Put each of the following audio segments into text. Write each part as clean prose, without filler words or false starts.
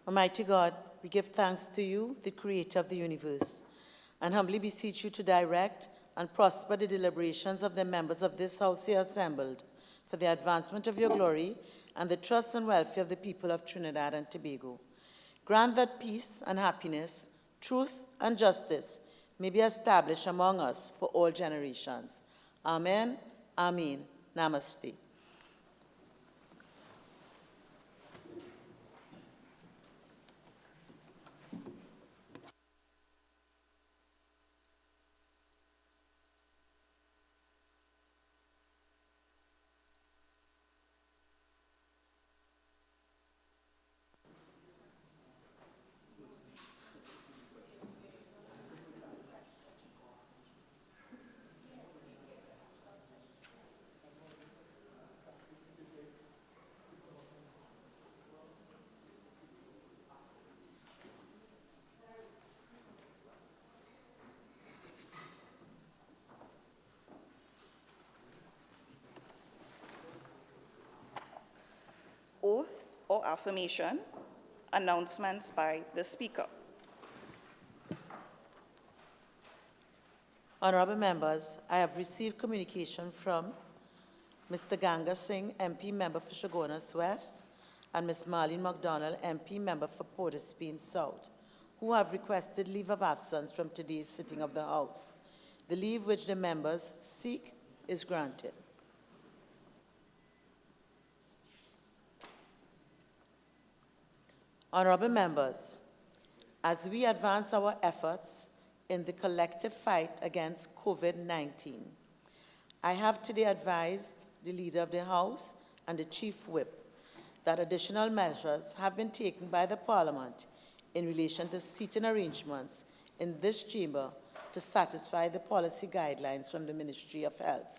Almighty God, we give thanks to you, the creator of the universe, and humbly beseech you to direct and prosper the deliberations of the members of this house here assembled for the advancement of your glory and the trust and welfare of the people of Trinidad and Tobago. Grant that peace and happiness, truth and justice may be established among us for all generations. Amen. Amen. Namaste. Oath or affirmation, announcements by the Speaker. Honourable members, I have received communication from Mr. Ganga Singh, MP member for Chaguanas West, and Ms. Marlene MacDonald, MP member for Port of Spain South, who have requested leave of absence from today's sitting of the House. The leave which the members seek is granted. Honourable members, as we advance our efforts in the collective fight against COVID-19, I have today advised the Leader of the House and the Chief Whip that additional measures have been taken by the Parliament in relation to seating arrangements in this chamber to satisfy the policy guidelines from the Ministry of Health.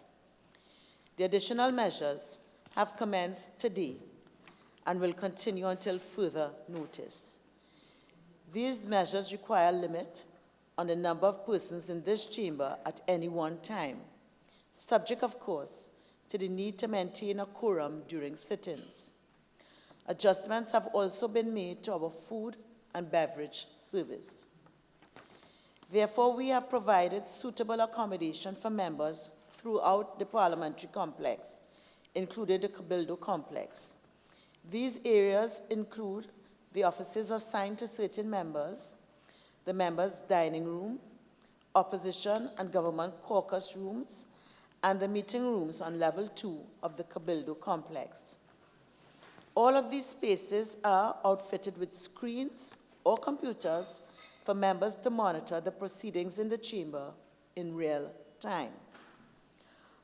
The additional measures have commenced today and will continue until further notice. These measures require a limit on the number of persons in this chamber at any one time, subject, of course, to the need to maintain a quorum during sittings. Adjustments have also been made to our food and beverage service. Therefore, we have provided suitable accommodation for members throughout the parliamentary complex, including the Cabildo complex. These areas include the offices assigned to certain members, the members' dining room, opposition and government caucus rooms, and the meeting rooms on level 2 of the Cabildo complex. All of these spaces are outfitted with screens or computers for members to monitor the proceedings in the chamber in real time.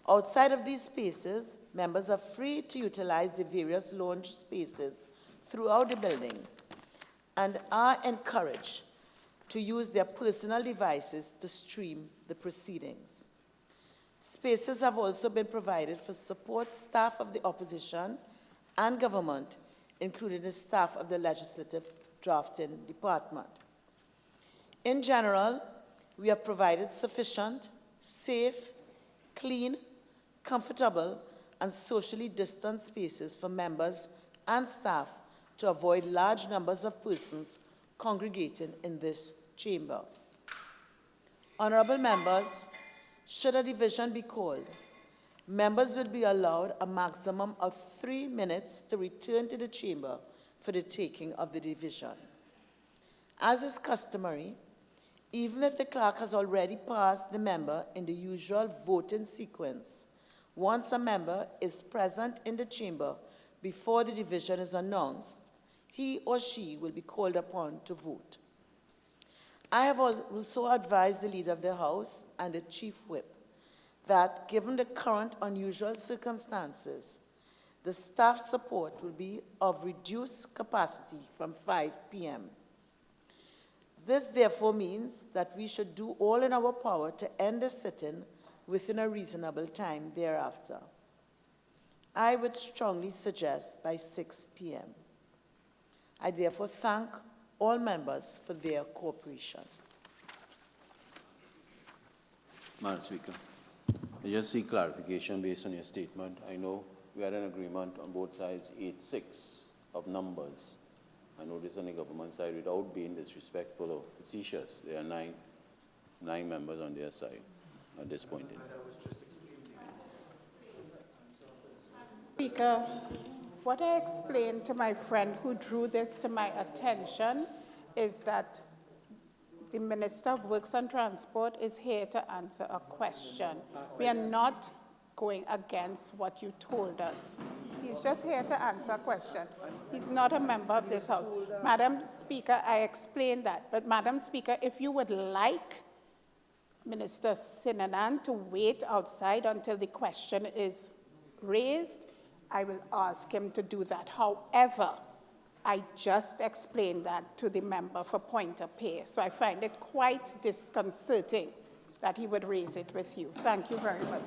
Outside of these spaces, members are free to utilize the various lounge spaces throughout the building and are encouraged to use their personal devices to stream the proceedings. Spaces have also been provided for support staff of the opposition and government, including the staff of the Legislative Drafting Department. In general, we have provided sufficient, safe, clean, comfortable, and socially distant spaces for members and staff to avoid large numbers of persons congregating in this chamber. Honourable members, should a division be called, members will be allowed a maximum of 3 minutes to return to the chamber for the taking of the division. As is customary, even if the clerk has already passed the member in the usual voting sequence, once a member is present in the chamber before the division is announced, he or she will be called upon to vote. I have also advised the Leader of the House and the Chief Whip that, given the current unusual circumstances, the staff support will be of reduced capacity from 5 p.m. This therefore means that we should do all in our power to end the sitting within a reasonable time thereafter. I would strongly suggest by 6 p.m. I therefore thank all members for their cooperation. Madam Speaker, I just seek clarification based on your statement. I know we are in agreement on both sides, 8-6 of numbers, I notice on the government side, without being disrespectful or facetious, there are nine members on their side at this point in time. Speaker, what I explained to my friend who drew this to my attention is that the Minister of Works and Transport is here to answer a question. We are not going against what you told us. He's just here to answer a question. He's not a member of this House. Madam Speaker, I explained that. But Madam Speaker, if you would like Minister Sinanan to wait outside until the question is raised, I will ask him to do that. However, I just explained that to the member for point of pay, so I find it quite disconcerting that he would raise it with you. Thank you very much.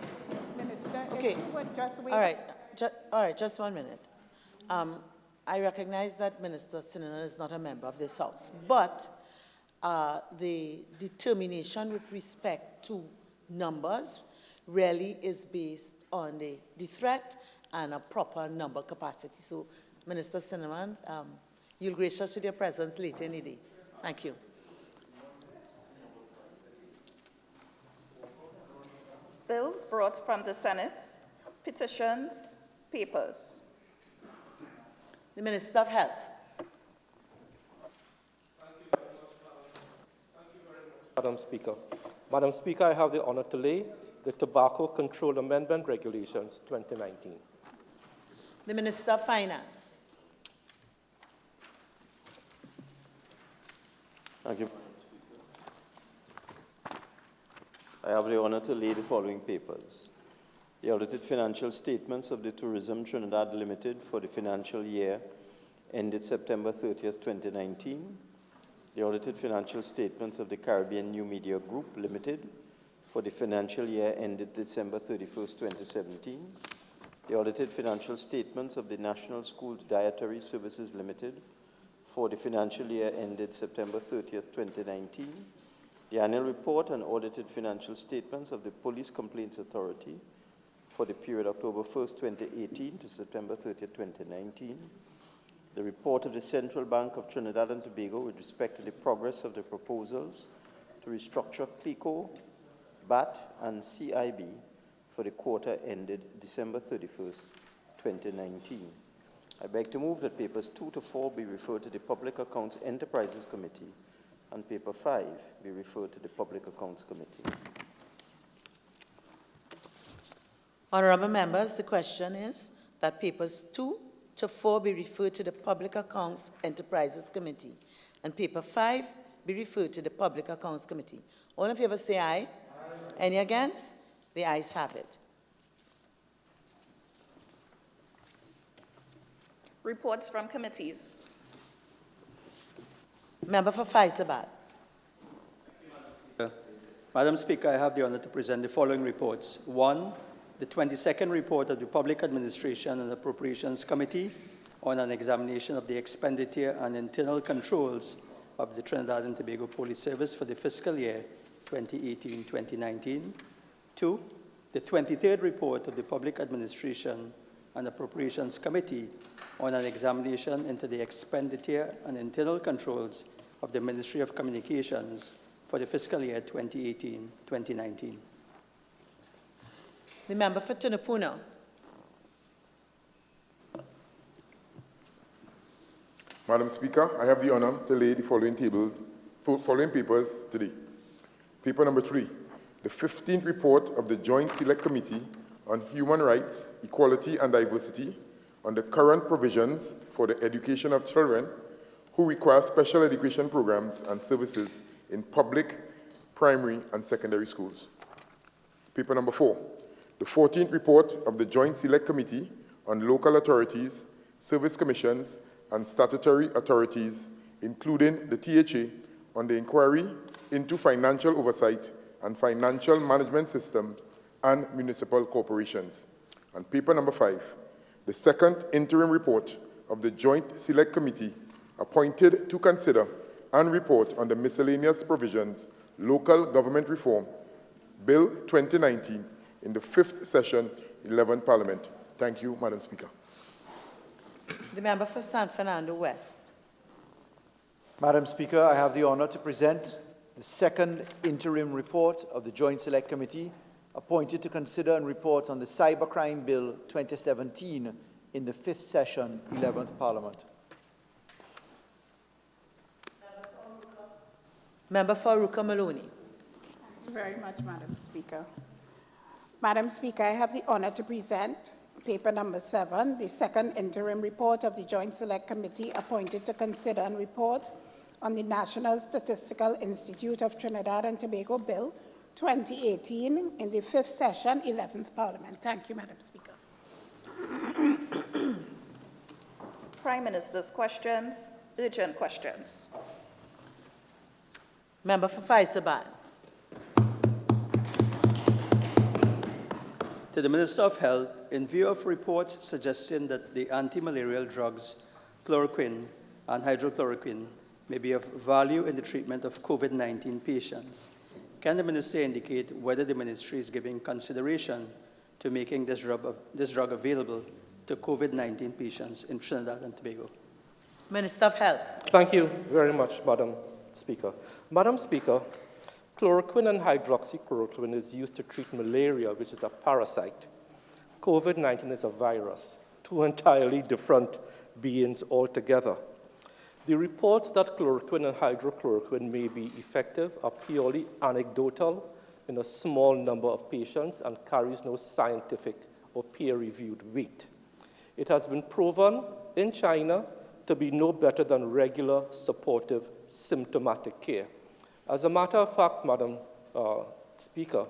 Minister, Okay. if you would just wait. All right, just 1 minute. I recognize that Minister Sinanan is not a member of this House, but the determination with respect to numbers really is based on the threat and a proper number capacity. So, Minister Sinanan, you'll grace us with your presence later in the day. Thank you. Bills brought from the Senate, petitions, papers. The Minister of Health. Madam Speaker. Madam Speaker, I have the honor to lay the Tobacco Control Amendment Regulations 2019. The Minister of Finance. Thank you. I have the honor to lay the following papers. The audited financial statements of the Tourism Trinidad Limited for the financial year ended September 30th, 2019. The audited financial statements of the Caribbean New Media Group Limited for the financial year ended December 31st, 2017. The audited financial statements of the National Schools Dietary Services Limited for the financial year ended September 30th, 2019. The annual report and audited financial statements of the Police Complaints Authority for the period October 1st, 2018 to September 30th, 2019. The report of the Central Bank of Trinidad and Tobago with respect to the progress of the proposals to restructure PICO, BAT, and CIB for the quarter ended December 31st, 2019. I beg to move that papers 2 to 4 be referred to the Public Accounts Enterprises Committee and paper 5 be referred to the Public Accounts Committee. Honourable members, the question is that papers 2 to 4 be referred to the Public Accounts Enterprises Committee and paper 5 be referred to the Public Accounts Committee. All in favor say aye. Aye. Any against? The ayes have it. Reports from committees. Member for Faisabad. Madam Speaker, I have the honor to present the following reports. 1, the 22nd report of the Public Administration and Appropriations Committee on an examination of the expenditure and internal controls of the Trinidad and Tobago Police Service for the fiscal year 2018-2019. 2, the 23rd report of the Public Administration and Appropriations Committee on an examination into the expenditure and internal controls of the Ministry of Communications for the fiscal year 2018-2019. The member for Tunapuna. Madam Speaker, I have the honor to lay the following papers today. Paper number 3, the 15th report of the Joint Select Committee on Human Rights, Equality and Diversity on the current provisions for the education of children who require special education programs and services in public, primary and secondary schools. Paper number 4, the 14th report of the Joint Select Committee on Local Authorities, Service Commissions and Statutory Authorities, including the THA, on the inquiry into financial oversight and financial management systems and municipal corporations. And paper number 5, the second interim report of the Joint Select Committee appointed to consider and report on the Miscellaneous Provisions Local Government Reform Bill 2019 in the 5th Session, 11th Parliament. Thank you, Madam Speaker. The member for San Fernando West. Madam Speaker, I have the honour to present the second interim report of the Joint Select Committee appointed to consider and report on the Cybercrime Bill 2017 in the 5th session, 11th Parliament. Member for Ruka Maloney. Thank you very much, Madam Speaker. Madam Speaker, I have the honour to present paper number 7, the second interim report of the Joint Select Committee appointed to consider and report on the National Statistical Institute of Trinidad and Tobago Bill 2018 in the 5th session, 11th Parliament. Thank you, Madam Speaker. Prime Minister's questions, urgent questions. Member for Faisaban. To the Minister of Health, in view of reports suggesting that the anti-malarial drugs chloroquine and hydrochloroquine may be of value in the treatment of COVID-19 patients, can the Minister indicate whether the Ministry is giving consideration to making this drug available to COVID-19 patients in Trinidad and Tobago? Minister of Health. Thank you very much, Madam Speaker. Madam Speaker, chloroquine and hydroxychloroquine is used to treat malaria, which is a parasite. COVID-19 is a virus, two entirely different beings altogether. The reports that chloroquine and hydrochloroquine may be effective are purely anecdotal in a small number of patients and carries no scientific or peer-reviewed weight. It has been proven in China to be no better than regular supportive symptomatic care. As a matter of fact, Madam Speaker,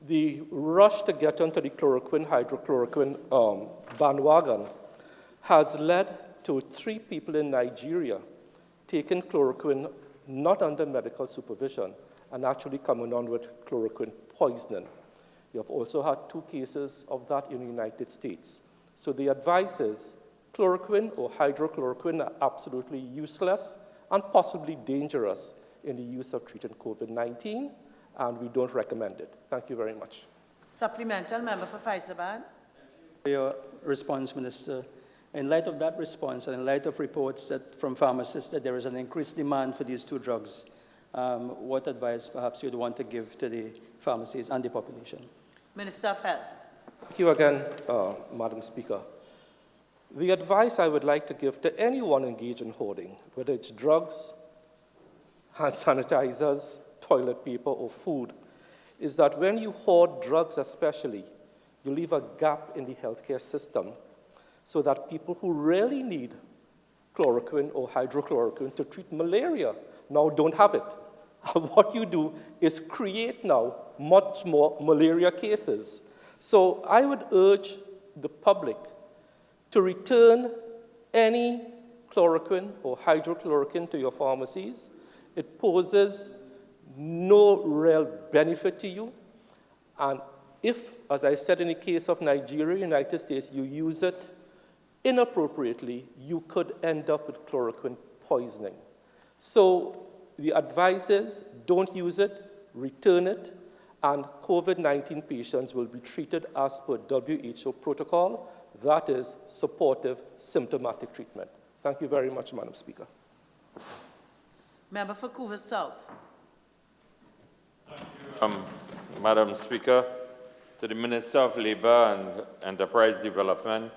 the rush to get onto the chloroquine, hydrochloroquine bandwagon has led to 3 people in Nigeria taking chloroquine not under medical supervision and actually coming on with chloroquine poisoning. You have also had 2 cases of that in the United States. So the advice is chloroquine or hydrochloroquine are absolutely useless and possibly dangerous in the use of treating COVID-19, and we don't recommend it. Thank you very much. Supplemental, member for Faisaban. For your response, Minister. In light of that response and in light of reports from pharmacists that there is an increased demand for these 2 drugs, what advice perhaps you'd want to give to the pharmacies and the population? Minister of Health. Thank you again, Madam Speaker. The advice I would like to give to anyone engaged in hoarding, whether it's drugs, hand sanitizers, toilet paper, or food, is that when you hoard drugs especially, you leave a gap in the healthcare system so that people who really need chloroquine or hydrochloroquine to treat malaria now don't have it. And what you do is create now much more malaria cases. So I would urge the public to return any chloroquine or hydrochloroquine to your pharmacies. It poses no real benefit to you. And if, as I said in the case of Nigeria, United States, you use it inappropriately, you could end up with chloroquine poisoning. So the advice is don't use it, return it, and COVID-19 patients will be treated as per WHO protocol. That is supportive symptomatic treatment. Thank you very much, Madam Speaker. Member for Couvers South. Madam Speaker, to the Minister of Labour and Enterprise Development,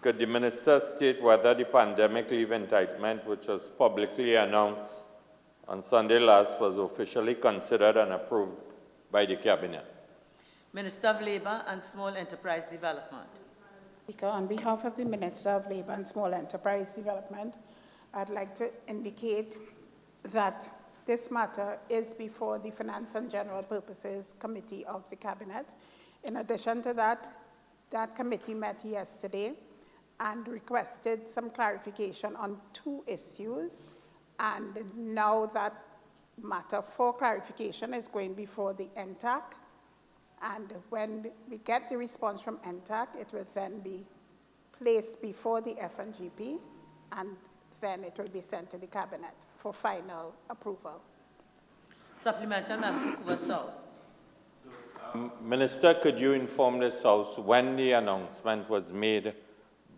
could the Minister state whether the pandemic leave entitlement, which was publicly announced on Sunday last, was officially considered and approved by the Cabinet? Minister of Labour and Small Enterprise Development. Speaker, on behalf of the Minister of Labour and Small Enterprise Development, I'd like to indicate that this matter is before the Finance and General Purposes Committee of the Cabinet. In addition to that, that committee met yesterday and requested some clarification on 2 issues. And now that matter for clarification is going before the NTAC. And when we get the response from NTAC, it will then be placed before the FNGP, and then it will be sent to the Cabinet for final approval. Supplemental, member for Couvers South. Minister, could you inform this House when the announcement was made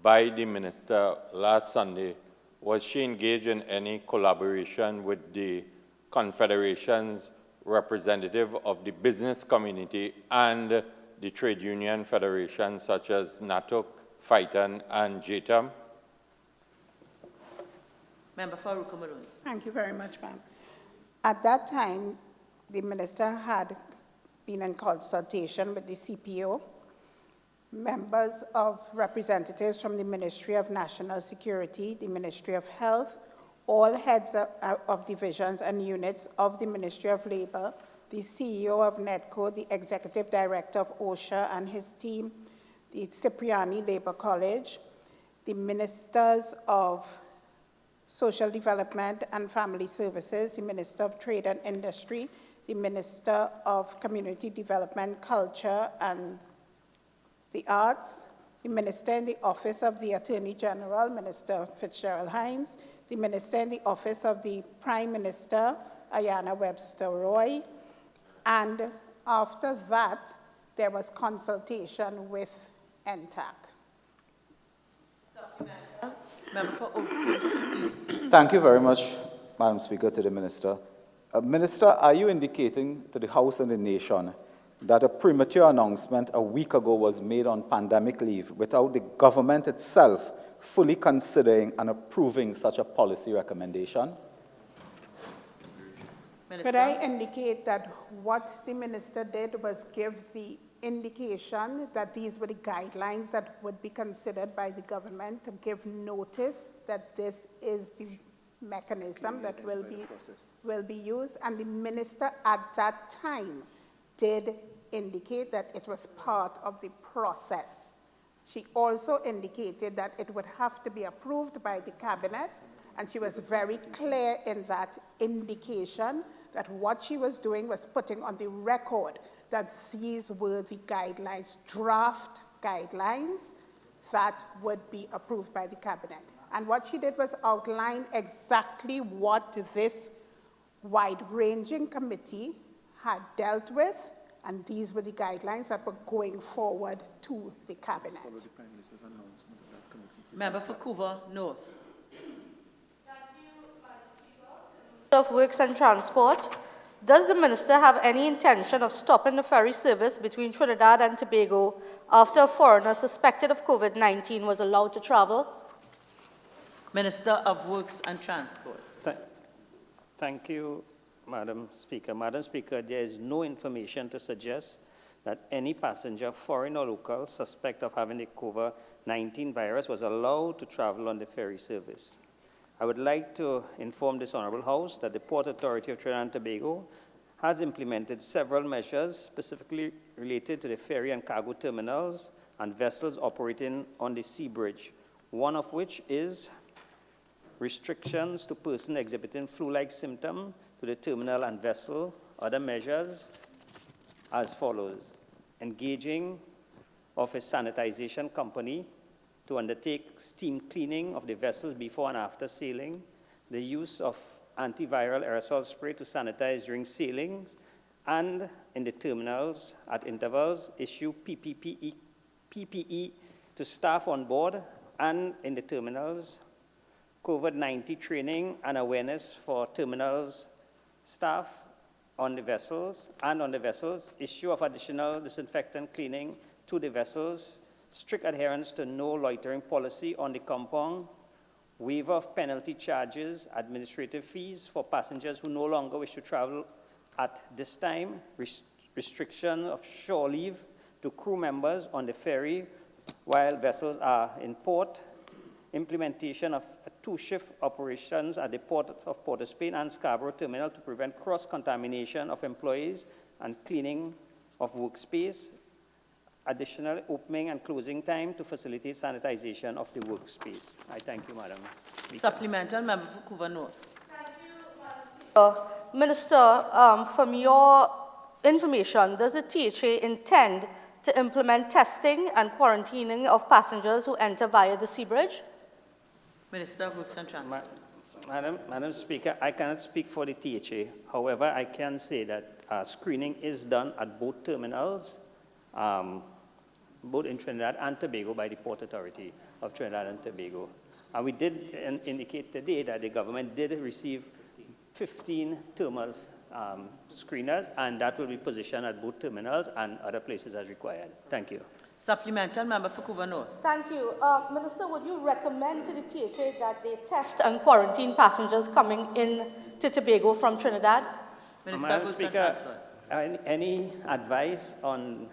by the Minister last Sunday was she engaged in any collaboration with the confederations representative of the business community and the trade union federations such as NATUC, FITAN, and JTAM? Member for Rukumaluni. Thank you very much, ma'am. At that time, the minister had been in consultation with the CPO, members of representatives from the Ministry of National Security, the Ministry of Health, all heads of divisions and units of the Ministry of Labor, the CEO of NEDCO, the Executive Director of OSHA and his team, the Cipriani Labor College, the Ministers of Social Development and Family Services, the Minister of Trade and Industry, the Minister of Community Development, Culture and the Arts, the Minister in the Office of the Attorney General, Minister Fitzgerald Hines, the Minister in the Office of the Prime Minister, Ayanna Webster Roy, and after that, there was consultation with NTAC. Member for Oak East. Thank you very much, Madam Speaker, to the Minister. Minister, are you indicating to the House and the nation that a premature announcement a week ago was made on pandemic leave without the government itself fully considering and approving such a policy recommendation? Minister. Could I indicate that what the minister did was give the indication that these were the guidelines that would be considered by the government, to give notice that this is the mechanism that will be used, and the minister at that time did indicate that it was part of the process. She also indicated that it would have to be approved by the cabinet, and she was very clear in that indication that what she was doing was putting on the record that these were the guidelines, draft guidelines, that would be approved by the cabinet. And what she did was outline exactly what this wide-ranging committee had dealt with, and these were the guidelines that were going forward to the cabinet. Member for Couva North. Of Works and Transport, does the minister have any intention of stopping the ferry service between Trinidad and Tobago after a foreigner suspected of COVID-19 was allowed to travel? Minister of Works and Transport. Thank you, Madam Speaker. Madam Speaker, there is no information to suggest that any passenger, foreign or local, suspect of having the COVID-19 virus was allowed to travel on the ferry service. I would like to inform this Honourable House that the Port Authority of Trinidad and Tobago has implemented several measures specifically related to the ferry and cargo terminals and vessels operating on the sea bridge, one of which is restrictions to persons exhibiting flu-like symptoms to the terminal and vessel. Other measures as follows: engaging of a sanitization company to undertake steam cleaning of the vessels before and after sailing, the use of antiviral aerosol spray to sanitize during sailings, and in the terminals at intervals, issue PPE to staff on board, and in the terminals, COVID-19 training and awareness for terminals staff on the vessels, and on the vessels, issue of additional disinfectant cleaning to the vessels, strict adherence to no loitering policy on the compound, waiver of penalty charges, administrative fees for passengers who no longer wish to travel at this time, restriction of shore leave to crew members on the ferry while vessels are in port, implementation of two-shift operations at the Port of Port of Spain and Scarborough Terminal to prevent cross-contamination of employees and cleaning of workspace, additional opening and closing time to facilitate sanitization of the workspace. I thank you, Madam Speaker. Supplemental, Member for Couva North. Thank you, Minister, from your information, does the THA intend to implement testing and quarantining of passengers who enter via the sea bridge? Minister of Works and Transport. Madam Speaker, I cannot speak for the THA. However, I can say that screening is done at both terminals, both in Trinidad and Tobago by the Port Authority. of Trinidad and Tobago. And we did indicate today that the government did receive 15 thermal screeners, and that will be positioned at both terminals and other places as required. Thank you. Supplemental, member for Couva North. Thank you. Minister, would you recommend to the THA that they test and quarantine passengers coming in to Tobago from Trinidad? Minister Madam of Works and Speaker, Transport. any advice on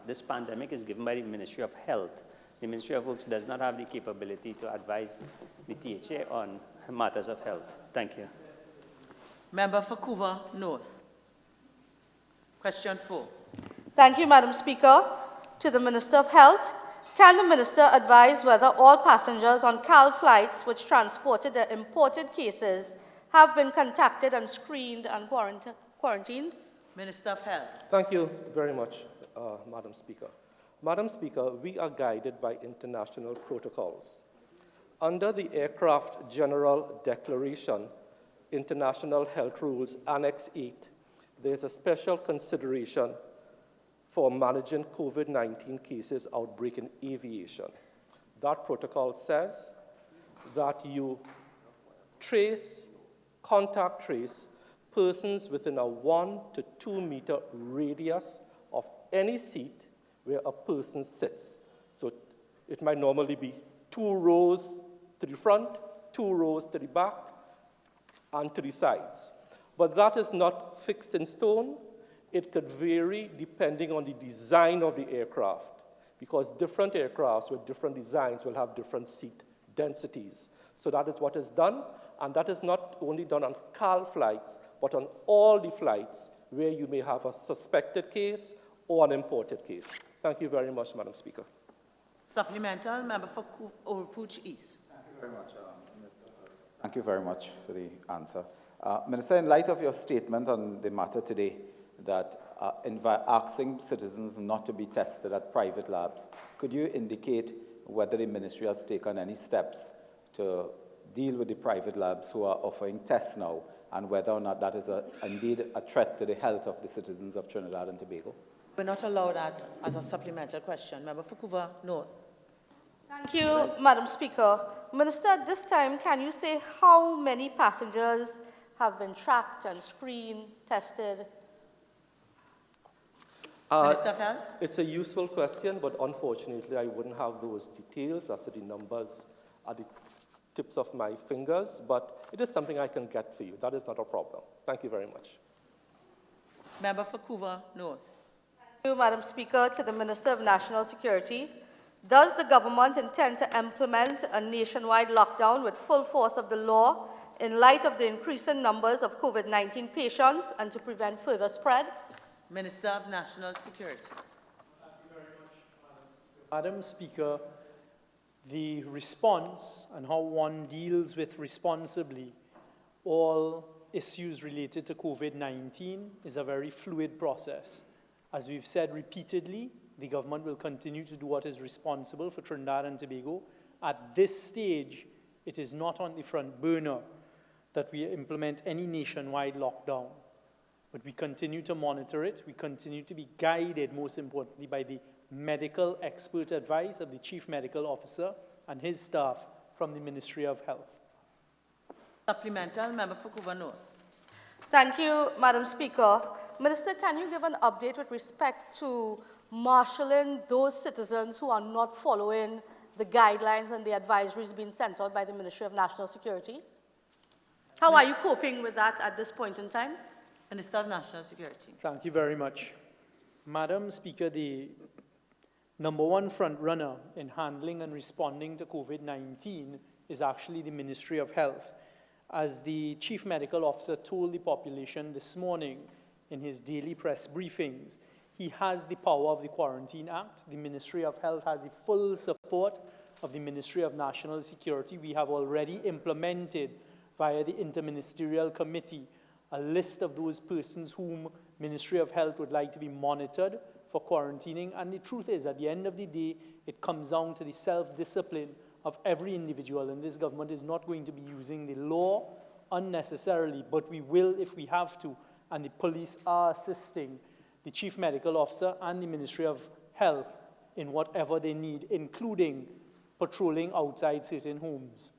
this pandemic is given by the Ministry of Health. The Ministry of Works does not have the capability to advise the THA on matters of health. Thank you. Member for Couva North. Question 4. Thank you, Madam Speaker. To the Minister of Health, can the Minister advise whether all passengers on CAL flights which transported the imported cases have been contacted and screened and quarantined? Minister of Health. Thank you very much, Madam Speaker. Madam Speaker, we are guided by international protocols. Under the Aircraft General Declaration, International Health Rules, Annex 8, there's a special consideration for managing COVID-19 cases outbreak in aviation. That protocol says that you contact trace persons within a 1 to 2 meter radius of any seat where a person sits. So it might normally be 2 rows to the front, 2 rows to the back, and to the sides. But that is not fixed in stone. It could vary depending on the design of the aircraft, because different aircrafts with different designs will have different seat densities. So that is what is done, and that is not only done on CAL flights, but on all the flights where you may have a suspected case or an imported case. Thank you very much, Madam Speaker. Supplemental, member for Oropouche East. Thank you very much, Minister. Thank you very much for the answer. Minister, in light of your statement on the matter today, that asking citizens not to be tested at private labs, could you indicate whether the ministry has taken any steps to deal with the private labs who are offering tests now, and whether or not that is indeed a threat to the health of the citizens of Trinidad and Tobago? We're not allowed that as a supplemental question. Member for Couva North. Thank you, Madam Speaker. Minister, at this time, can you say how many passengers have been tracked and screened, tested? Minister of Health? It's a useful question, but unfortunately, I wouldn't have those details as to the numbers at the tips of my fingers, but it is something I can get for you. That is not a problem. Thank you very much. Member for Couva North. Thank you, Madam Speaker. To the Minister of National Security, does the government intend to implement a nationwide lockdown with full force of the law in light of the increasing numbers of COVID-19 patients and to prevent further spread? Minister of National Security. Thank you very much, Madam Speaker. The response and how one deals with responsibly all issues related to COVID-19 is a very fluid process. As we've said repeatedly, the government will continue to do what is responsible for Trinidad and Tobago. At this stage, it is not on the front burner that we implement any nationwide lockdown. But we continue to monitor it. We continue to be guided, most importantly, by the medical expert advice of the Chief Medical Officer and his staff from the Ministry of Health. Supplemental, member for Couva North. Thank you, Madam Speaker. Minister, can you give an update with respect to marshalling those citizens who are not following the guidelines and the advisories being sent out by the Ministry of National Security? How are you coping with that at this point in time? Minister of National Security. Thank you very much. Madam Speaker, the #1 front runner in handling and responding to COVID-19 is actually the Ministry of Health. As the Chief Medical Officer told the population this morning in his daily press briefings, he has the power of the Quarantine Act. The Ministry of Health has the full support of the Ministry of National Security. We have already implemented via the Interministerial Committee a list of those persons whom Ministry of Health would like to be monitored for quarantining. And the truth is, at the end of the day, it comes down to the self-discipline of every individual. And this government is not going to be using the law unnecessarily, but we will if we have to. And the police are assisting the Chief Medical Officer and the Ministry of Health in whatever they need, including patrolling outside certain homes.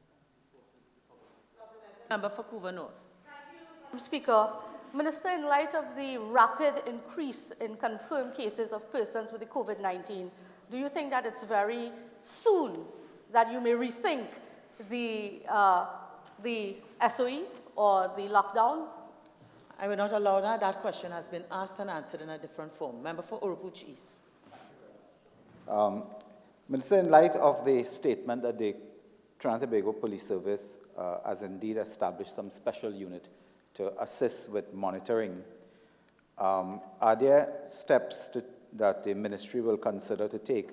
Member for Couva North. Madam Speaker, Minister, in light of the rapid increase in confirmed cases of persons with the COVID-19, do you think that it's very soon that you may rethink the SOE or the lockdown? I will not allow that. That question has been asked and answered in a different form. Member for Urupuchi East. Minister, in light of the statement that the Trinidad and Tobago Police Service has indeed established some special unit to assist with monitoring, are there steps that the ministry will consider to take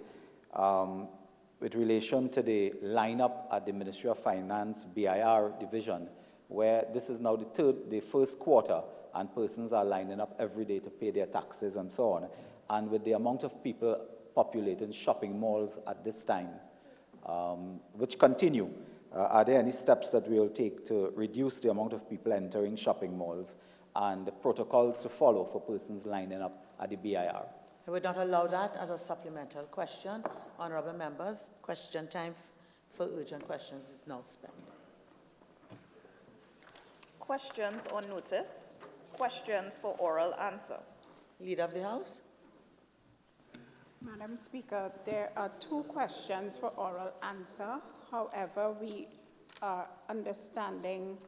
with relation to the lineup at the Ministry of Finance BIR division, where this is now the first quarter and persons are lining up every day to pay their taxes and so on, and with the amount of people populating shopping malls at this time, which continue, are there any steps that we will take to reduce the amount of people entering shopping malls and the protocols to follow for persons lining up at the BIR? I would not allow that as a supplemental question. Honourable members, question time for urgent questions is now spent. Questions on notice. Questions for oral answer. Leader of the House. Madam Speaker, there are 2 questions for oral answer. However, we are understanding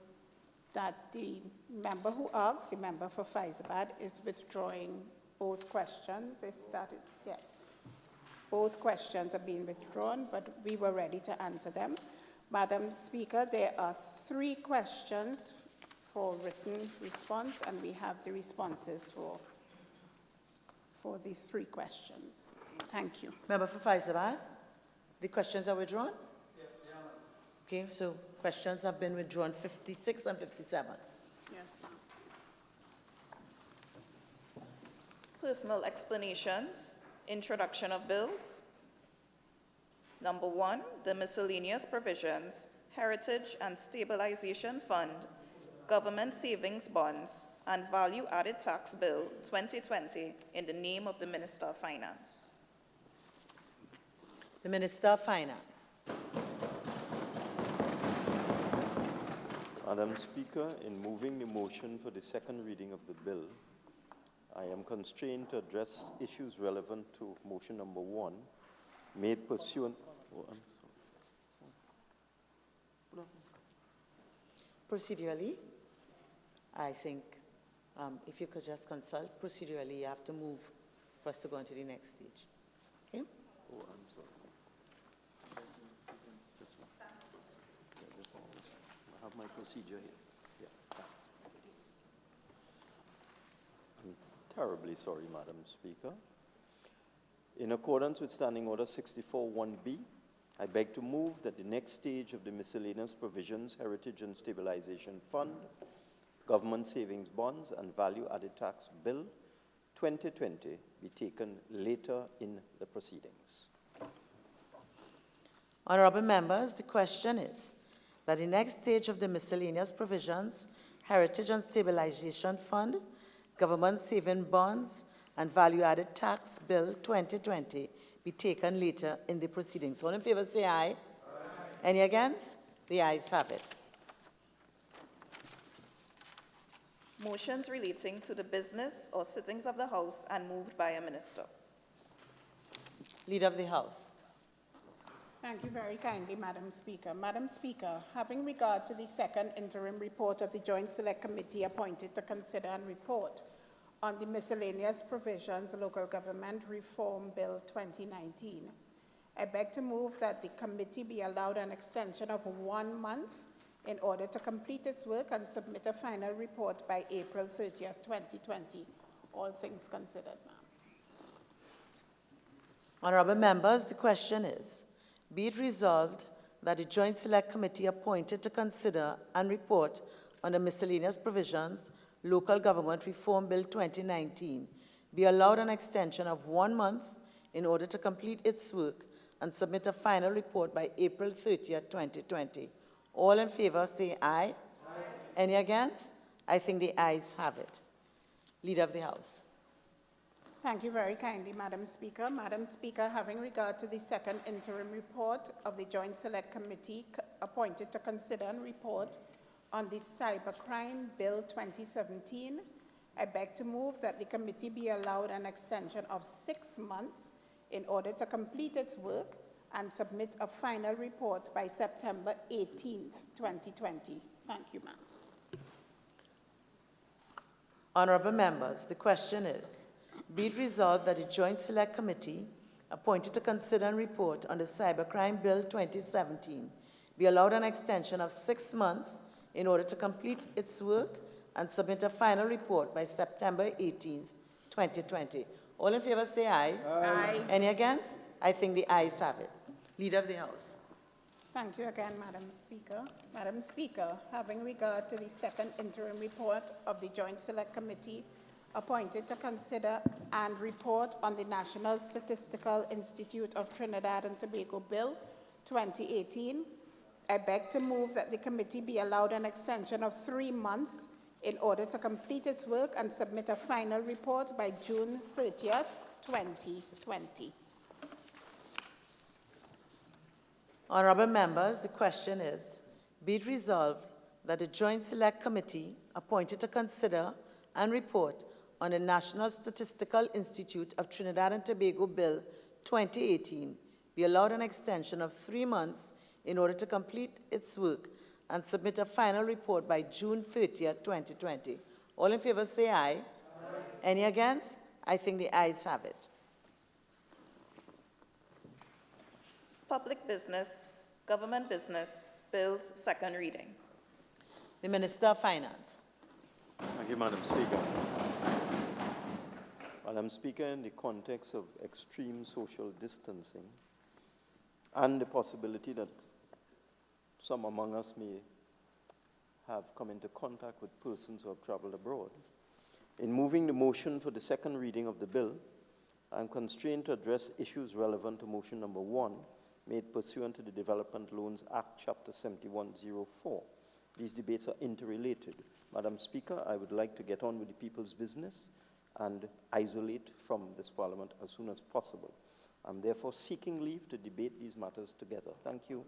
that the member who asked, the member for Faizabad, is withdrawing both questions, if that is, yes. Both questions are being withdrawn, but we were ready to answer them. Madam Speaker, there are 3 questions for written response, and we have the responses for the 3 questions. Thank you. Member for Faizabad, the questions are withdrawn? Yeah. Okay, so questions have been withdrawn 56 and 57. Yes. Personal explanations. Introduction of bills. Number 1, the Miscellaneous Provisions, Heritage and Stabilization Fund, Government Savings Bonds, and Value Added Tax Bill 2020 in the name of the Minister of Finance. The Minister of Finance. Madam Speaker, in moving the motion for the second reading of the bill, I am constrained to address issues relevant to motion number 1, made pursuant. Procedurally, I think if you could just consult, procedurally you have to move for us to go on to the next stage. Okay? Oh, I'm sorry. I have my procedure here. Yeah, thanks. I'm terribly sorry, Madam Speaker. In accordance with Standing Order 64-1B, I beg to move that the next stage of the Miscellaneous Provisions, Heritage and Stabilization Fund, Government Savings Bonds, and Value Added Tax Bill 2020 be taken later in the proceedings. Honourable members, the question is that the next stage of the Miscellaneous Provisions, Heritage and Stabilization Fund, Government Saving Bonds, and Value Added Tax Bill 2020 be taken later in the proceedings. All in favour say aye. Aye. Any against? The ayes have it. Motions relating to the business or sittings of the House and moved by a minister. Leader of the House. Thank you very kindly, Madam Speaker. Madam Speaker, having regard to the second interim report of the Joint Select Committee appointed to consider and report on the Miscellaneous Provisions Local Government Reform Bill 2019, I beg to move that the committee be allowed an extension of 1 month in order to complete its work and submit a final report by April 30th, 2020. All things considered, ma'am. Honourable members, the question is, be it resolved that the Joint Select Committee appointed to consider and report on the Miscellaneous Provisions Local Government Reform Bill 2019 be allowed an extension of 1 month in order to complete its work and submit a final report by April 30th, 2020. All in favour say aye. Aye. Any against? I think the ayes have it. Leader of the House. Thank you very kindly, Madam Speaker. Madam Speaker, having regard to the second interim report of the Joint Select Committee appointed to consider and report on the Cybercrime Bill 2017, I beg to move that the committee be allowed an extension of 6 months in order to complete its work and submit a final report by September 18th, 2020. Thank you, ma'am. Honourable members, the question is, be it resolved that the Joint Select Committee appointed to consider and report on the Cybercrime Bill 2017 be allowed an extension of 6 months in order to complete its work and submit a final report by September 18th, 2020. All in favour say aye. Aye. Any against? I think the ayes have it. Leader of the House. Thank you again, Madam Speaker. Madam Speaker, having regard to the second interim report of the Joint Select Committee appointed to consider and report on the National Statistical Institute of Trinidad and Tobago Bill 2018, I beg to move that the committee be allowed an extension of 3 months in order to complete its work and submit a final report by June 30th, 2020. Honourable members, the question is, be it resolved that the Joint Select Committee appointed to consider and report on the National Statistical Institute of Trinidad and Tobago Bill 2018 be allowed an extension of 3 months in order to complete its work and submit a final report by June 30th, 2020. All in favour say aye. Aye. Any against? I think the ayes have it. Public business, government business, bills, second reading. The Minister of Finance. Thank you, Madam Speaker. Madam Speaker, in the context of extreme social distancing and the possibility that some among us may have come into contact with persons who have traveled abroad, in moving the motion for the second reading of the bill, I am constrained to address issues relevant to motion number 1, made pursuant to the Development Loans Act, Chapter 7104. These debates are interrelated. Madam Speaker, I would like to get on with the people's business and isolate from this Parliament as soon as possible. I'm therefore seeking leave to debate these matters together. Thank you.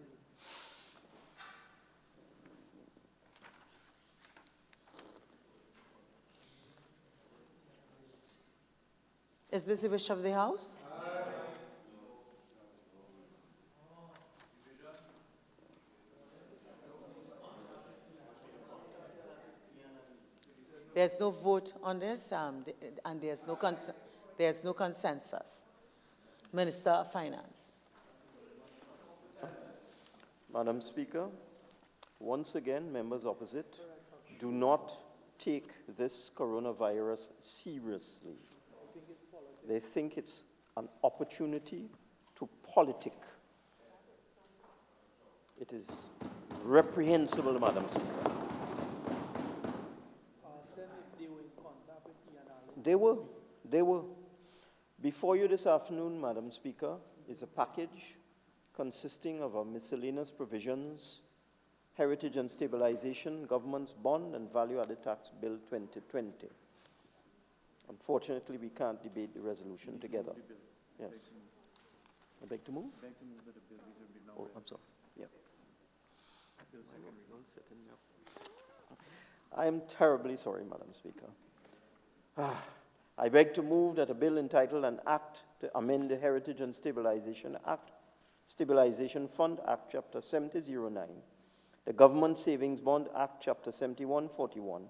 Is this the wish of the House? There's no vote on this, and there's no consensus. Minister of Finance. Madam Speaker, once again, members opposite do not take this coronavirus seriously. They think it's an opportunity to politic. It is reprehensible, Madam Speaker. They were. Before you this afternoon, Madam Speaker, is a package consisting of a miscellaneous provisions, Heritage and Stabilization, Government's Bond and Value-Added Tax Bill 2020. Unfortunately, we can't debate the resolution together. Yes. I beg to move? I beg to move that the bill be now. Oh, I'm sorry. Yeah. I am terribly sorry, Madam Speaker. I beg to move that a bill entitled An Act to Amend the Heritage and Stabilization Act, Stabilisation Fund Act, Chapter 7009, the Government Savings Bond Act, Chapter 7141,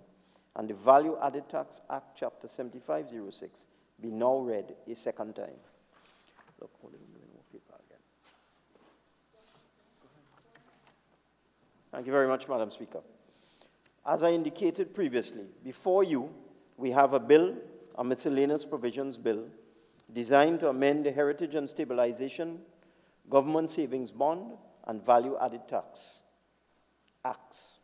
and the Value Added Tax Act, Chapter 7506, be now read a second time. Look, hold on, more paper again. Thank you very much, Madam Speaker. As I indicated previously, before you, we have a bill, a miscellaneous provisions bill, designed to amend the Heritage and Stabilization, Government Savings Bond, and Value Added Tax Acts.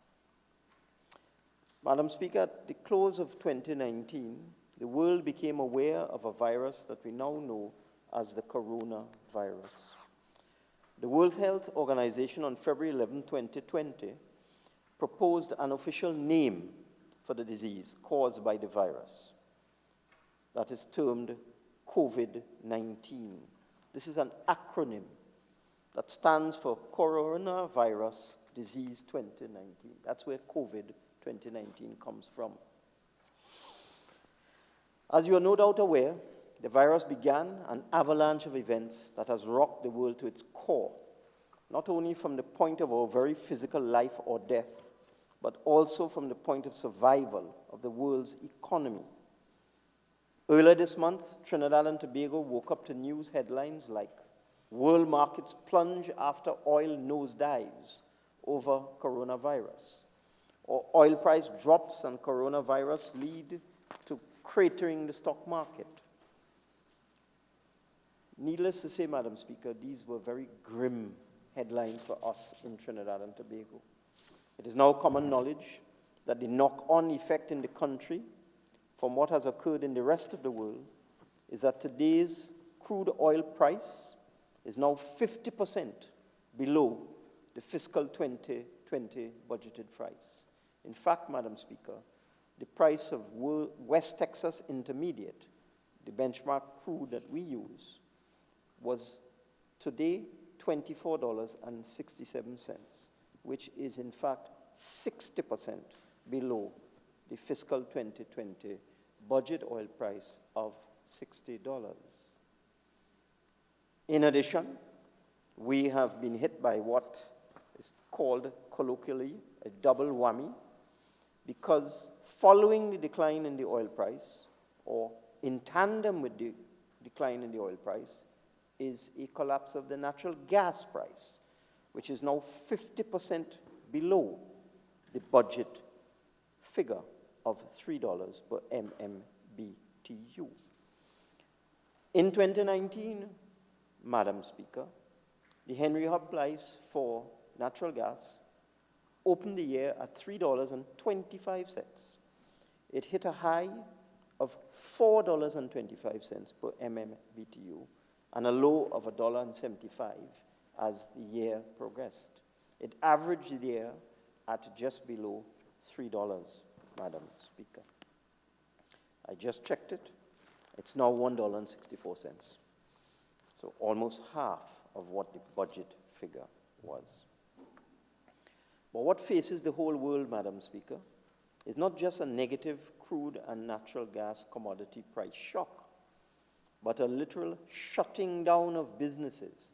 Madam Speaker, at the close of 2019, the world became aware of a virus that we now know as the coronavirus. The World Health Organization on February 11, 2020, proposed an official name for the disease caused by the virus that is termed COVID-19. This is an acronym that stands for Coronavirus Disease 2019. That's where COVID 2019 comes from. As you are no doubt aware, the virus began an avalanche of events that has rocked the world to its core, not only from the point of our very physical life or death, but also from the point of survival of the world's economy. Earlier this month, Trinidad and Tobago woke up to news headlines like world markets plunge after oil nosedives over coronavirus, or oil price drops and coronavirus lead to cratering the stock market. Needless to say, Madam Speaker, these were very grim headlines for us in Trinidad and Tobago. It is now common knowledge that the knock-on effect in the country from what has occurred in the rest of the world is that today's crude oil price is now 50% below the fiscal 2020 budgeted price. In fact, Madam Speaker, the price of West Texas Intermediate, the benchmark crude that we use, was today $24.67, which is in fact 60% below the fiscal 2020 budget oil price of $60. In addition, we have been hit by what is called colloquially a double whammy, because following the decline in the oil price, or in tandem with the decline in the oil price, is a collapse of the natural gas price, which is now 50% below the budget figure of $3 per MMBTU. In 2019, Madam Speaker, the Henry Hub price for natural gas opened the year at $3.25. It hit a high of $4.25 per MMBTU and a low of $1.75 as the year progressed. It averaged the year at just below $3, Madam Speaker. I just checked it. It's now $1.64. So almost half of what the budget figure was. But what faces the whole world, Madam Speaker, is not just a negative crude and natural gas commodity price shock, but a literal shutting down of businesses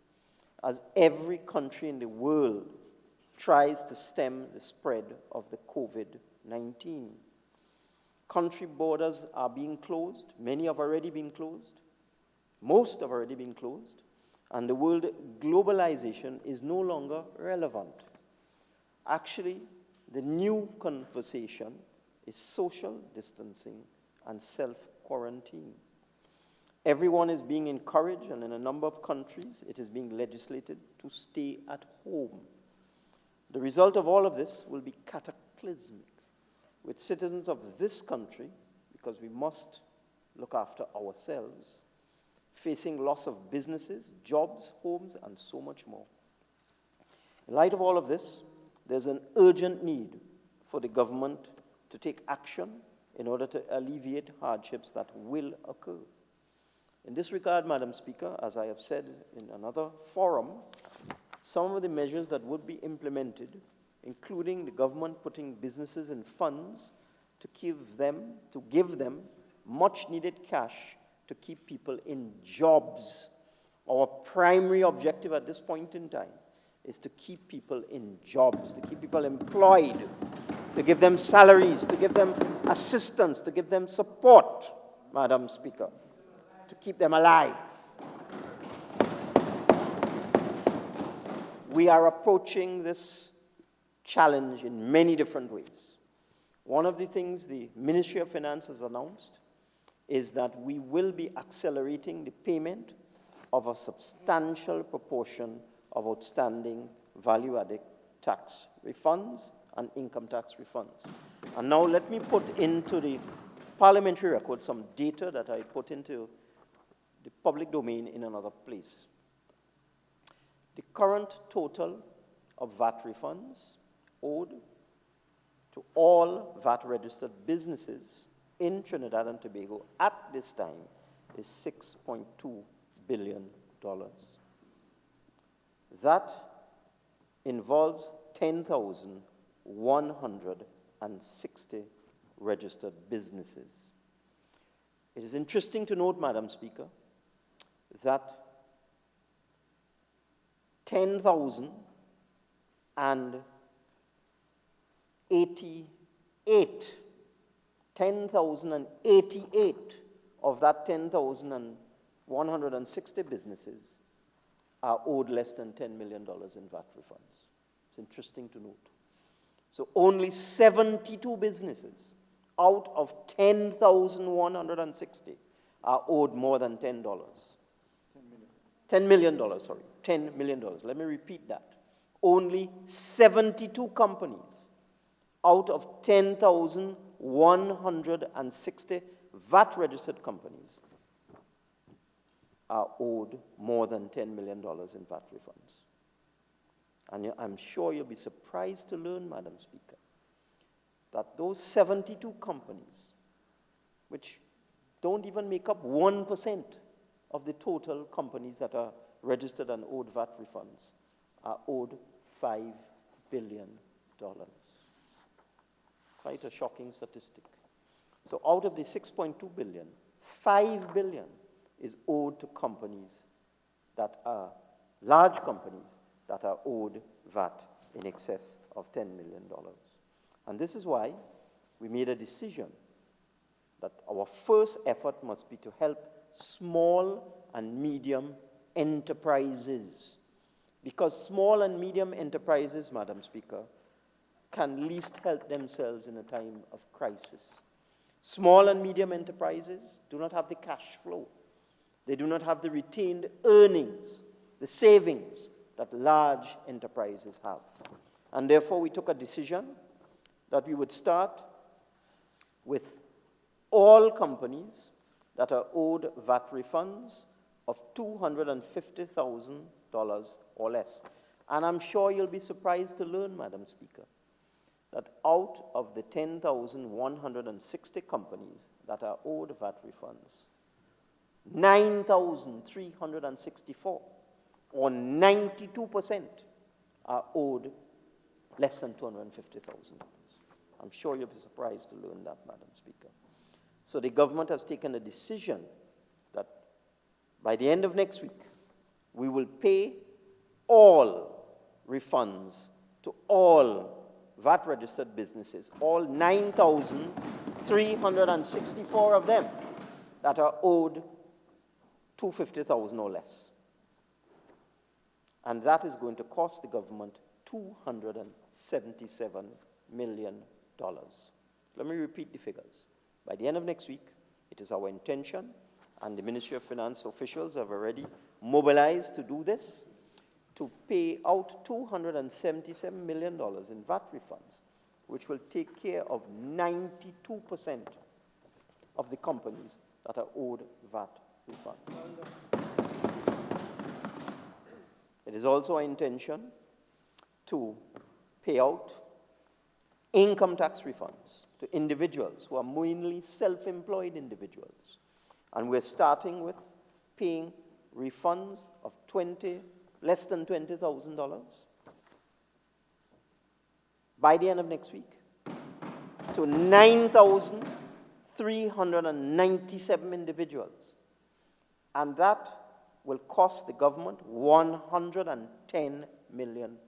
as every country in the world tries to stem the spread of the COVID-19. Country borders are being closed. Many have already been closed. Most have already been closed. And the word globalization is no longer relevant. Actually, the new conversation is social distancing and self-quarantine. Everyone is being encouraged, and in a number of countries, it is being legislated to stay at home. The result of all of this will be cataclysmic, with citizens of this country, because we must look after ourselves, facing loss of businesses, jobs, homes, and so much more. In light of all of this, there's an urgent need for the government to take action in order to alleviate hardships that will occur. In this regard, Madam Speaker, as I have said in another forum, some of the measures that would be implemented, including the government putting businesses in funds to give them much needed cash to keep people in jobs. Our primary objective at this point in time is to keep people in jobs, to keep people employed, to give them salaries, to give them assistance, to give them support, Madam Speaker, to keep them alive. We are approaching this challenge in many different ways. One of the things the Ministry of Finance has announced is that we will be accelerating the payment of a substantial proportion of outstanding value-added tax refunds and income tax refunds. And now let me put into the parliamentary record some data that I put into the public domain in another place. The current total of VAT refunds owed to all VAT-registered businesses in Trinidad and Tobago at this time is $6.2 billion. That involves 10,160 registered businesses. It is interesting to note, Madam Speaker, that 10,088 of that 10,160 businesses are owed less than $10 million in VAT refunds. It's interesting to note. So only 72 businesses out of 10,160 are owed more than $10. $10 million, sorry, $10 million. Let me repeat that. Only 72 companies out of 10,160 VAT-registered companies are owed more than $10 million in VAT refunds. And I'm sure you'll be surprised to learn, Madam Speaker, that those 72 companies, which don't even make up 1% of the total companies that are registered and owed VAT refunds, are owed $5 billion. Quite a shocking statistic. So out of the $6.2 billion, $5 billion is owed to companies that are large companies that are owed VAT in excess of $10 million. And this is why we made a decision that our first effort must be to help small and medium enterprises. Because small and medium enterprises, Madam Speaker, can least help themselves in a time of crisis. Small and medium enterprises do not have the cash flow. They do not have the retained earnings, the savings that large enterprises have. And therefore, we took a decision that we would start with all companies that are owed VAT refunds of $250,000 or less. And I'm sure you'll be surprised to learn, Madam Speaker, that out of the 10,160 companies that are owed VAT refunds, 9,364, or 92%, are owed less than $250,000. I'm sure you'll be surprised to learn that, Madam Speaker. So the government has taken a decision that by the end of next week, we will pay all refunds to all VAT-registered businesses, all 9,364 of them that are owed $250,000 or less. And that is going to cost the government $277 million. Let me repeat the figures. By the end of next week, it is our intention, and the Ministry of Finance officials have already mobilized to do this, to pay out $277 million in VAT refunds, which will take care of 92% of the companies that are owed VAT refunds. It is also our intention to pay out income tax refunds to individuals who are mainly self-employed individuals. And we're starting with paying refunds of less than $20,000 by the end of next week to 9,397 individuals. And that will cost the government $110 million.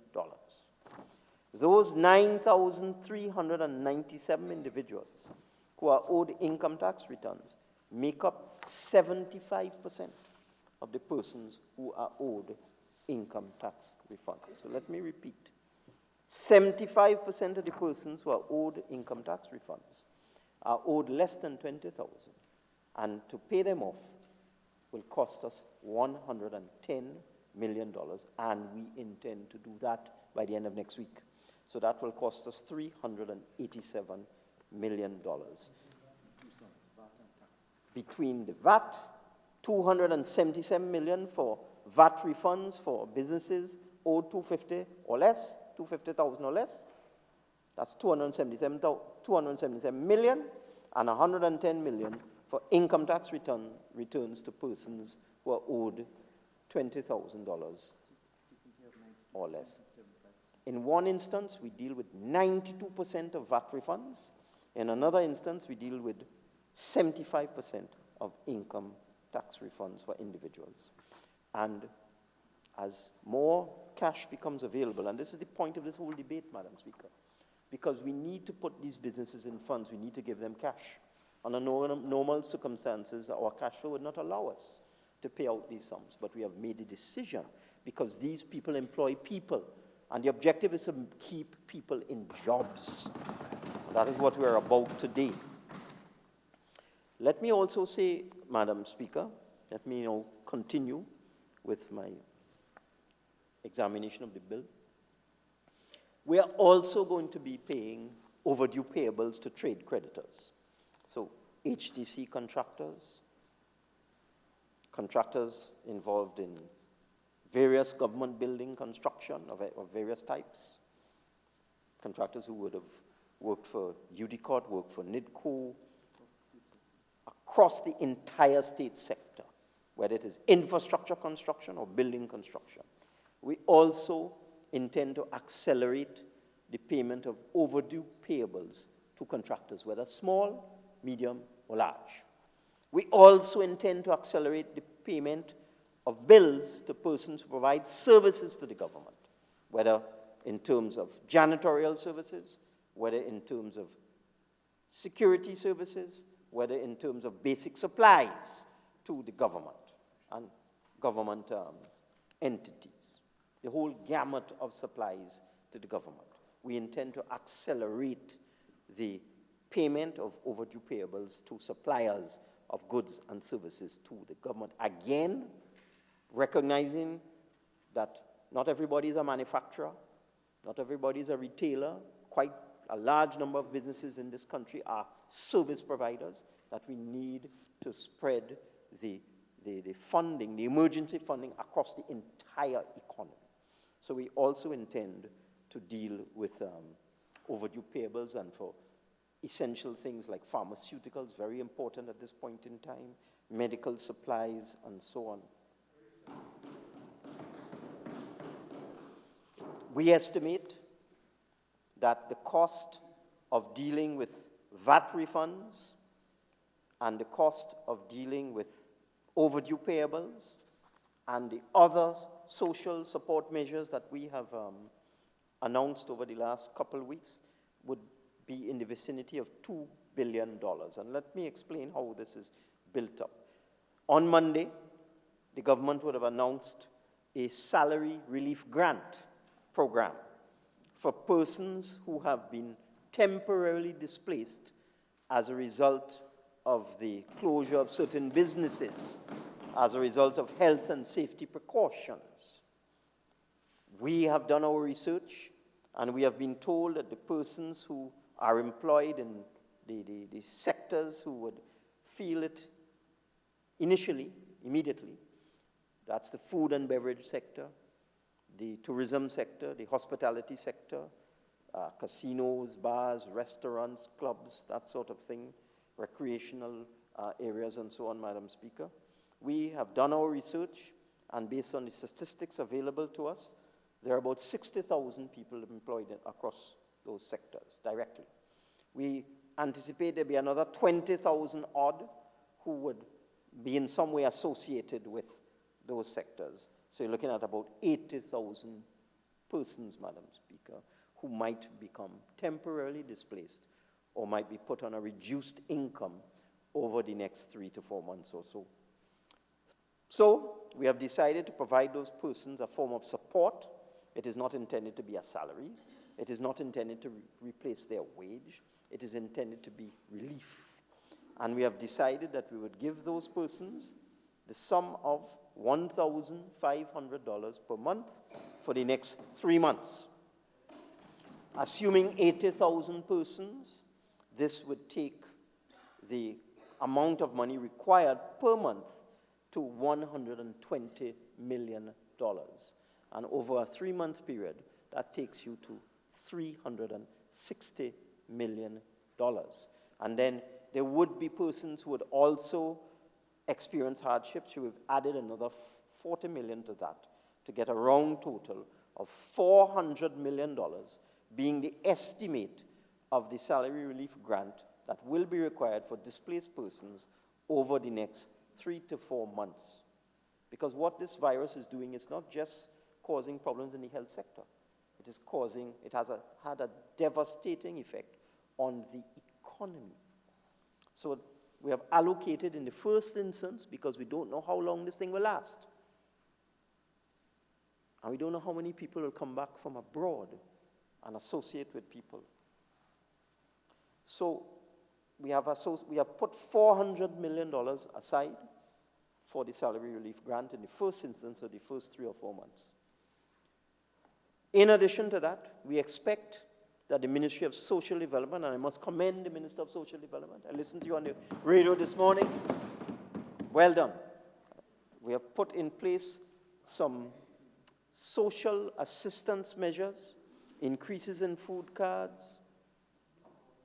Those 9,397 individuals who are owed income tax returns make up 75% of the persons who are owed income tax refunds. So let me repeat. 75% of the persons who are owed income tax refunds are owed less than $20,000. And to pay them off will cost us $110 million, and we intend to do that by the end of next week. So that will cost us $387 million. Between the VAT, $277 million for VAT refunds for businesses owed $250,000 or less, $250,000 or less, that's $277 million, and $110 million for income tax returns to persons who are owed $20,000 or less. In one instance, we deal with 92% of VAT refunds. In another instance, we deal with 75% of income tax refunds for individuals. And as more cash becomes available, and this is the point of this whole debate, Madam Speaker, because we need to put these businesses in funds, we need to give them cash. Under normal circumstances, our cash flow would not allow us to pay out these sums, but we have made a decision because these people employ people, and the objective is to keep people in jobs. That is what we're about today. Let me also say, Madam Speaker, let me now continue with my examination of the bill. We are also going to be paying overdue payables to trade creditors. So HTC contractors, contractors involved in various government building construction of various types, contractors who would have worked for UDCOT, worked for NIDCO, across the entire state sector, whether it is infrastructure construction or building construction. We also intend to accelerate the payment of overdue payables to contractors, whether small, medium, or large. We also intend to accelerate the payment of bills to persons who provide services to the government, whether in terms of janitorial services, whether in terms of security services, whether in terms of basic supplies to the government and government entities, the whole gamut of supplies to the government. We intend to accelerate the payment of overdue payables to suppliers of goods and services to the government. Again, recognizing that not everybody is a manufacturer, not everybody is a retailer. Quite a large number of businesses in this country are service providers, that we need to spread the funding, the emergency funding across the entire economy. So we also intend to deal with overdue payables and for essential things like pharmaceuticals, very important at this point in time, medical supplies, and so on. We estimate that the cost of dealing with VAT refunds and the cost of dealing with overdue payables and the other social support measures that we have announced over the last couple of weeks would be in the vicinity of $2 billion. And let me explain how this is built up. On Monday, the government would have announced a salary relief grant program for persons who have been temporarily displaced as a result of the closure of certain businesses, as a result of health and safety precautions. We have done our research, and we have been told that the persons who are employed in the sectors who would feel it initially, immediately, that's the food and beverage sector, the tourism sector, the hospitality sector, casinos, bars, restaurants, clubs, that sort of thing, recreational areas and so on, Madam Speaker. We have done our research, and based on the statistics available to us, there are about 60,000 people employed across those sectors directly. We anticipate there'll be another 20,000 odd who would be in some way associated with those sectors. So you're looking at about 80,000 persons, Madam Speaker, who might become temporarily displaced or might be put on a reduced income over the next 3 to 4 months or so. So we have decided to provide those persons a form of support. It is not intended to be a salary. It is not intended to replace their wage. It is intended to be relief. And we have decided that we would give those persons the sum of $1,500 per month for the next 3 months. Assuming 80,000 persons, this would take the amount of money required per month to $120 million. And over a 3-month period, that takes you to $360 million. And then there would be persons who would also experience hardships. So we've added another 40 million to that to get a round total of $400 million being the estimate of the salary relief grant that will be required for displaced persons over the next 3 to 4 months. Because what this virus is doing is not just causing problems in the health sector. It has had a devastating effect on the economy. So we have allocated in the first instance, because we don't know how long this thing will last. And we don't know how many people will come back from abroad and associate with people. So we have put $400 million aside for the salary relief grant in the first instance of the first 3 or 4 months. In addition to that, we expect that the Ministry of Social Development, and I must commend the Minister of Social Development, I listened to you on the radio this morning, well done. We have put in place some social assistance measures, increases in food cards,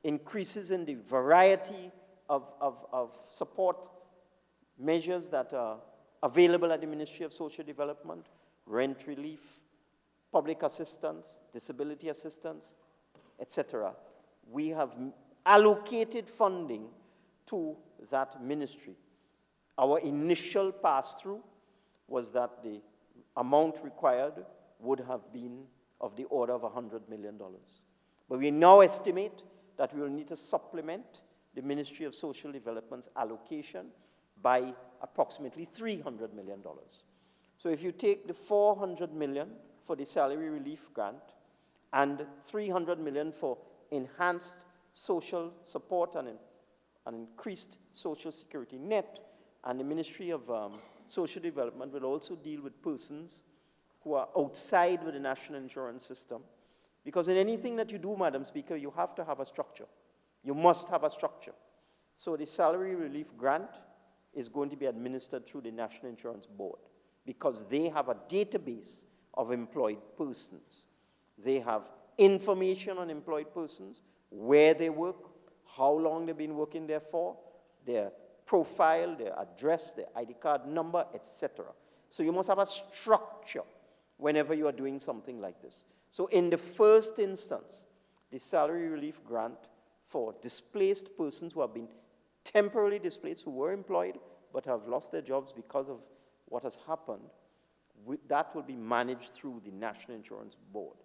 increases in the variety of support measures that are available at the Ministry of Social Development, rent relief, public assistance, disability assistance, etc. We have allocated funding to that ministry. Our initial pass-through was that the amount required would have been of the order of $100 million. But we now estimate that we will need to supplement the Ministry of Social Development's allocation by approximately $300 million. So if you take the $400 million for the salary relief grant and $300 million for enhanced social support and an increased social security net, and the Ministry of Social Development will also deal with persons who are outside of the national insurance system. Because in anything that you do, Madam Speaker, you have to have a structure. You must have a structure. So the salary relief grant is going to be administered through the National Insurance Board because they have a database of employed persons. They have information on employed persons, where they work, how long they've been working there for, their profile, their address, their ID card number, etc. So you must have a structure whenever you are doing something like this. So in the first instance, the salary relief grant for displaced persons who have been temporarily displaced, who were employed but have lost their jobs because of what has happened, that will be managed through the National Insurance Board.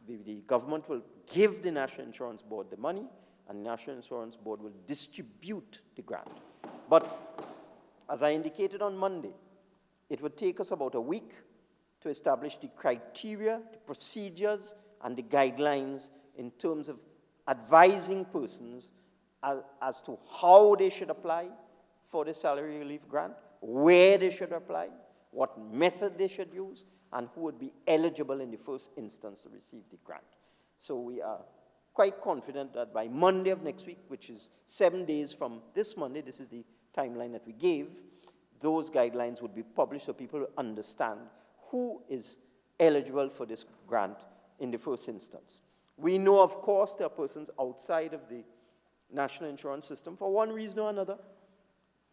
The government will give the National Insurance Board the money, and the National Insurance Board will distribute the grant. But as I indicated on Monday, it would take us about a week to establish the criteria, the procedures, and the guidelines in terms of advising persons as to how they should apply for the salary relief grant, where they should apply, what method they should use, and who would be eligible in the first instance to receive the grant. So we are quite confident that by Monday of next week, which is 7 days from this Monday, this is the timeline that we gave, those guidelines would be published so people understand who is eligible for this grant in the first instance. We know, of course, there are persons outside of the national insurance system for one reason or another.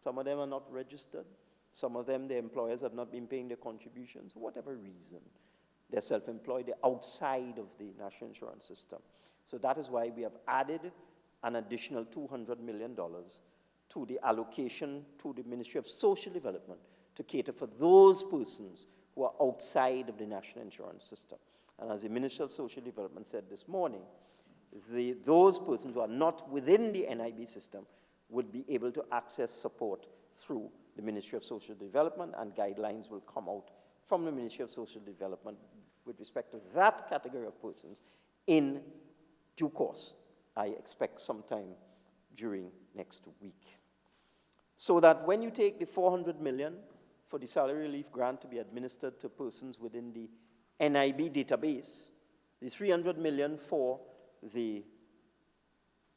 Some of them are not registered. Some of them, their employers have not been paying their contributions, for whatever reason. They're self-employed, they're outside of the national insurance system. So that is why we have added an additional $200 million to the allocation to the Ministry of Social Development to cater for those persons who are outside of the national insurance system. And as the Minister of Social Development said this morning, those persons who are not within the NIB system would be able to access support through the Ministry of Social Development, and guidelines will come out from the Ministry of Social Development with respect to that category of persons in due course. I expect sometime during next week. So that when you take the $400 million for the salary relief grant to be administered to persons within the NIB database, the $300 million for the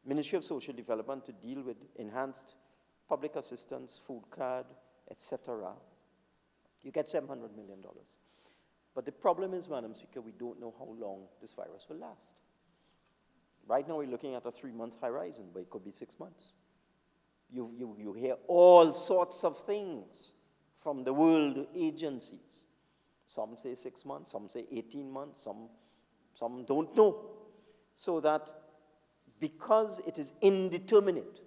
Ministry of Social Development to deal with enhanced public assistance, food card, etc., you get $700 million. But the problem is, Madam Speaker, we don't know how long this virus will last. Right now, we're looking at a 3-month horizon, but it could be 6 months. You hear all sorts of things from the world agencies. Some say 6 months, some say 18 months, some don't know. So that because it is indeterminate,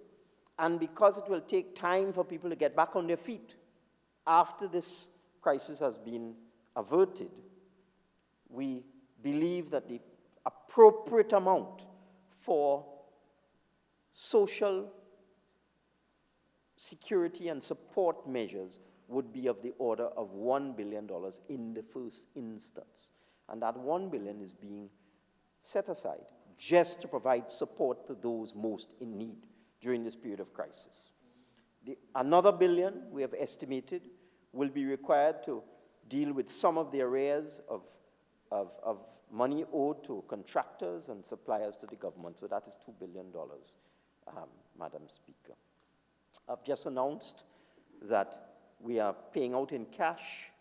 and because it will take time for people to get back on their feet after this crisis has been averted, we believe that the appropriate amount for social security and support measures would be of the order of $1 billion in the first instance. And that $1 billion is being set aside just to provide support to those most in need during this period of crisis. Another $1 billion we have estimated will be required to deal with some of the arrears of money owed to contractors and suppliers to the government. So that is $2 billion, Madam Speaker. I've just announced that we are paying out in cash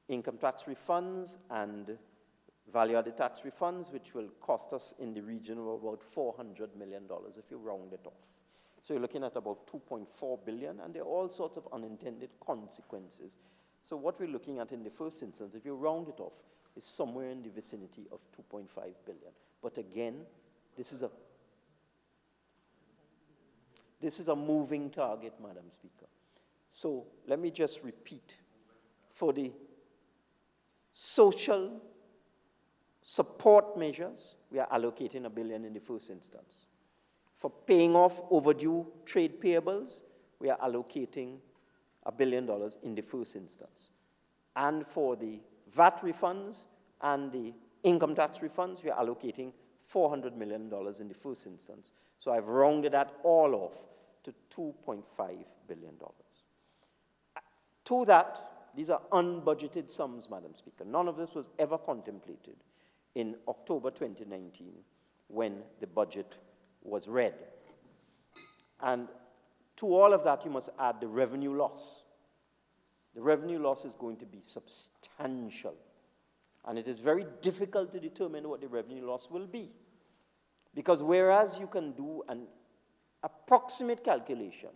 income tax refunds and value-added tax refunds, which will cost us in the region of about $400 million if you round it off. So you're looking at about $2.4 billion, and there are all sorts of unintended consequences. So what we're looking at in the first instance, if you round it off, is somewhere in the vicinity of $2.5 billion. But again, this is a moving target, Madam Speaker. So let me just repeat. For the social support measures, we are allocating $1 billion in the first instance. For paying off overdue trade payables, we are allocating $1 billion in the first instance. And for the VAT refunds and the income tax refunds, we are allocating $400 million in the first instance. So I've rounded that all off to $2.5 billion. To that, these are unbudgeted sums, Madam Speaker. None of this was ever contemplated in October 2019 when the budget was read. And to all of that, you must add the revenue loss. The revenue loss is going to be substantial. And it is very difficult to determine what the revenue loss will be. Because whereas you can do an approximate calculation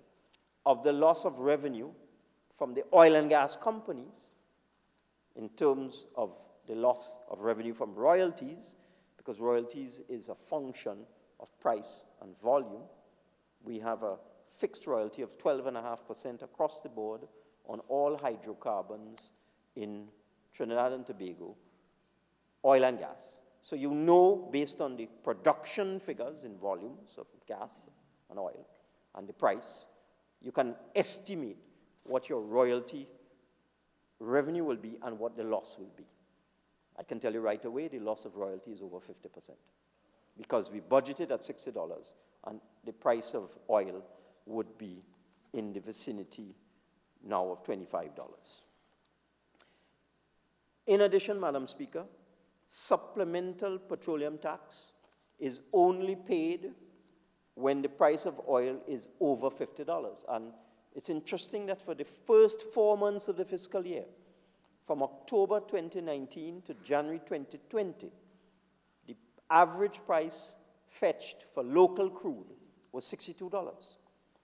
of the loss of revenue from the oil and gas companies in terms of the loss of revenue from royalties, because royalties is a function of price and volume. We have a fixed royalty of 12.5% across the board on all hydrocarbons in Trinidad and Tobago, oil and gas. So you know, based on the production figures in volumes of gas and oil and the price, you can estimate what your royalty revenue will be and what the loss will be. I can tell you right away, the loss of royalty is over 50%, because we budgeted at $60 and the price of oil would be in the vicinity now of $25. In addition, Madam Speaker, supplemental petroleum tax is only paid when the price of oil is over $50. And it's interesting that for the first 4 months of the fiscal year, from October 2019 to January 2020, the average price fetched for local crude was $62.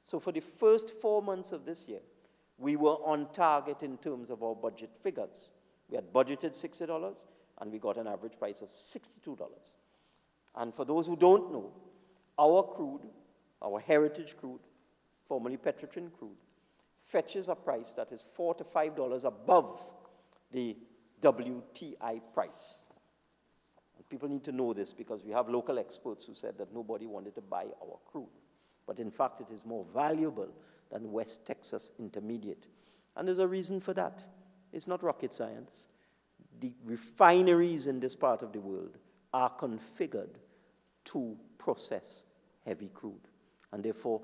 So for the first 4 months of this year, we were on target in terms of our budget figures. We had budgeted $60, and we got an average price of $62. And for those who don't know, our crude, our heritage crude, formerly Petrotrin crude, fetches a price that is $4 to $5 above the WTI price. And people need to know this because we have local experts who said that nobody wanted to buy our crude. But in fact, it is more valuable than West Texas Intermediate. And there's a reason for that. It's not rocket science. The refineries in this part of the world are configured to process heavy crude. And therefore,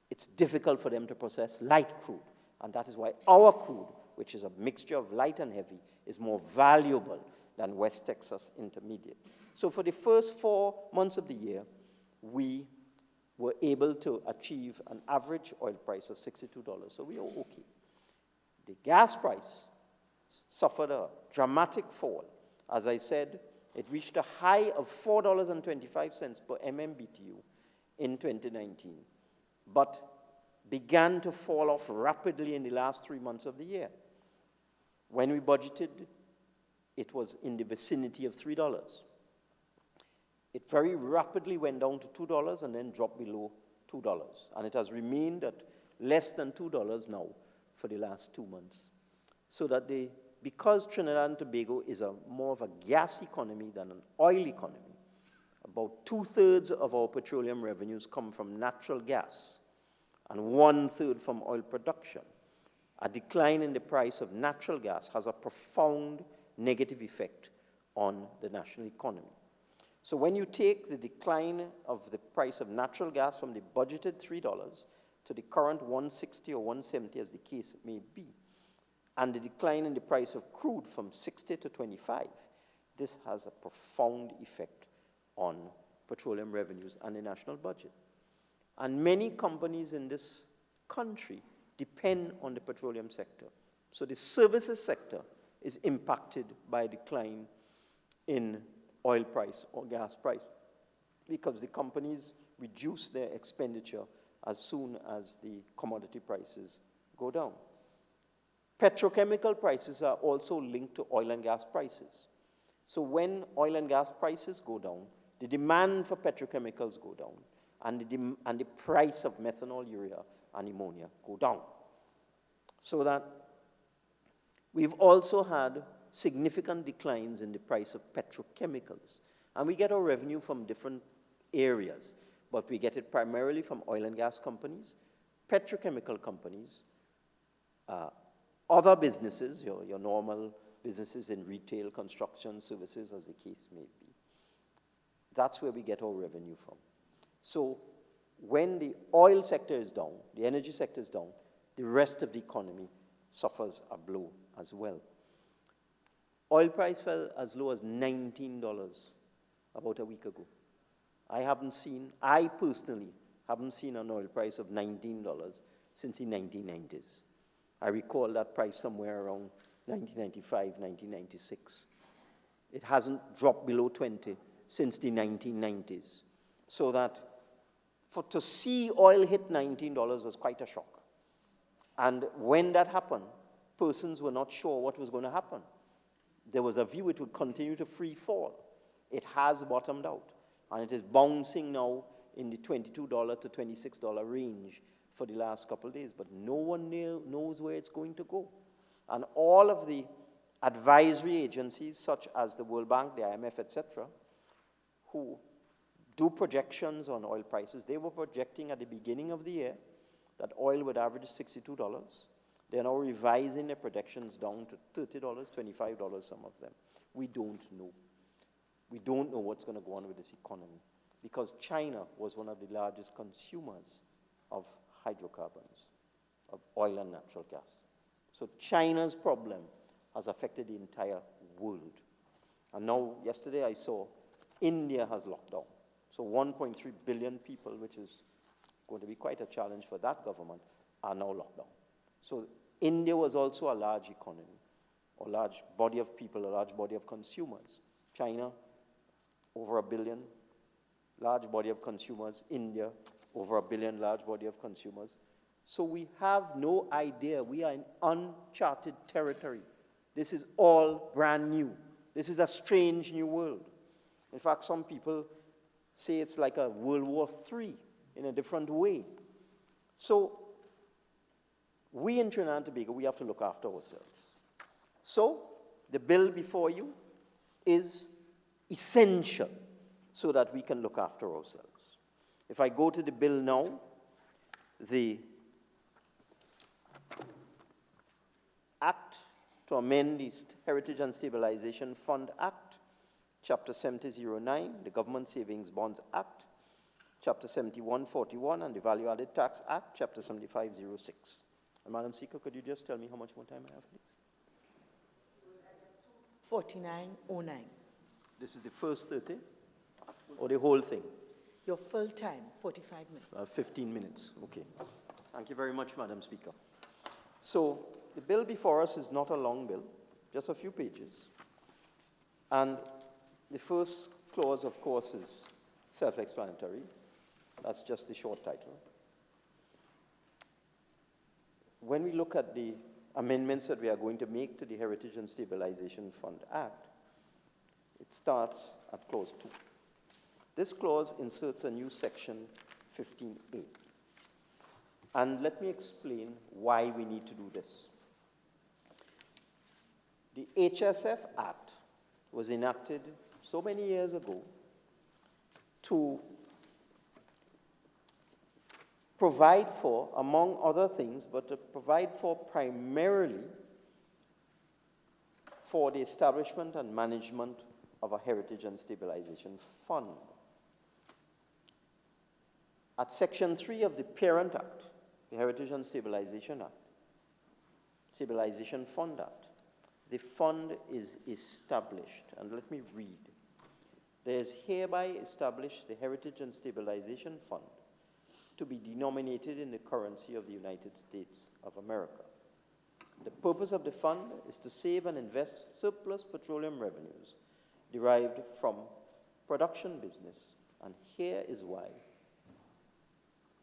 it's difficult for them to process light crude. And that is why our crude, which is a mixture of light and heavy, is more valuable than West Texas Intermediate. So for the first 4 months of the year, we were able to achieve an average oil price of $62. So we are okay. The gas price suffered a dramatic fall. As I said, It reached a high of $4.25 per MMBTU in 2019, but began to fall off rapidly in the last 3 months of the year. When we budgeted, it was in the vicinity of $3. It very rapidly went down to $2 and then dropped below $2. And it has remained at less than $2 now for the last 2 months. So that because Trinidad and Tobago is more of a gas economy than an oil economy, about 2/3 of our petroleum revenues come from natural gas and 1/3 from oil production. A decline in the price of natural gas has a profound negative effect on the national economy. So when you take the decline of the price of natural gas from the budgeted $3 to the current $160 or $170, as the case may be, and the decline in the price of crude from 60 to 25, this has a profound effect on petroleum revenues and the national budget. And many companies in this country depend on the petroleum sector. So the services sector is impacted by a decline in oil price or gas price because the companies reduce their expenditure as soon as the commodity prices go down. Petrochemical prices are also linked to oil and gas prices. So when oil and gas prices go down, the demand for petrochemicals go down, and the price of methanol, urea, and ammonia go down. So that we've also had significant declines in the price of petrochemicals. And we get our revenue from different areas, but we get it primarily from oil and gas companies, petrochemical companies, other businesses, your normal businesses in retail, construction, services, as the case may be. That's where we get our revenue from. So when the oil sector is down, the energy sector is down, the rest of the economy suffers a blow as well. Oil price fell as low as $19 about a week ago. I personally haven't seen an oil price of $19 since the 1990s. I recall that price somewhere around 1995, 1996. It hasn't dropped below 20 since the 1990s. So that to see oil hit $19 was quite a shock. And when that happened, persons were not sure what was going to happen. There was a view it would continue to free fall. It has bottomed out, and it is bouncing now in the $22 to $26 range for the last couple of days, but no one knows where it's going to go. And all of the advisory agencies, such as the World Bank, the IMF, etc., who do projections on oil prices, they were projecting at the beginning of the year that oil would average $62. They're now revising their projections down to $30, $25, some of them. We don't know. We don't know what's going to go on with this economy because China was one of the largest consumers of hydrocarbons, of oil and natural gas. So China's problem has affected the entire world. And now, yesterday I saw India has locked down. So 1.3 billion people, which is going to be quite a challenge for that government, are now locked down. So India was also a large economy, a large body of people, a large body of consumers. China, over 1 billion, large body of consumers. India, over 1 billion, large body of consumers. So we have no idea. We are in uncharted territory. This is all brand new. This is a strange new world. In fact, some people say it's like a World War III in a different way. So we in Trinidad and Tobago, we have to look after ourselves. So the bill before you is essential so that we can look after ourselves. If I go to the bill now, the Act to amend the Heritage and Stabilization Fund Act, Chapter 7009, the Government Savings Bonds Act, Chapter 7141, and the Value Added Tax Act, Chapter 7506. And Madam Speaker, could you just tell me how much more time I have, please? 4909. This is the first 30, or the whole thing? Your full time, 45 minutes. 15 minutes, okay. Thank you very much, Madam Speaker. So the bill before us is not a long bill, just a few pages. And The first clause, of course, is self-explanatory. That's just the short title. When we look at the amendments that we are going to make to the Heritage and Stabilization Fund Act, it starts at clause 2. This clause inserts a new section 15A. And let me explain why we need to do this. The HSF Act was enacted so many years ago to provide for, among other things, but to provide for primarily for the establishment and management of a Heritage and Stabilization Fund. At Section 3 of the Parent Act, the Heritage and Stabilization Act, Stabilization Fund Act, the fund is established. And let me read. There is hereby established the Heritage and Stabilization Fund to be denominated in the currency of the United States of America. The purpose of the fund is to save and invest surplus petroleum revenues derived from production business. And here is why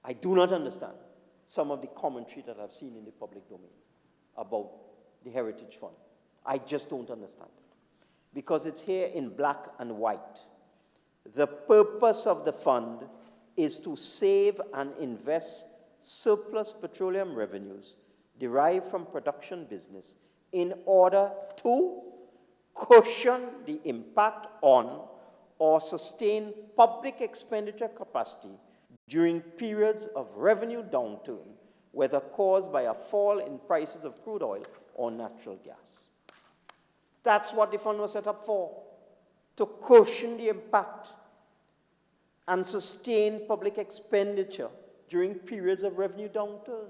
I do not understand some of the commentary that I've seen in the public domain about the Heritage Fund. I just don't understand it. Because it's here in black and white. The purpose of the fund is to save and invest surplus petroleum revenues derived from production business in order to cushion the impact on or sustain public expenditure capacity during periods of revenue downturn, whether caused by a fall in prices of crude oil or natural gas. That's what the fund was set up for, to cushion the impact and sustain public expenditure during periods of revenue downturn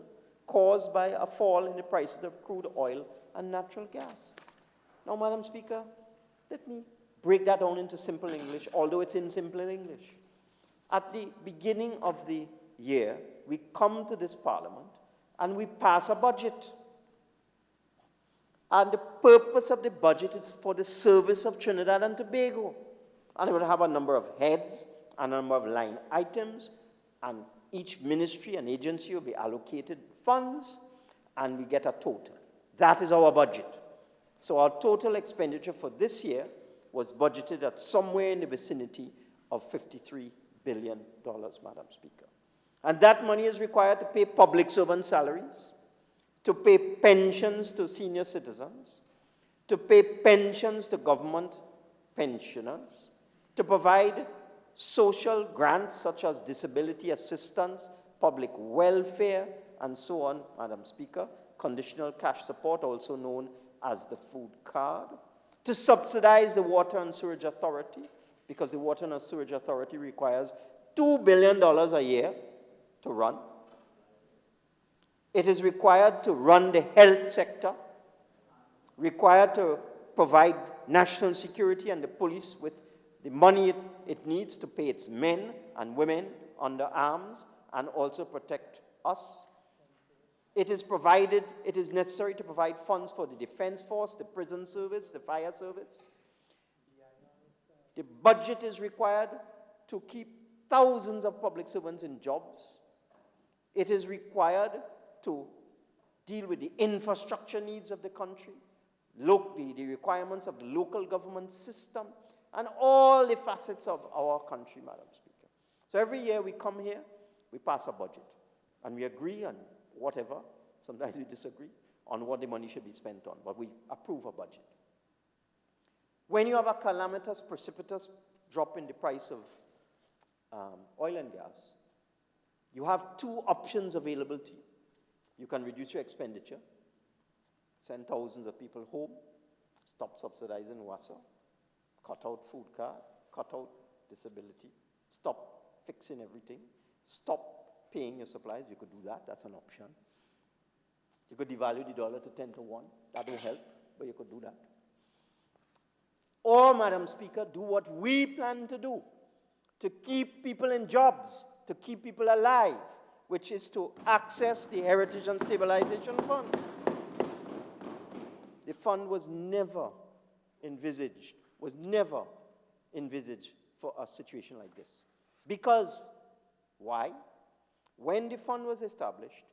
caused by a fall in the prices of crude oil and natural gas. Now, Madam Speaker, let me break that down into simple English, although it's in simple English. At the beginning of the year, we come to this Parliament and we pass a budget. And the purpose of the budget is for the service of Trinidad and Tobago. And it will have a number of heads, a number of line items, and each ministry and agency will be allocated funds, and we get a total. That is our budget. So our total expenditure for this year was budgeted at somewhere in the vicinity of $53 billion, Madam Speaker. And that money is required to pay public servant salaries, to pay pensions to senior citizens, to pay pensions to government pensioners, to provide social grants such as disability assistance, public welfare, and so on, Madam Speaker, conditional cash support, also known as the food card, to subsidize the Water and Sewerage Authority, because the Water and Sewerage Authority requires $2 billion a year to run. It is required to run the health sector, required to provide national security and the police with the money it needs to pay its men and women under arms and also protect us. It is necessary to provide funds for the defense force, the prison service, the fire service. The budget is required to keep thousands of public servants in jobs. It is required to deal with the infrastructure needs of the country, the requirements of the local government system, and all the facets of our country, Madam Speaker. So every year we come here, we pass a budget, and we agree on whatever, sometimes we disagree, on what the money should be spent on, but we approve a budget. When you have a calamitous, precipitous drop in the price of oil and gas, you have two options available to you. You can reduce your expenditure, send thousands of people home, stop subsidizing WASA, cut out food card, cut out disability, stop fixing everything, stop paying your supplies. You could do that. That's an option. You could devalue the dollar to 10 to 1. That will help, but you could do that. Or, Madam Speaker, do what we plan to do to keep people in jobs, to keep people alive, which is to access the Heritage and Stabilization Fund. The fund was never envisaged, was never envisage for a situation like this. Because, why? When the fund was established,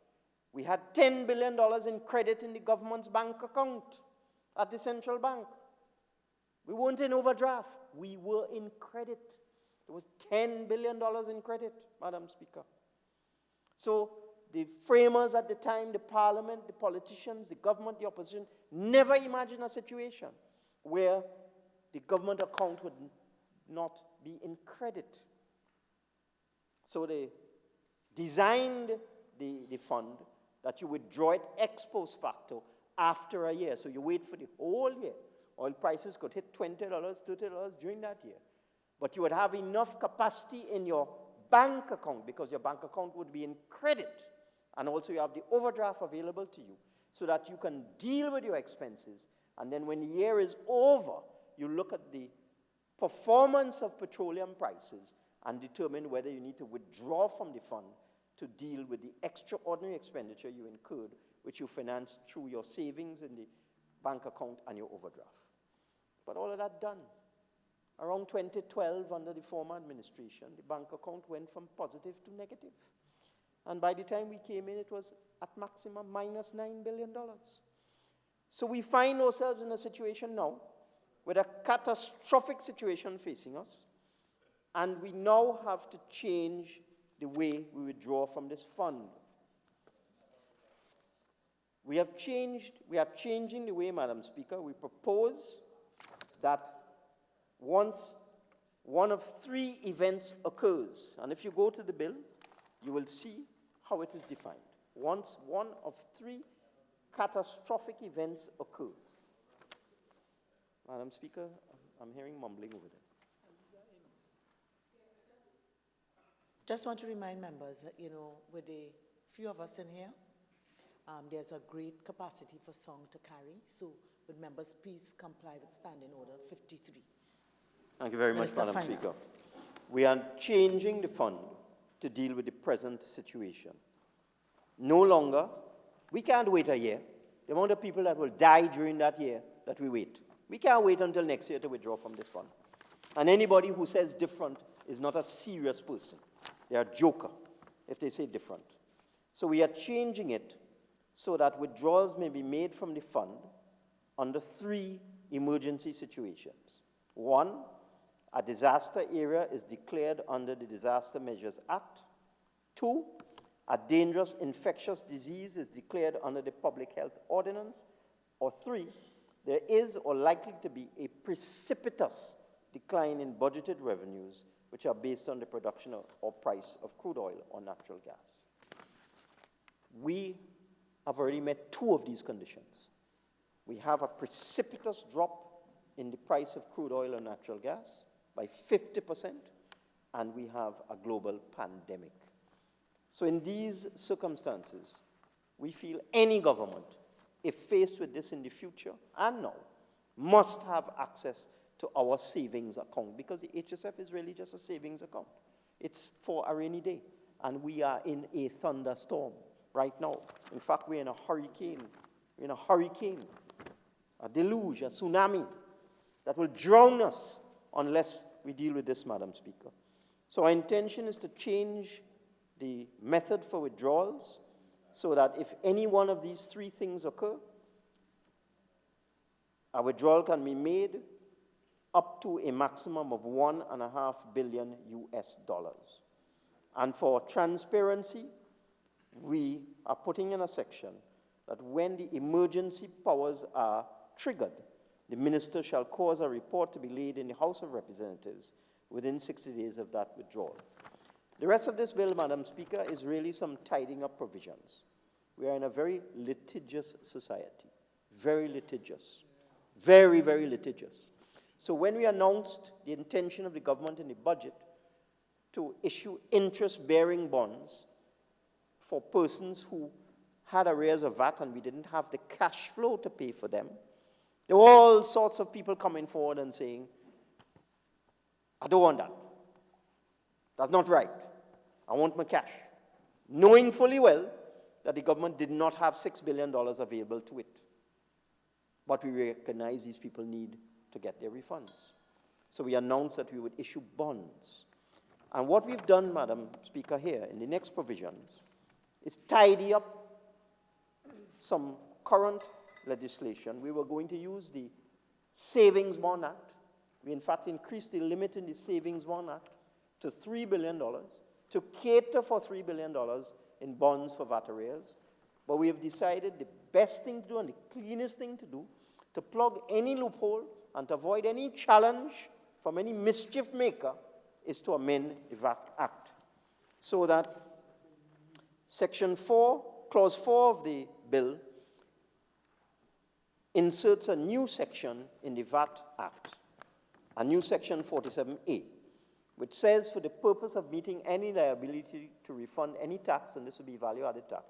we had $10 billion in credit in the government's bank account at the central bank. We weren't in overdraft. We were in credit. There was $10 billion in credit, Madam Speaker. So the framers at the time, the parliament, the politicians, the government, the opposition, never imagined a situation where the government account would not be in credit. So they designed the fund that you withdraw it ex post facto after a year. So you wait for the whole year. Oil prices could hit $20, $30 during that year. But you would have enough capacity in your bank account because your bank account would be in credit. And also you have the overdraft available to you so that you can deal with your expenses. And then when the year is over, you look at the performance of petroleum prices and determine whether you need to withdraw from the fund to deal with the extraordinary expenditure you incurred, which you financed through your savings in the bank account and your overdraft. But all of that done. Around 2012, under the former administration, the bank account went from positive to negative. And by the time we came in, it was at maximum minus $9 billion. So we find ourselves in a situation now with a catastrophic situation facing us, and we now have to change the way we withdraw from this fund. We are changing the way, Madam Speaker. We propose that once one of three events occurs, and if you go to the bill, you will see how it is defined. Once one of three catastrophic events occur. Madam Speaker, I'm hearing mumbling over there. Just want to remind members that, with the few of us in here, there's a great capacity for song to carry. So would members please comply with Standing Order 53. Thank you very much, Madam Speaker. We are changing the fund to deal with the present situation. No longer, we can't wait a year. The amount of people that will die during that year that we wait. We can't wait until next year to withdraw from this fund. And anybody who says different is not a serious person. They are a joker if they say different. So we are changing it so that withdrawals may be made from the fund under three emergency situations. One, a disaster area is declared under the Disaster Measures Act. Two, a dangerous infectious disease is declared under the Public Health Ordinance. Or three, there is or likely to be a precipitous decline in budgeted revenues which are based on the production or price of crude oil or natural gas. We have already met two of these conditions. We have a precipitous drop in the price of crude oil and natural gas by 50%, and we have a global pandemic. So in these circumstances, we feel any government, if faced with this in the future and now, must have access to our savings account, because the HSF is really just a savings account. It's for a rainy day, and we are in a thunderstorm right now. In fact, we're in a hurricane. We're in a hurricane, a deluge, a tsunami that will drown us unless we deal with this, Madam Speaker. So our intention is to change the method for withdrawals so that if any one of these three things occur, a withdrawal can be made up to a maximum of $1.5 billion US. And for transparency, we are putting in a section that when the emergency powers are triggered, the minister shall cause a report to be laid in the House of Representatives within 60 days of that withdrawal. The rest of this bill, Madam Speaker, is really some tidying up provisions. We are in a very litigious society, very litigious, very, very litigious. So when we announced the intention of the government in the budget to issue interest-bearing bonds for persons who had arrears of VAT and we didn't have the cash flow to pay for them, there were all sorts of people coming forward and saying, I don't want that. That's not right. I want my cash. Knowing fully well that the government did not have $6 billion available to it. But we recognize these people need to get their refunds. So we announced that we would issue bonds. And what we've done, Madam Speaker, here in the next provisions is tidy up some current legislation. We were going to use the Savings Bond Act. We, in fact, increased the limit in the Savings Bond Act to $3 billion to cater for $3 billion in bonds for VAT arrears. But we have decided the best thing to do and the cleanest thing to do to plug any loophole and to avoid any challenge from any mischief maker is to amend the VAT Act so that Section 4, Clause 4 of the bill inserts a new section in the VAT Act, a new Section 47A, which says for the purpose of meeting any liability to refund any tax, and this will be value-added tax,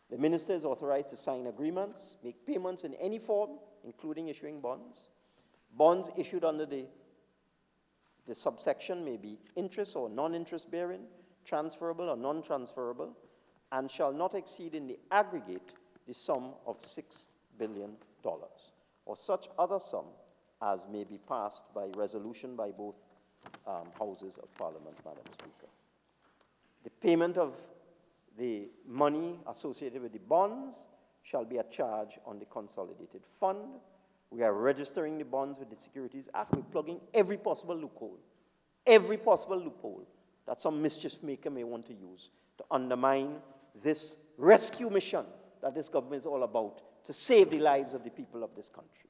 the minister is authorized to sign agreements, make payments in any form, including issuing bonds. Bonds issued under the subsection may be interest or non-interest bearing, transferable or non-transferable, and shall not exceed in the aggregate the sum of $6 billion, or such other sum as may be passed by resolution by both houses of Parliament, Madam Speaker. The payment of the money associated with the bonds shall be a charge on the consolidated fund. We are registering the bonds with the Securities Act. We're plugging every possible loophole that some mischief maker may want to use to undermine this rescue mission that this government is all about to save the lives of the people of this country.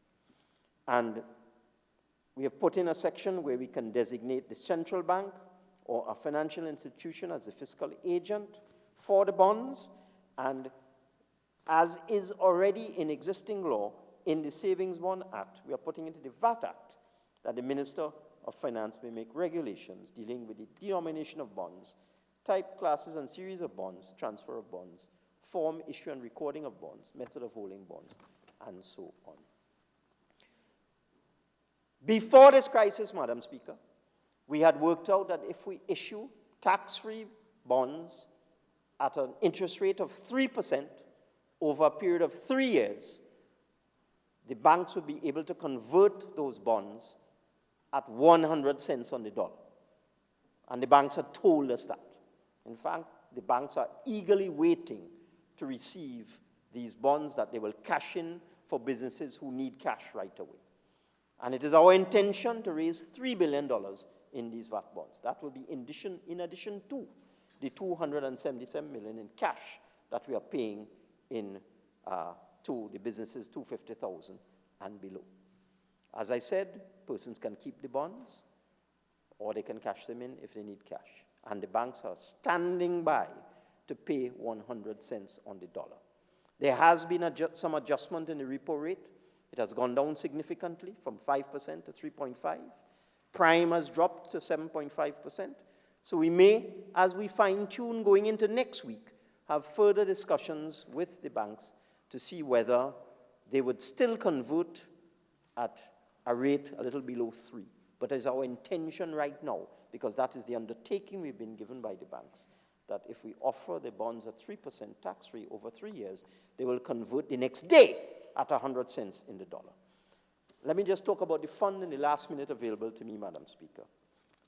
And we have put in a section where we can designate the central bank or a financial institution as the fiscal agent for the bonds, and as is already in existing law in the Savings Bond Act, we are putting into the VAT Act that the Minister of Finance may make regulations dealing with the denomination of bonds, type, classes, and series of bonds, transfer of bonds, form, issue, and recording of bonds, method of holding bonds, and so on. Before this crisis, Madam Speaker, we had worked out that if we issue tax-free bonds at an interest rate of 3% over a period of 3 years, the banks would be able to convert those bonds at 100 cents on the dollar. And the banks have told us that. In fact, the banks are eagerly waiting to receive these bonds that they will cash in for businesses who need cash right away. And it is our intention to raise $3 billion in these VAT bonds. That will be in addition to the $277 million in cash that we are paying in to the businesses 250,000 and below. As I said, persons can keep the bonds or they can cash them in if they need cash. And the banks are standing by to pay 100 cents on the dollar. There has been some adjustment in the repo rate. It has gone down significantly from 5% to 3.5%. Prime has dropped to 7.5%. So we may, as we fine-tune going into next week, have further discussions with the banks to see whether they would still convert at a rate a little below 3. But it's our intention right now, because that is the undertaking we've been given by the banks, that if we offer the bonds at 3% tax-free over 3 years, they will convert the next day at 100 cents in the dollar. Let me just talk about the fund in the last minute available to me, Madam Speaker.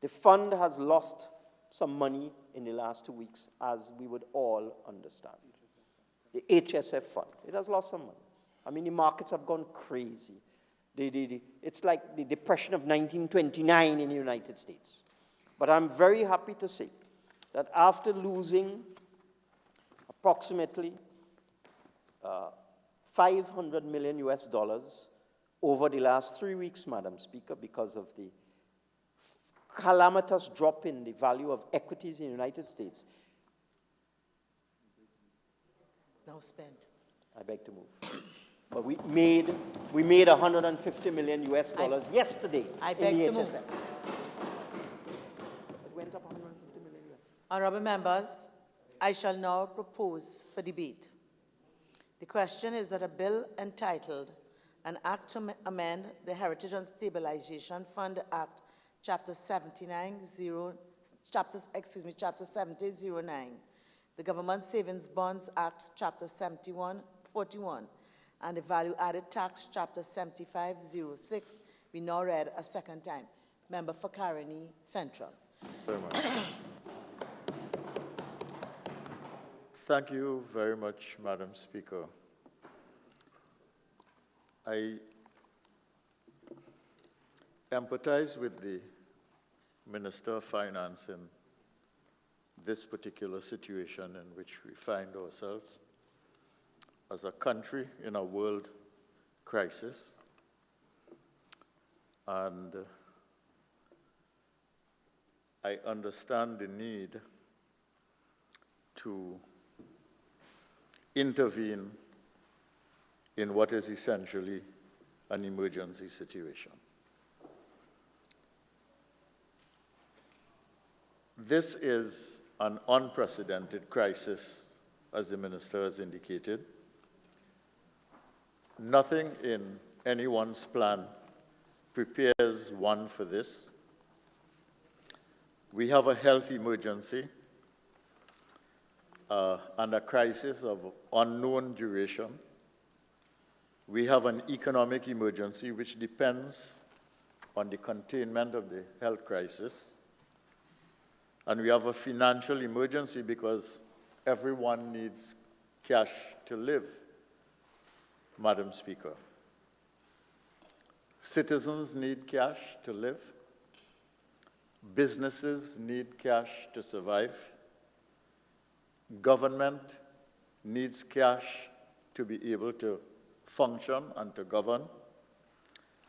The fund has lost some money in the last 2 weeks, as we would all understand. The HSF fund, it has lost some money. I mean, the markets have gone crazy. It's like the Depression of 1929 in the United States. But I'm very happy to say that after losing approximately $500 million over the last 3 weeks, Madam Speaker, because of the calamitous drop in the value of equities in the United States. Now spent. I beg to move. But we made $150 million yesterday. I beg to HSF. move. It went up $150 million. Honourable members, I shall now propose for debate. The question is that a bill entitled An Act to Amend the Heritage and Stabilization Fund Act, Chapter 7009, the Government Savings Bonds Act, Chapter 7141, and the Value Added Tax, Chapter 7506, be now read a second time. Member for Caroni Central. Very much. Thank you very much, Madam Speaker. I empathize with the Minister of Finance in this particular situation in which we find ourselves as a country in a world crisis. And I understand the need to intervene in what is essentially an emergency situation. This is an unprecedented crisis, as the Minister has indicated. Nothing in anyone's plan prepares one for this. We have a health emergency and a crisis of unknown duration. We have an economic emergency which depends on the containment of the health crisis. And we have a financial emergency because everyone needs cash to live, Madam Speaker. Citizens need cash to live. Businesses need cash to survive. Government needs cash to be able to function and to govern.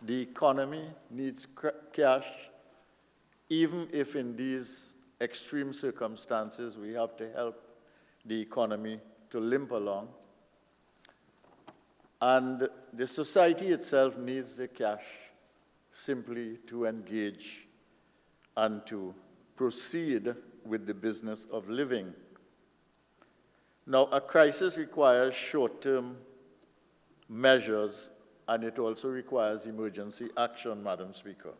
The economy needs cash, even if in these extreme circumstances we have to help the economy to limp along. And the society itself needs the cash simply to engage and to proceed with the business of living. Now, a crisis requires short-term measures, and it also requires emergency action, Madam Speaker.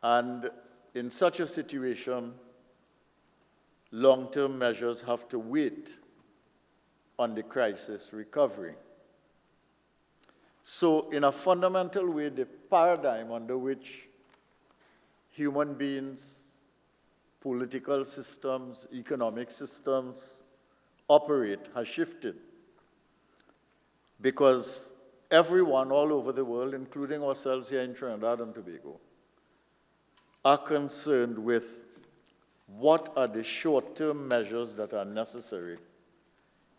And in such a situation, long-term measures have to wait on the crisis recovery. So, in a fundamental way, the paradigm under which human beings, political systems, economic systems operate has shifted, because everyone all over the world, including ourselves here in Trinidad and Tobago, are concerned with what are the short-term measures that are necessary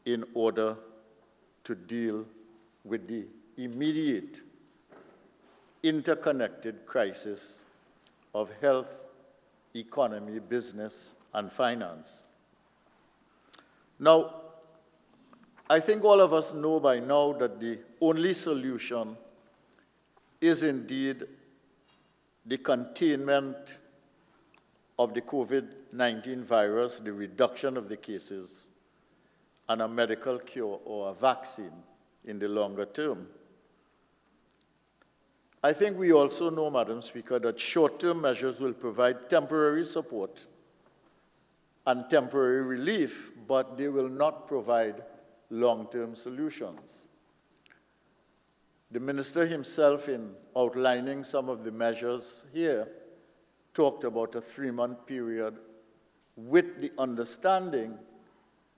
in order to deal with the immediate interconnected crisis of health, economy, business, and finance. Now, I think all of us know by now that the only solution is indeed the containment of the COVID-19 virus, the reduction of the cases, and a medical cure or a vaccine in the longer term. I think we also know, Madam Speaker, that short-term measures will provide temporary support and temporary relief, but they will not provide long-term solutions. The Minister himself, in outlining some of the measures here, talked about a 3-month period with the understanding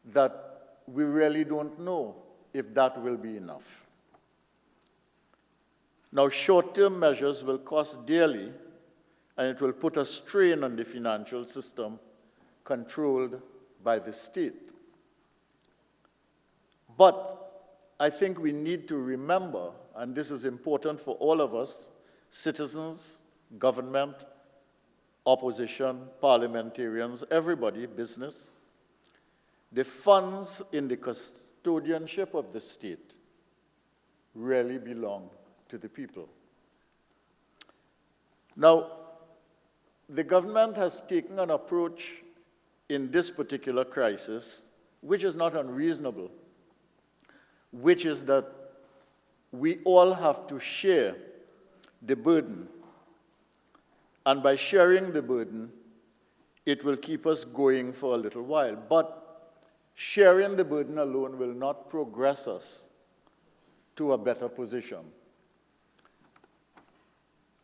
that we really don't know if that will be enough. Now, short-term measures will cost dearly, and it will put a strain on the financial system controlled by the state. But I think we need to remember, and this is important for all of us, citizens, government, opposition, parliamentarians, everybody, business, the funds in the custodianship of the state really belong to the people. Now, the government has taken an approach in this particular crisis, which is not unreasonable, which is that we all have to share the burden. And by sharing the burden, it will keep us going for a little while. But sharing the burden alone will not progress us to a better position.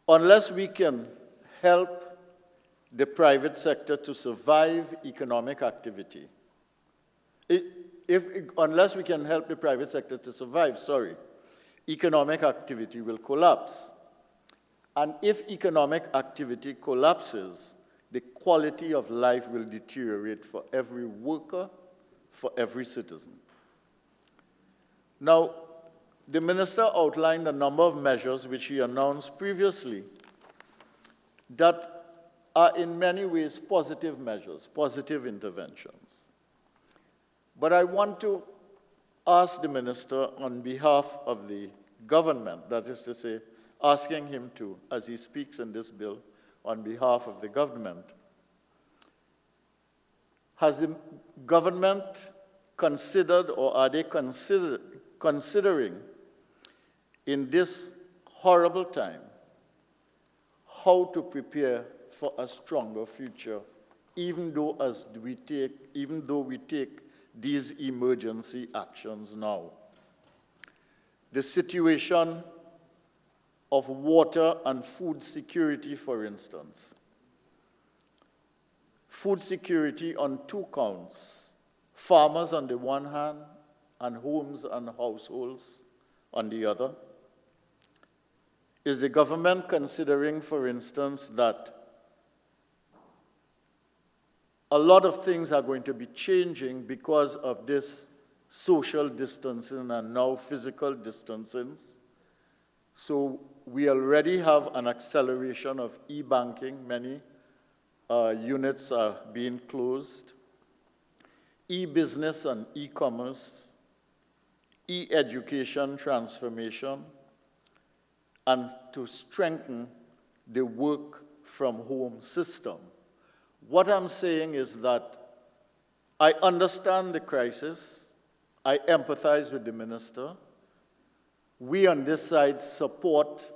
unless we can help the private sector to survive economic activity, unless we can help the private sector to survive, economic activity will collapse. And if economic activity collapses, the quality of life will deteriorate for every worker, for every citizen. Now, the minister outlined a number of measures which he announced previously that are in many ways positive measures, positive interventions. But I want to ask the minister on behalf of the government, that is to say, asking him to, as he speaks in this bill, on behalf of the government, has the government considered, or are they considering in this horrible time how to prepare for a stronger future, even though we take these emergency actions now? The situation of water and food security, for instance. Food security on two counts: farmers on the one hand and homes and households on the other. Is the government considering, for instance, that a lot of things are going to be changing because of this social distancing and now physical distancing? So we already have an acceleration of e-banking. Many units are being closed. E-business and e-commerce, e-education transformation, and to strengthen the work from home system. What I'm saying is that I understand the crisis. I empathize with the minister. We on this side support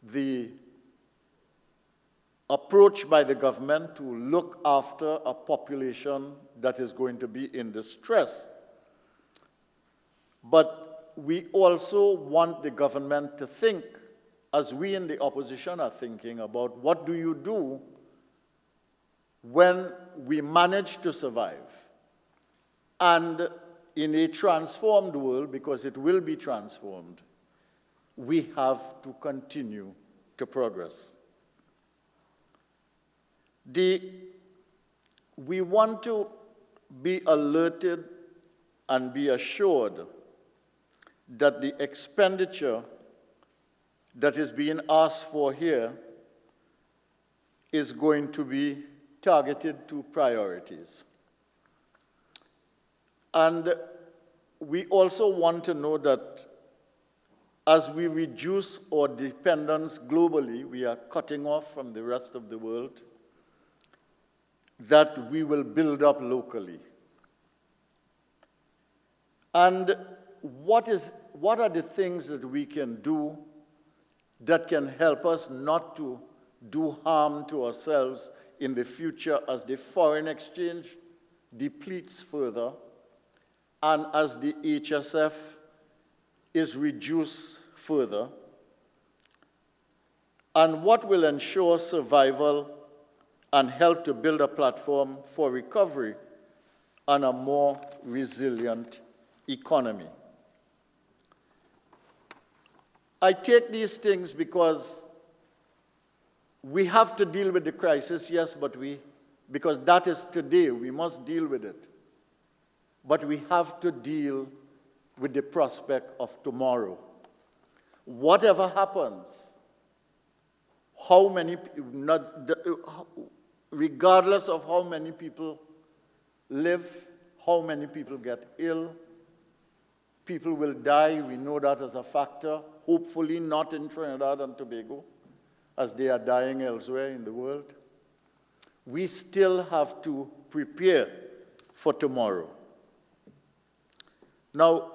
the approach by the government to look after a population that is going to be in distress. But we also want the government to think, as we in the opposition are thinking, about what do you do when we manage to survive. And in a transformed world, because it will be transformed, we have to continue to progress. We want to be alerted and be assured that the expenditure that is being asked for here is going to be targeted to priorities. And we also want to know that as we reduce our dependence globally, we are cutting off from the rest of the world, that we will build up locally. And what are the things that we can do that can help us not to do harm to ourselves in the future as the foreign exchange depletes further and as the HSF is reduced further? And what will ensure survival and help to build a platform for recovery and a more resilient economy? I take these things because we have to deal with the crisis, yes, but because that is today, we must deal with it. But we have to deal with the prospect of tomorrow. Whatever happens, regardless of how many people live, how many people get ill, people will die. We know that as a factor. Hopefully not in Trinidad and Tobago, as they are dying elsewhere in the world. We still have to prepare for tomorrow. Now,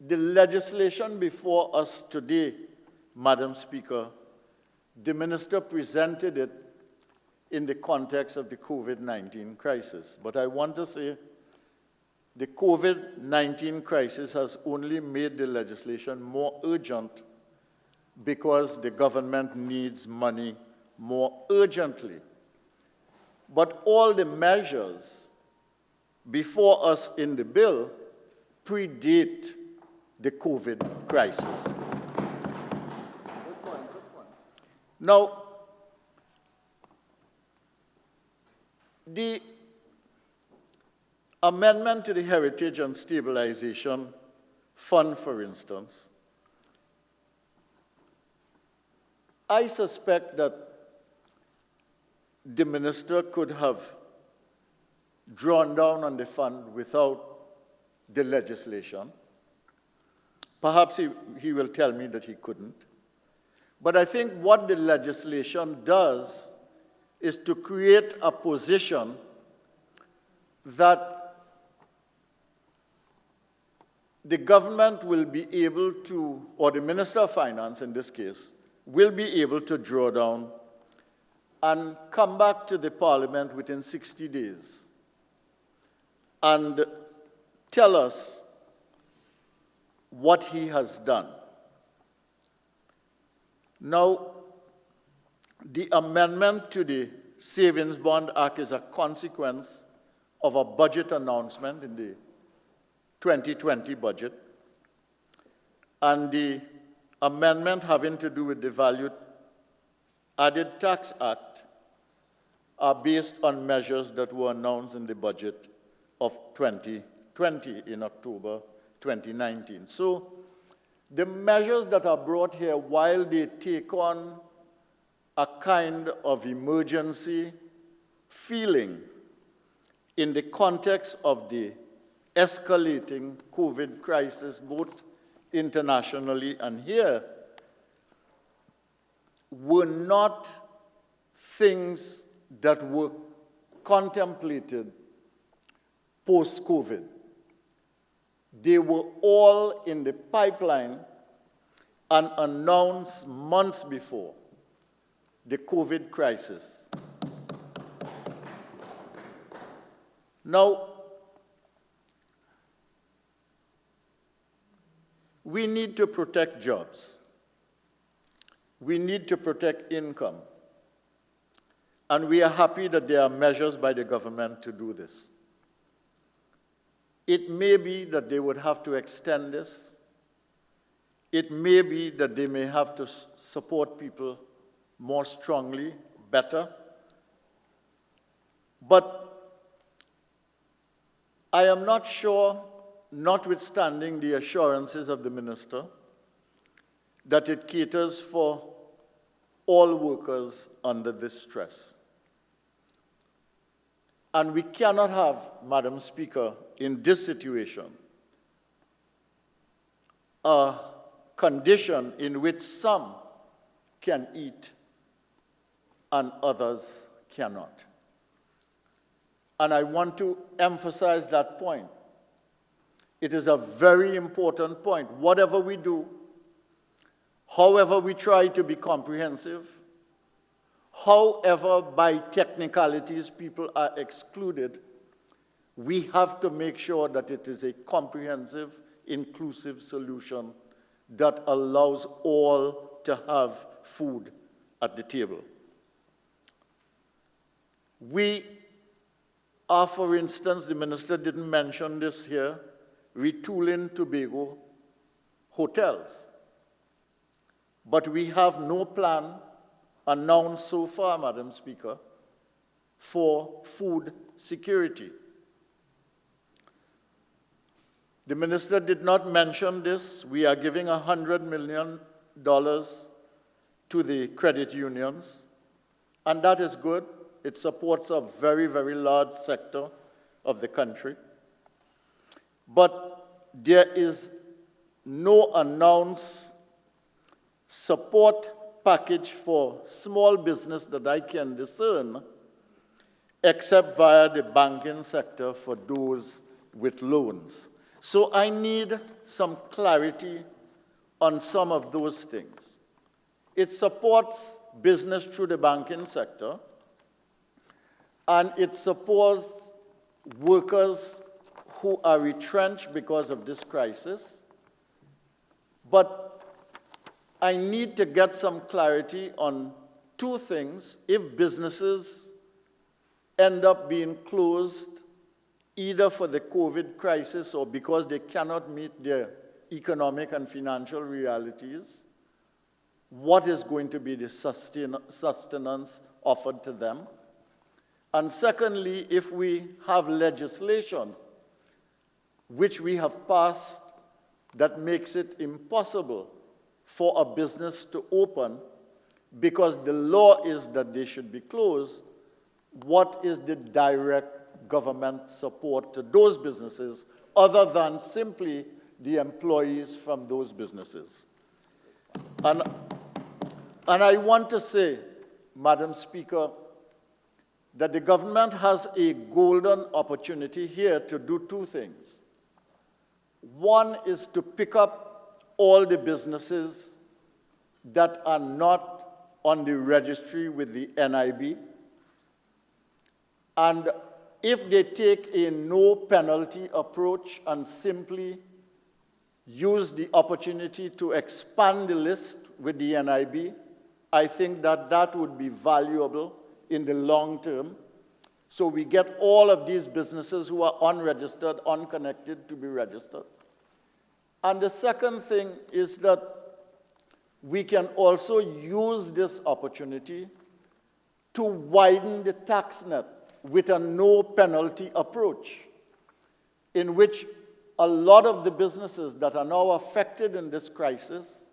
the legislation before us today, Madam Speaker, the minister presented it in the context of the COVID-19 crisis. But I want to say the COVID-19 crisis has only made the legislation more urgent because the government needs money more urgently. But all the measures before us in the bill predate the COVID crisis. Good point, good point. Now, the amendment to the Heritage and Stabilization Fund, for instance, I suspect that the minister could have drawn down on the fund without the legislation. Perhaps he will tell me that he couldn't. But I think what the legislation does is to create a position that the government will be able to, or the Minister of Finance in this case, will be able to draw down and come back to the Parliament within 60 days and tell us what he has done. Now, the amendment to the Savings Bond Act is a consequence of a budget announcement in the 2020 budget, and the amendment having to do with the Value Added Tax Act are based on measures that were announced in the budget of 2020 in October 2019. So the measures that are brought here, while they take on a kind of emergency feeling in the context of the escalating COVID crisis, both internationally and here, were not things that were contemplated post-COVID. They were all in the pipeline and announced months before the COVID crisis. Now, we need to protect jobs. We need to protect income. And we are happy that there are measures by the government to do this. It may be that they would have to extend this. It may be that they may have to support people more strongly, better. But I am not sure, notwithstanding the assurances of the minister, that it caters for all workers under this stress. And we cannot have, Madam Speaker, in this situation, a condition in which some can eat and others cannot. And I want to emphasize that point. It is a very important point. Whatever we do, however we try to be comprehensive, however by technicalities people are excluded, we have to make sure that it is a comprehensive, inclusive solution that allows all to have food at the table. We are, for instance, the minister didn't mention this here, retooling Tobago hotels. But we have no plan announced so far, Madam Speaker, for food security. The minister did not mention this. We are giving $100 million to the credit unions, and that is good. It supports a very, very large sector of the country. But there is no announced support package for small business that I can discern, except via the banking sector for those with loans. So I need some clarity on some of those things. It supports business through the banking sector, and it supports workers who are retrenched because of this crisis. But I need to get some clarity on two things. If businesses end up being closed either for the COVID crisis or because they cannot meet their economic and financial realities, what is going to be the sustenance offered to them? And secondly, if we have legislation which we have passed that makes it impossible for a business to open because the law is that they should be closed, what is the direct government support to those businesses other than simply the employees from those businesses? And I want to say, Madam Speaker, that the government has a golden opportunity here to do two things. One is to pick up all the businesses that are not on the registry with the NIB, and if they take a no penalty approach and simply use the opportunity to expand the list with the NIB, I think that that would be valuable in the long term. So we get all of these businesses who are unregistered, unconnected, to be registered. And the second thing is that we can also use this opportunity to widen the tax net with a no penalty approach, in which a lot of the businesses that are now affected in this crisis,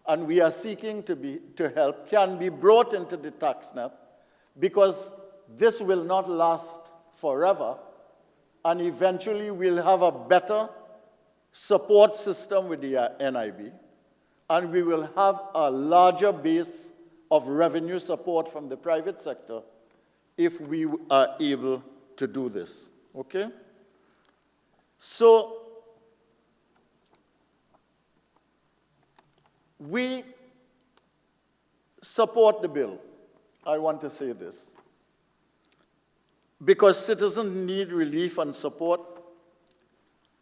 and we are seeking to help, can be brought into the tax net, because this will not last forever, and eventually we'll have a better support system with the NIB, and we will have a larger base of revenue support from the private sector if we are able to do this, okay? So, we support the bill. I want to say this. Because citizens need relief and support,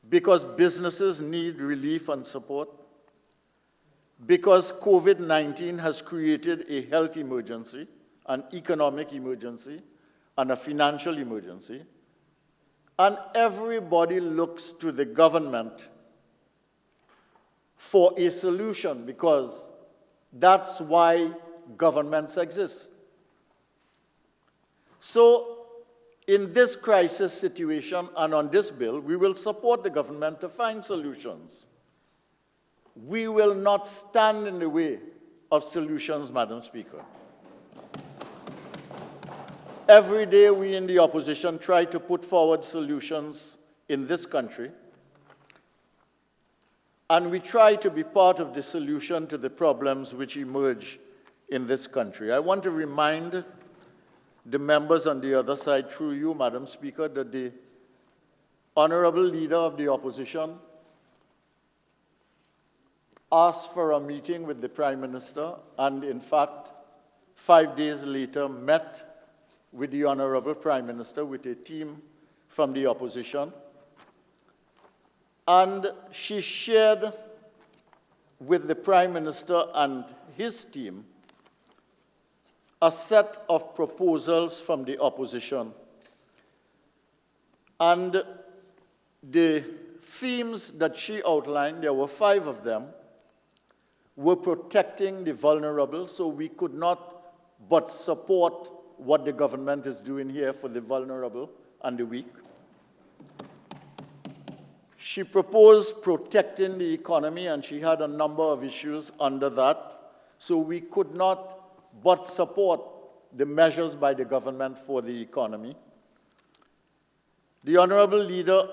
because businesses need relief and support, because COVID-19 has created a health emergency, an economic emergency, and a financial emergency, and everybody looks to the government for a solution, because that's why governments exist. So, in this crisis situation and on this bill, we will support the government to find solutions. We will not stand in the way of solutions, Madam Speaker. Every day we in the opposition try to put forward solutions in this country, and we try to be part of the solution to the problems which emerge in this country. I want to remind the members on the other side, through you, Madam Speaker, that the Honourable Leader of the Opposition asked for a meeting with the Prime Minister, and in fact, 5 days later met with the Honourable Prime Minister with a team from the opposition. And she shared with the Prime Minister and his team a set of proposals from the opposition. And the themes that she outlined, there were 5 of them, were protecting the vulnerable, so we could not but support what the government is doing here for the vulnerable and the weak. She proposed protecting the economy, and she had a number of issues under that, so we could not but support the measures by the government for the economy. The Honourable Leader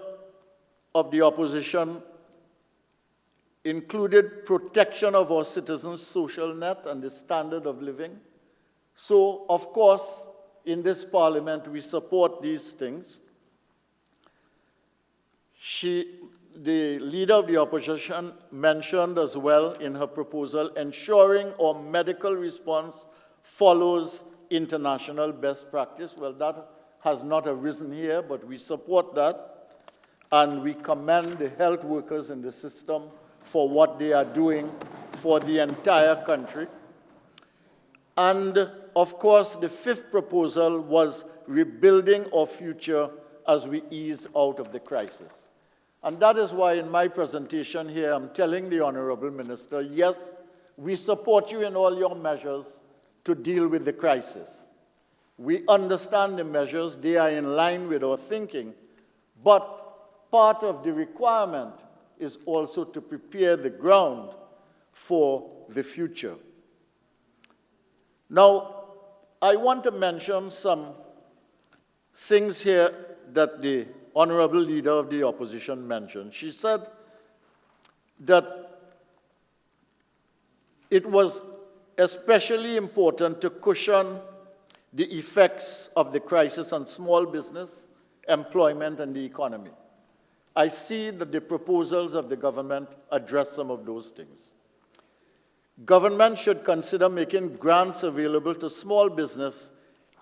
of the Opposition included protection of our citizens' social net and the standard of living. So, of course, in this Parliament, we support these things. The Leader of the Opposition mentioned as well in her proposal ensuring our medical response follows international best practice. Well, that has not arisen here, but we support that, and we commend the health workers in the system for what they are doing for the entire country. And of course, the fifth proposal was rebuilding our future as we ease out of the crisis. And that is why in my presentation here, I'm telling the Honourable Minister, yes, we support you in all your measures to deal with the crisis. We understand the measures, they are in line with our thinking, but part of the requirement is also to prepare the ground for the future. Now, I want to mention some things here that the Honourable Leader of the Opposition mentioned. She said that it was especially important to cushion the effects of the crisis on small business, employment, and the economy. I see that the proposals of the government address some of those things. Government should consider making grants available to small business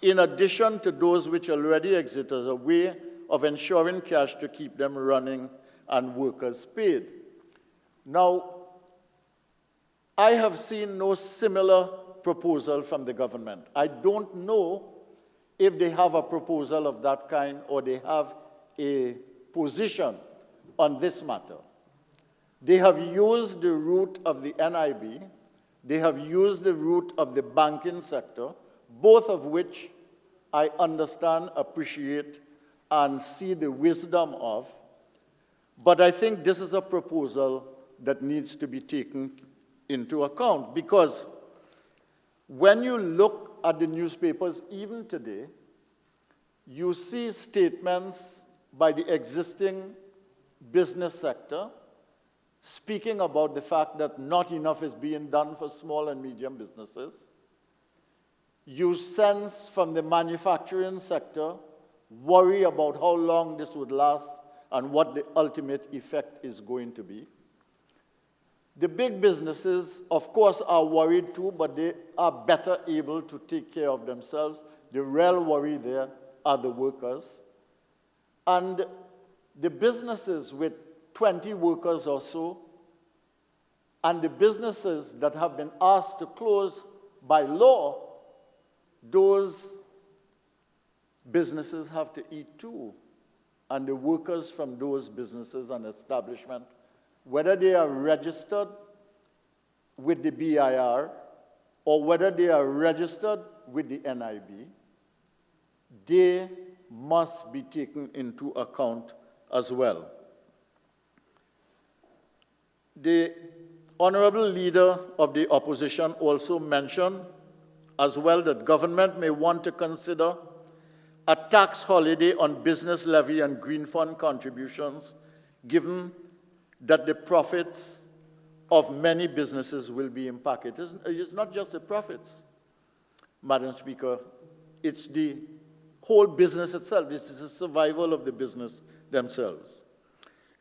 in addition to those which already exist as a way of ensuring cash to keep them running and workers paid. Now, I have seen no similar proposal from the government. I don't know if they have a proposal of that kind or they have a position on this matter. They have used the route of the NIB, they have used the route of the banking sector, both of which I understand, appreciate, and see the wisdom of. But I think this is a proposal that needs to be taken into account, because when you look at the newspapers even today, you see statements by the existing business sector speaking about the fact that not enough is being done for small and medium businesses. You sense from the manufacturing sector worry about how long this would last and what the ultimate effect is going to be. The big businesses, of course, are worried too, but they are better able to take care of themselves. The real worry there are the workers. And the businesses with 20 workers or so, and the businesses that have been asked to close by law, those businesses have to eat too. And the workers from those businesses and establishments, whether they are registered with the BIR or whether they are registered with the NIB, they must be taken into account as well. The Honourable Leader of the Opposition also mentioned as well that government may want to consider a tax holiday on business levy and green fund contributions, given that the profits of many businesses will be impacted. It's not just the profits, Madam Speaker, it's the whole business itself. This is the survival of the business themselves.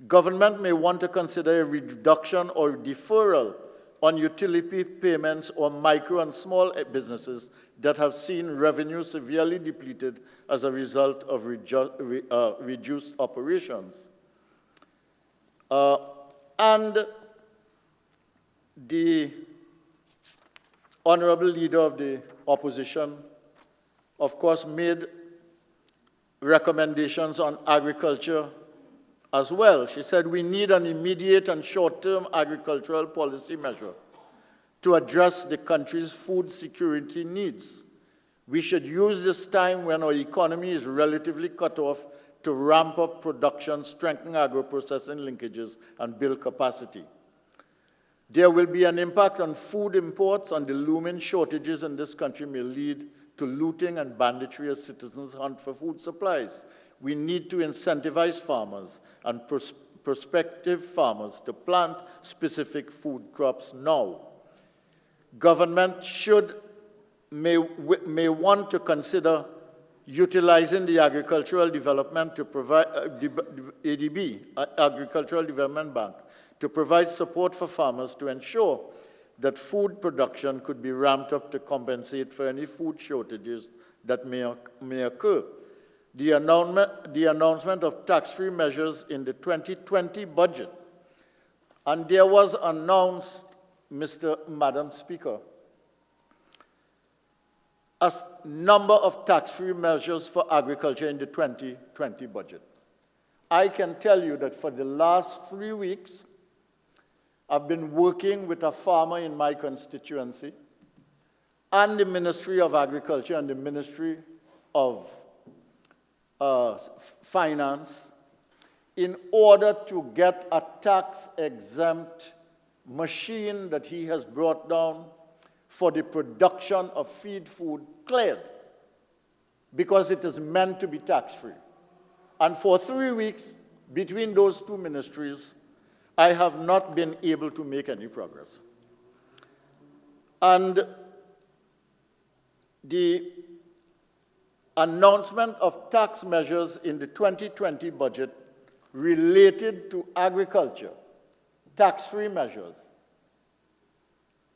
Government may want to consider a reduction or deferral on utility payments or micro and small businesses that have seen revenue severely depleted as a result of reduced operations. And the Honourable Leader of the Opposition, of course, made recommendations on agriculture as well. She said we need an immediate and short-term agricultural policy measure to address the country's food security needs. We should use this time when our economy is relatively cut off to ramp up production, strengthen agro-processing linkages, and build capacity. There will be an impact on food imports, and the looming shortages in this country may lead to looting and banditry as citizens hunt for food supplies. We need to incentivize farmers and prospective farmers to plant specific food crops now. Government may want to consider utilizing the agricultural development to provide ADB, Agricultural Development Bank, to provide support for farmers to ensure that food production could be ramped up to compensate for any food shortages that may occur. The announcement of tax-free measures in the 2020 budget, and there was announced Madam Speaker, a number of tax-free measures for agriculture in the 2020 budget. I can tell you that for the last 3 weeks, I've been working with a farmer in my constituency and the Ministry of Agriculture and the Ministry of Finance in order to get a tax-exempt machine that he has brought down for the production of feed food cleared, because it is meant to be tax-free. And for 3 weeks, between those two ministries, I have not been able to make any progress. And the announcement of tax measures in the 2020 budget related to agriculture, tax-free measures,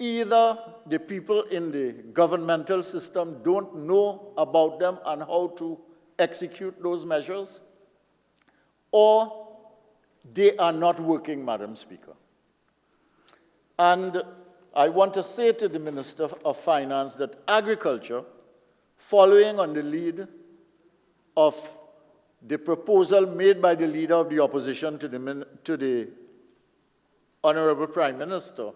either the people in the governmental system don't know about them and how to execute those measures, or they are not working, Madam Speaker. And I want to say to the Minister of Finance that agriculture, following on the lead of the proposal made by the Leader of the Opposition to the Honourable Prime Minister,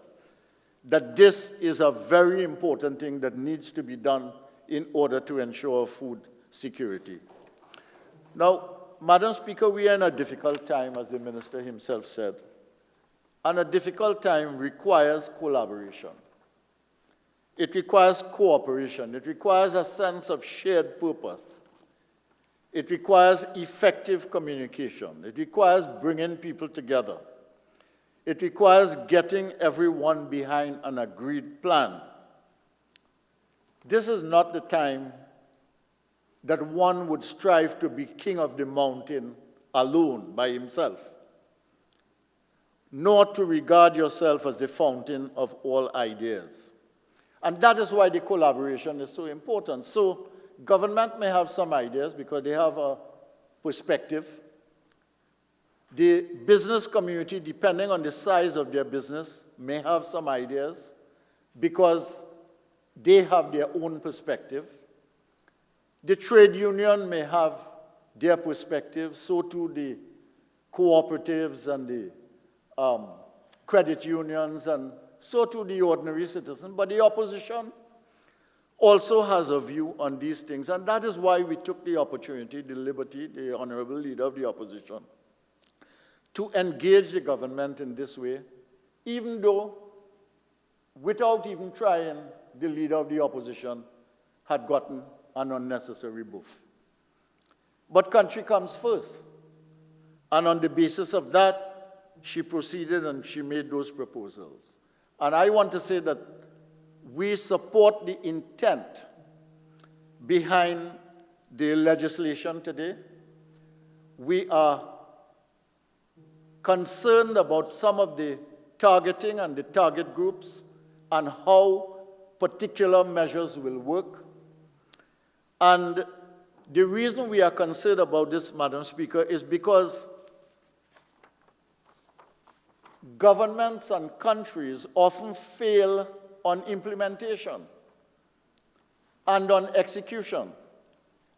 that this is a very important thing that needs to be done in order to ensure food security. Now, Madam Speaker, we are in a difficult time, as the Minister himself said, and a difficult time requires collaboration. It requires cooperation. It requires a sense of shared purpose. It requires effective communication. It requires bringing people together. It requires getting everyone behind an agreed plan. This is not the time that one would strive to be king of the mountain alone by himself, nor to regard yourself as the fountain of all ideas. And that is why the collaboration is so important. So government may have some ideas because they have a perspective. The business community, depending on the size of their business, may have some ideas because they have their own perspective. The trade union may have their perspective, so too the cooperatives and the credit unions, and so too the ordinary citizen. But the opposition also has a view on these things, and that is why we took the opportunity, the liberty, the Honourable Leader of the Opposition, to engage the government in this way, even though, without even trying, the Leader of the Opposition had gotten an unnecessary boof. But country comes first. And on the basis of that, she proceeded and she made those proposals. And I want to say that we support the intent behind the legislation today. We are concerned about some of the targeting and the target groups and how particular measures will work. And the reason we are concerned about this, Madam Speaker, is because governments and countries often fail on implementation and on execution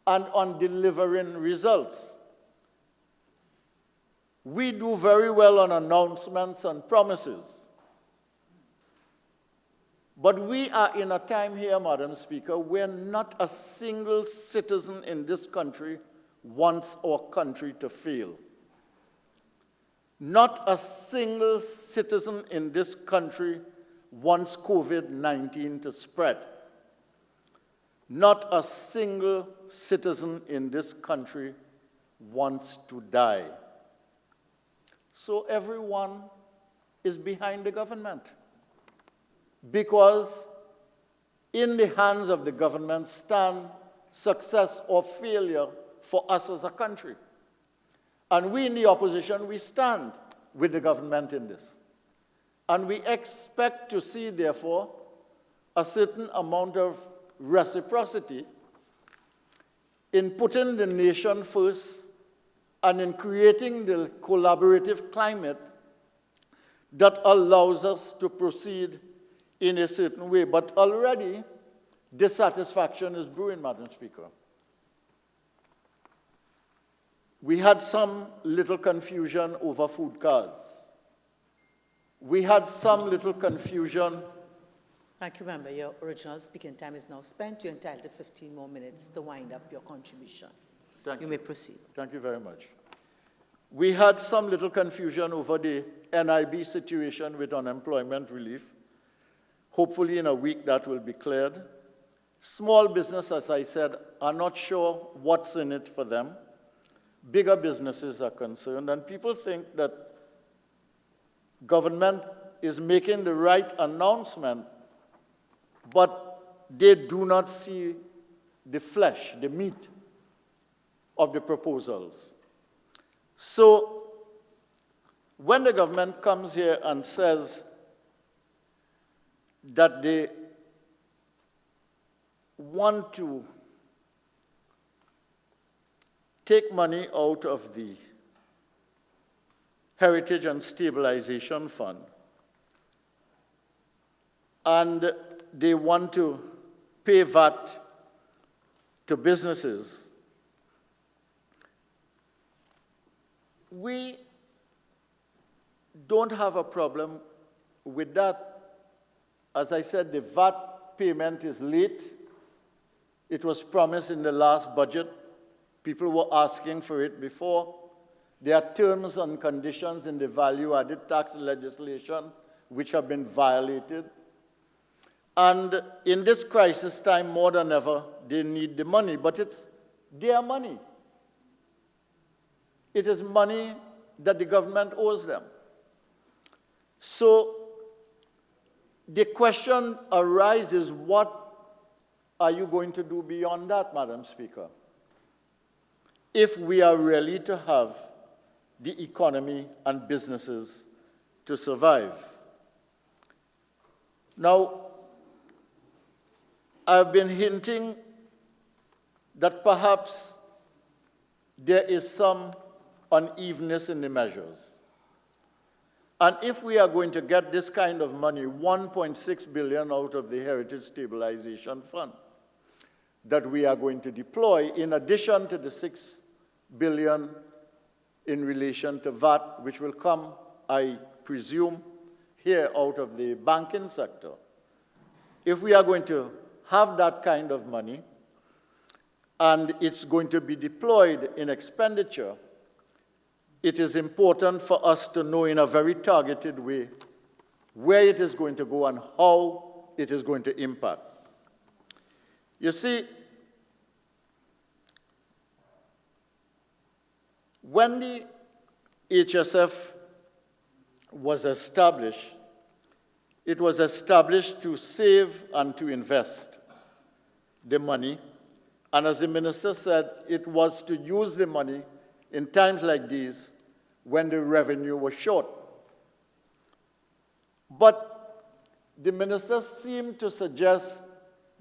and on delivering results. We do very well on announcements and promises. But we are in a time here, Madam Speaker, where not a single citizen in this country wants our country to fail. Not a single citizen in this country wants COVID-19 to spread. Not a single citizen in this country wants to die. So everyone is behind the government, because in the hands of the government stand success or failure for us as a country. And we in the opposition, we stand with the government in this. And we expect to see, therefore, a certain amount of reciprocity in putting the nation first and in creating the collaborative climate that allows us to proceed in a certain way, but already dissatisfaction is brewing, Madam Speaker. We had some little confusion over food cards. We had some little confusion. Thank you, Member. Your original speaking time is now spent. You're entitled to 15 more minutes to wind up your contribution. Thank you. You may proceed. Thank you very much. We had some little confusion over the NIB situation with unemployment relief. Hopefully in a week that will be cleared. Small business, as I said, are not sure what's in it for them. Bigger businesses are concerned, and people think that government is making the right announcement, but they do not see the flesh, the meat of the proposals. So when the government comes here and says that they want to take money out of the Heritage and Stabilization Fund, and they want to pay VAT to businesses, we don't have a problem with that. As I said, the VAT payment is late. It was promised in the last budget. People were asking for it before. There are terms and conditions in the value-added tax legislation which have been violated. And in this crisis time, more than ever, they need the money, but it's their money. It is money that the government owes them. So the question arises, what are you going to do beyond that, Madam Speaker, if we are really to have the economy and businesses to survive? Now, I've been hinting that perhaps there is some unevenness in the measures. And if we are going to get this kind of money, 1.6 billion out of the Heritage Stabilization Fund, that we are going to deploy, in addition to the 6 billion in relation to VAT, which will come, I presume, here out of the banking sector. If we are going to have that kind of money, and it's going to be deployed in expenditure, it is important for us to know in a very targeted way where it is going to go and how it is going to impact. You see, when the HSF was established, it was established to save and to invest the money. And as the minister said, it was to use the money in times like these when the revenue was short. But the minister seemed to suggest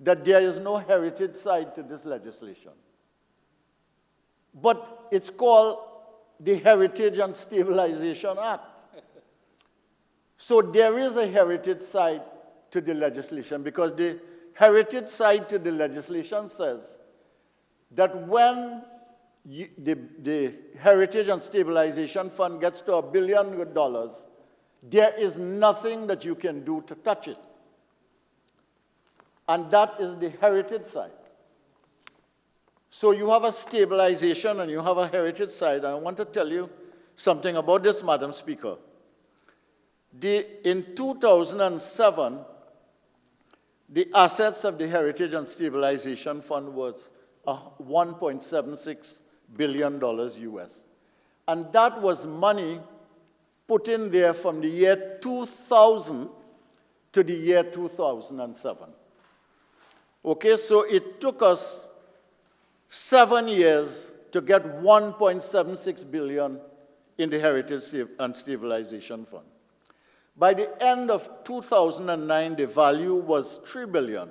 that there is no heritage side to this legislation. But it's called the Heritage and Stabilization Act. So there is a heritage side to the legislation, because the heritage side to the legislation says that when the Heritage and Stabilization Fund gets to $1 billion, there is nothing that you can do to touch it. And that is the heritage side. So you have a stabilization and you have a heritage side. I want to tell you something about this, Madam Speaker. In 2007, the assets of the Heritage and Stabilization Fund was $1.76 billion US. And that was money put in there from the year 2000 to the year 2007. Okay, so it took us 7 years to get 1.76 billion in the Heritage and Stabilization Fund. By the end of 2009, the value was 3 billion.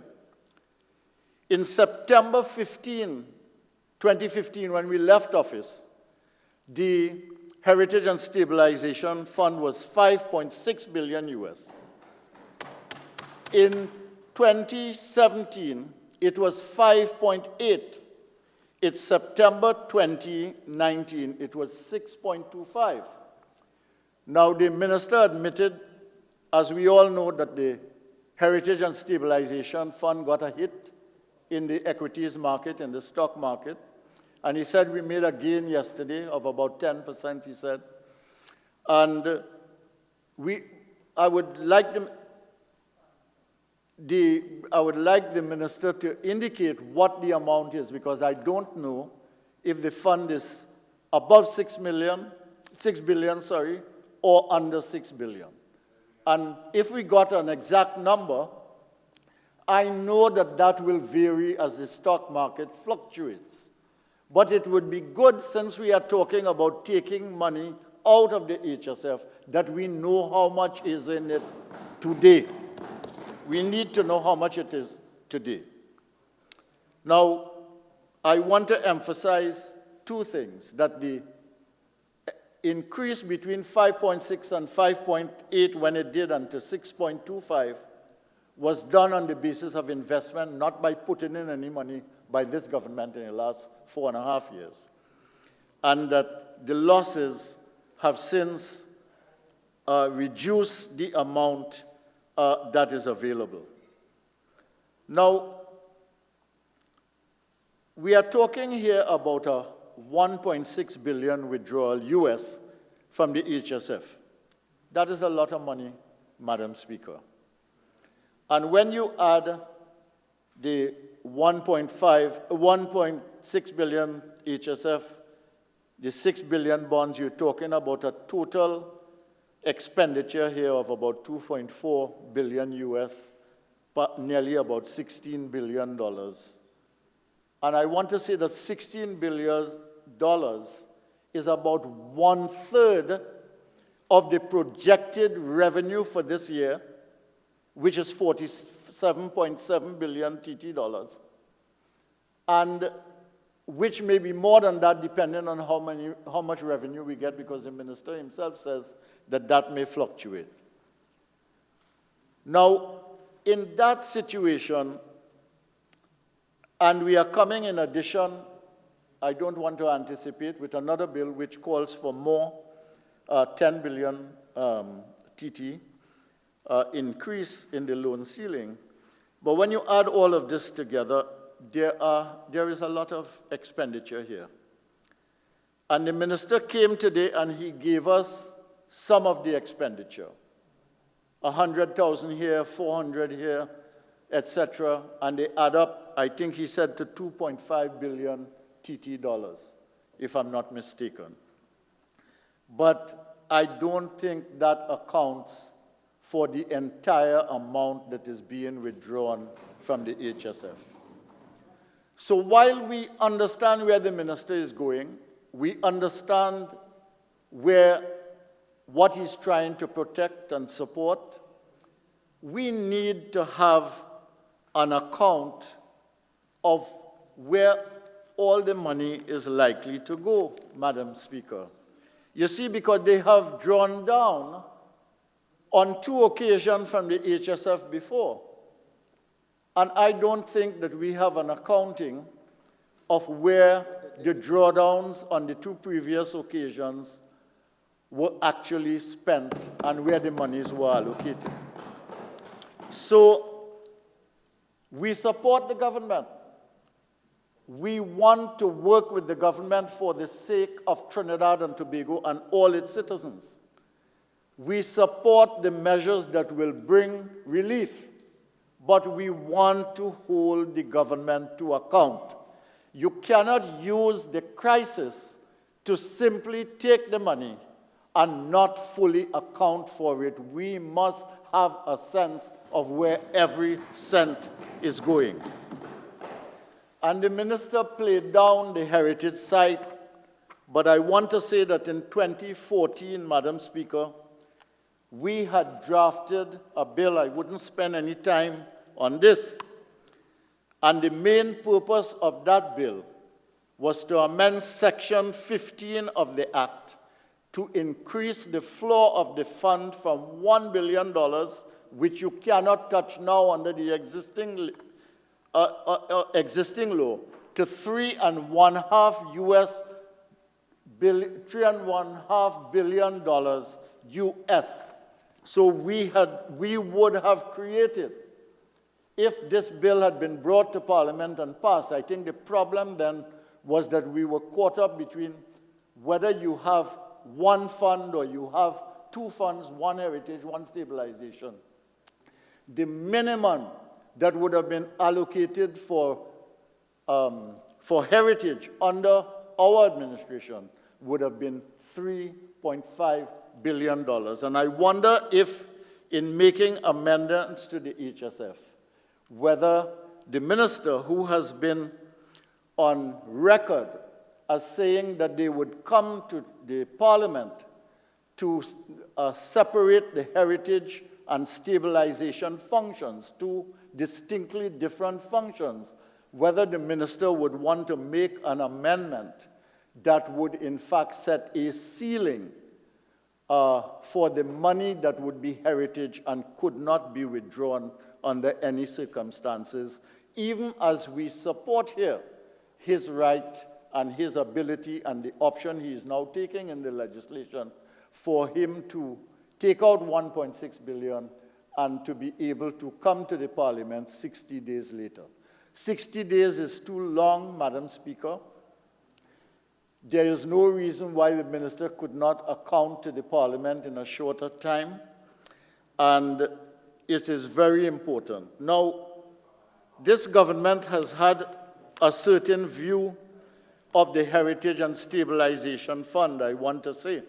In September 2015, when we left office, the Heritage and Stabilization Fund was 5.6 billion US. In 2017, it was 5.8. It's September 2019, it was 6.25. Now, the minister admitted, as we all know, that the Heritage and Stabilization Fund got a hit in the equities market, in the stock market. And he said we made a gain yesterday of about 10%, he said. And I would like the minister to indicate what the amount is, because I don't know if the fund is above 6 billion, or under 6 billion. And if we got an exact number, I know that that will vary as the stock market fluctuates. But it would be good, since we are talking about taking money out of the HSF, that we know how much is in it today. We need to know how much it is today. Now, I want to emphasize two things: that the increase between 5.6 and 5.8 when it did until 6.25 was done on the basis of investment, not by putting in any money by this government in the last 4.5 years. And that the losses have since reduced the amount that is available. Now, we are talking here about a 1.6 billion withdrawal US from the HSF. That is a lot of money, Madam Speaker. And when you add the 1.6 billion HSF, the 6 billion bonds, you're talking about a total expenditure here of about 2.4 billion US, but nearly about $16 billion. And I want to say that $16 billion is about 1/3 of the projected revenue for this year, which is 47.7 billion TT dollars, and which may be more than that depending on how much revenue we get, because the minister himself says that that may fluctuate. Now, in that situation, and we are coming in addition, I don't want to anticipate, with another bill which calls for more 10 billion TT increase in the loan ceiling. But when you add all of this together, there is a lot of expenditure here. And the minister came today and he gave us some of the expenditure. 100,000 here, 400 here, etc. And they add up, I think he said, to 2.5 billion TT dollars, if I'm not mistaken. But I don't think that accounts for the entire amount that is being withdrawn from the HSF. So while we understand where the minister is going, we understand what he's trying to protect and support, we need to have an account of where all the money is likely to go, Madam Speaker. You see, because they have drawn down on 2 occasions from the HSF before. And I don't think that we have an accounting of where the drawdowns on the 2 previous occasions were actually spent and where the monies were allocated. So we support the government. We want to work with the government for the sake of Trinidad and Tobago and all its citizens. We support the measures that will bring relief, but we want to hold the government to account. You cannot use the crisis to simply take the money and not fully account for it. We must have a sense of where every cent is going. And the minister played down the heritage site, but I want to say that in 2014, Madam Speaker, we had drafted a bill. I wouldn't spend any time on this. And the main purpose of that bill was to amend Section 15 of the Act to increase the floor of the fund from $1 billion, which you cannot touch now under the existing law, to $3.5 billion US. So we would have created, if this bill had been brought to Parliament and passed. I think the problem then was that we were caught up between whether you have one fund or you have two funds, one heritage, one stabilization. The minimum that would have been allocated for heritage under our administration would have been $3.5 billion. And I wonder if, in making amendments to the HSF, whether the minister, who has been on record as saying that they would come to the Parliament to separate the heritage and stabilization functions, two distinctly different functions, whether the minister would want to make an amendment that would in fact set a ceiling for the money that would be heritage and could not be withdrawn under any circumstances, even as we support here his right and his ability and the option he is now taking in the legislation for him to take out $1.6 billion and to be able to come to the Parliament 60 days later. 60 days is too long, Madam Speaker. There is no reason why the minister could not account to the Parliament in a shorter time, and it is very important. Now, this government has had a certain view of the Heritage and Stabilization Fund, I want to say.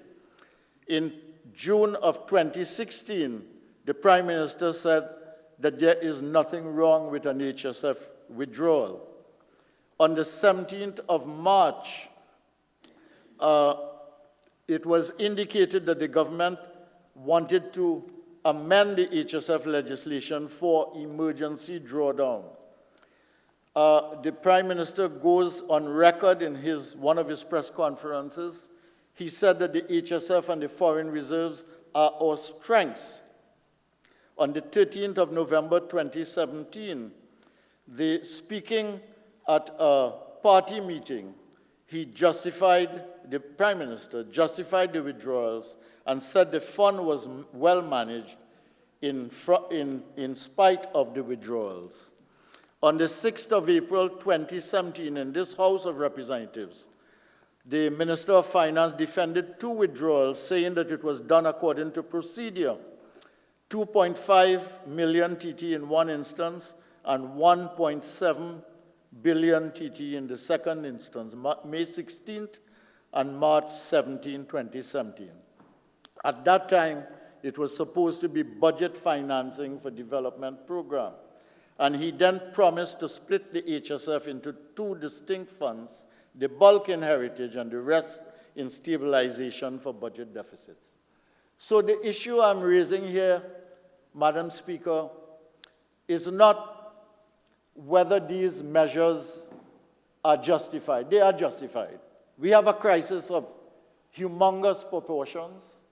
In June of 2016, the Prime Minister said that there is nothing wrong with an HSF withdrawal. On the 17th of March, it was indicated that the government wanted to amend the HSF legislation for emergency drawdown. The Prime Minister goes on record in one of his press conferences. He said that the HSF and the foreign reserves are our strengths. On the 13th of November 2017, speaking at a party meeting, the Prime Minister justified the withdrawals and said the fund was well managed in spite of the withdrawals. On the 6th of April 2017, in this House of Representatives, the Minister of Finance defended two withdrawals, saying that it was done according to procedure. 2.5 million TT in one instance and 1.7 billion TT in the second instance, May 16th and March 17, 2017. At that time, it was supposed to be budget financing for development program. And he then promised to split the HSF into two distinct funds, the bulk in heritage and the rest in stabilization for budget deficits. So the issue I'm raising here, Madam Speaker, is not whether these measures are justified. They are justified. We have a crisis of humongous proportions,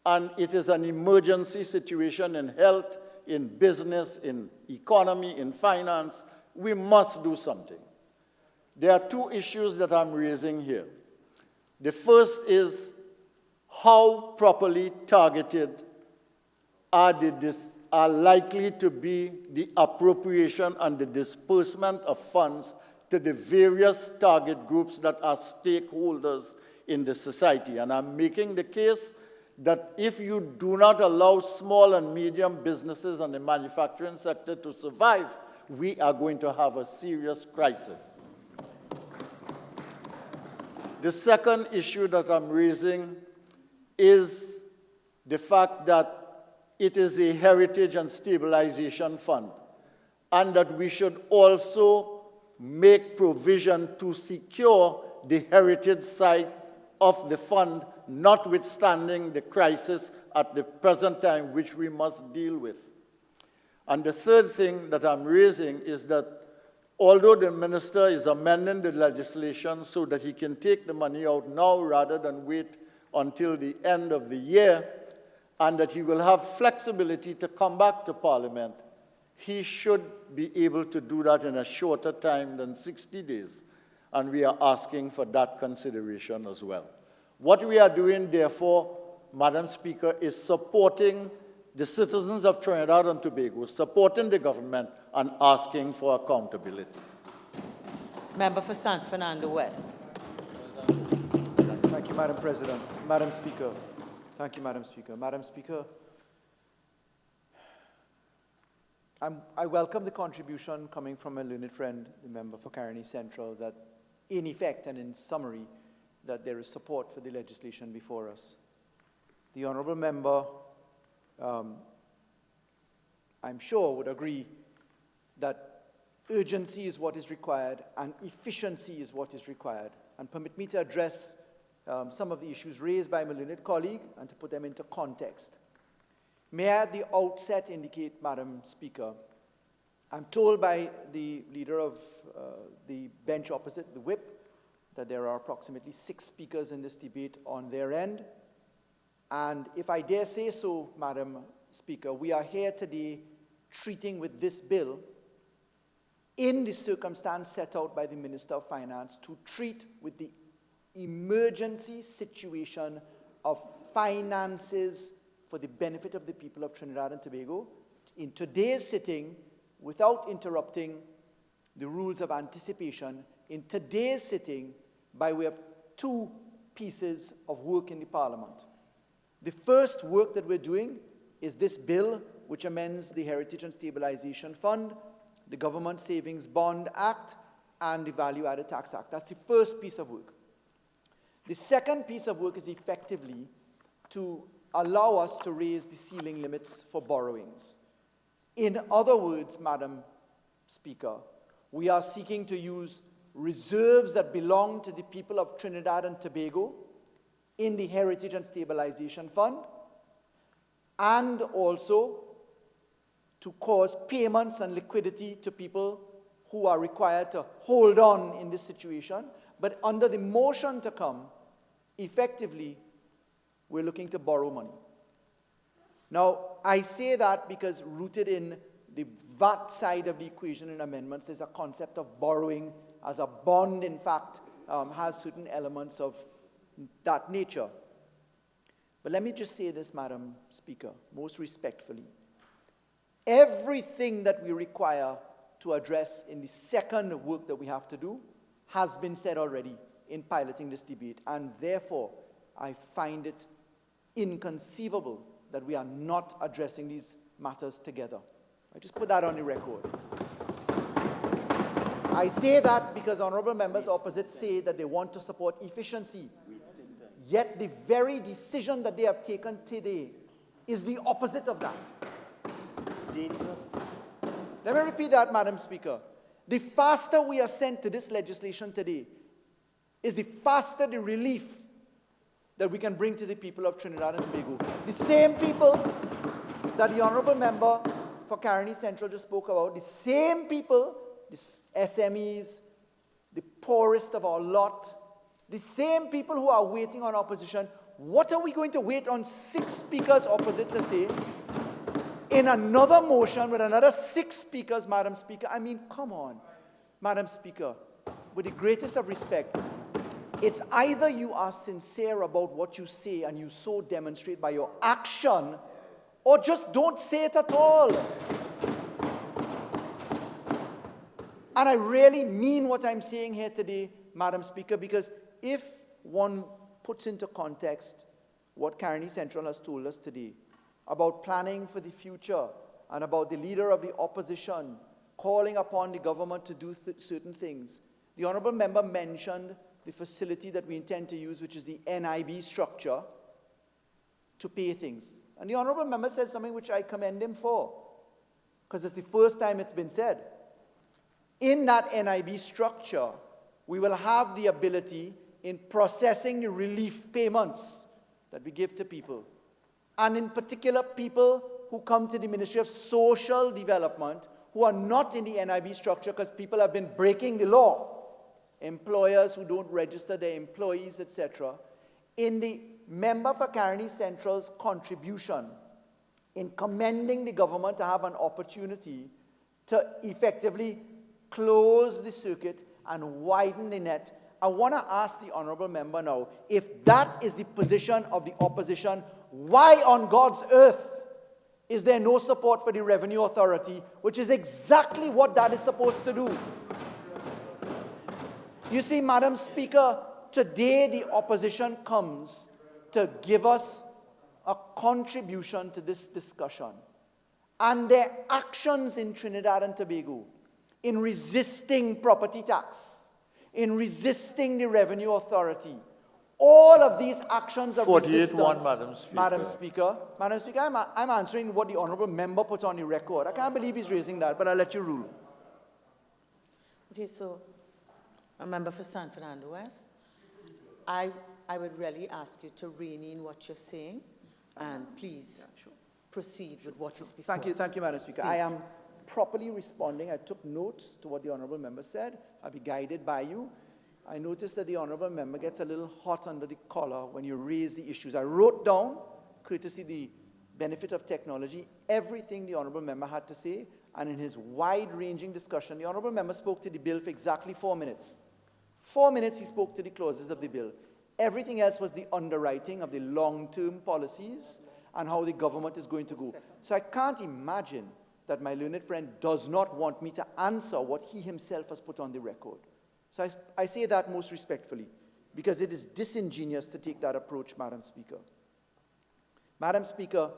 and it is an emergency situation in health, in business, in economy, in finance. We must do something. There are two issues that I'm raising here. The first is how properly targeted are likely to be the appropriation and the disbursement of funds to the various target groups that are stakeholders in the society. And I'm making the case that if you do not allow small and medium businesses and the manufacturing sector to survive, we are going to have a serious crisis. The second issue that I'm raising is the fact that it is a heritage and stabilization fund, and that we should also make provision to secure the heritage side of the fund, notwithstanding the crisis at the present time, which we must deal with. And the third thing that I'm raising is that although the minister is amending the legislation so that he can take the money out now rather than wait until the end of the year, and that he will have flexibility to come back to Parliament, he should be able to do that in a shorter time than 60 days. And we are asking for that consideration as well. What we are doing, therefore, Madam Speaker, is supporting the citizens of Trinidad and Tobago, supporting the government, and asking for accountability. Member for San Fernando West. Thank you, Madam President. Madam Speaker. Thank you, Madam Speaker. Madam Speaker, I welcome the contribution coming from my learned friend, the member for Caroni Central, that in effect and in summary, that there is support for the legislation before us. The honourable member, I'm sure, would agree that urgency is what is required and efficiency is what is required. And permit me to address some of the issues raised by my learned colleague and to put them into context. May I at the outset indicate, Madam Speaker, I'm told by the leader of the bench opposite, the whip, that there are approximately 6 speakers in this debate on their end. And if I dare say so, Madam Speaker, we are here today treating with this bill in the circumstance set out by the Minister of Finance to treat with the emergency situation of finances for the benefit of the people of Trinidad and Tobago in today's sitting without interrupting the rules of anticipation in today's sitting by way of 2 pieces of work in the Parliament. The first work that we're doing is this bill which amends the Heritage and Stabilization Fund, the Government Savings Bond Act, and the Value Added Tax Act. That's the first piece of work. The second piece of work is effectively to allow us to raise the ceiling limits for borrowings. In other words, Madam Speaker, we are seeking to use reserves that belong to the people of Trinidad and Tobago in the Heritage and Stabilization Fund, and also to cause payments and liquidity to people who are required to hold on in this situation. But under the motion to come, effectively, we're looking to borrow money. Now, I say that because rooted in the VAT side of the equation in amendments, there's a concept of borrowing as a bond, in fact, has certain elements of that nature. But let me just say this, Madam Speaker, most respectfully. Everything that we require to address in the second work that we have to do has been said already in piloting this debate, and therefore I find it inconceivable that we are not addressing these matters together. I just put that on the record. I say that because honourable members opposite say that they want to support efficiency. Yet the very decision that they have taken today is the opposite of that. Let me repeat that, Madam Speaker. The faster we are sent to this legislation today is the faster the relief that we can bring to the people of Trinidad and Tobago. The same people that the honourable member for Caroni Central just spoke about, the same people, the SMEs, the poorest of our lot, the same people who are waiting on opposition. What are we going to wait on 6 speakers opposite to say? In another motion with another 6 speakers, Madam Speaker. I mean, come on, Madam Speaker, with the greatest of respect, it's either you are sincere about what you say and you so demonstrate by your action, or just don't say it at all. And I really mean what I'm saying here today, Madam Speaker, because if one puts into context what Caroni Central has told us today about planning for the future and about the leader of the opposition calling upon the government to do certain things, the honourable member mentioned the facility that we intend to use, which is the NIB structure, to pay things. And the honourable member said something which I commend him for, because it's the first time it's been said. In that NIB structure, we will have the ability in processing the relief payments that we give to people, and in particular people who come to the Ministry of Social Development who are not in the NIB structure because people have been breaking the law, employers who don't register their employees, etc. In the member for Caroni Central's contribution in commending the government to have an opportunity to effectively close the circuit and widen the net, I want to ask the honourable member now, if that is the position of the opposition, why on God's earth is there no support for the Revenue Authority, which is exactly what that is supposed to do? You see, Madam Speaker, today the opposition comes to give us a contribution to this discussion. And their actions in Trinidad and Tobago, in resisting property tax, in resisting the Revenue Authority, all of these actions of 48-1, resistance, Madam Speaker. Madam Speaker, I'm answering what the honourable member put on the record. I can't believe he's raising that, but I'll let you rule. Okay, so a member for San Fernando West, I would really ask you to rein in what you're saying, and please proceed with what is before us. Thank you, Madam Speaker. Please. I am properly responding. I took notes to what the honourable member said. I'll be guided by you. I noticed that the honourable member gets a little hot under the collar when you raise the issues. I wrote down, courtesy the benefit of technology, everything the honourable member had to say, and in his wide-ranging discussion, the honourable member spoke to the bill for exactly 4 minutes. 4 minutes he spoke to the clauses of the bill. Everything else was the underwriting of the long-term policies and how the government is going to go. So I can't imagine that my learned friend does not want me to answer what he himself has put on the record. So I say that most respectfully, because it is disingenuous to take that approach, Madam Speaker. Madam Speaker,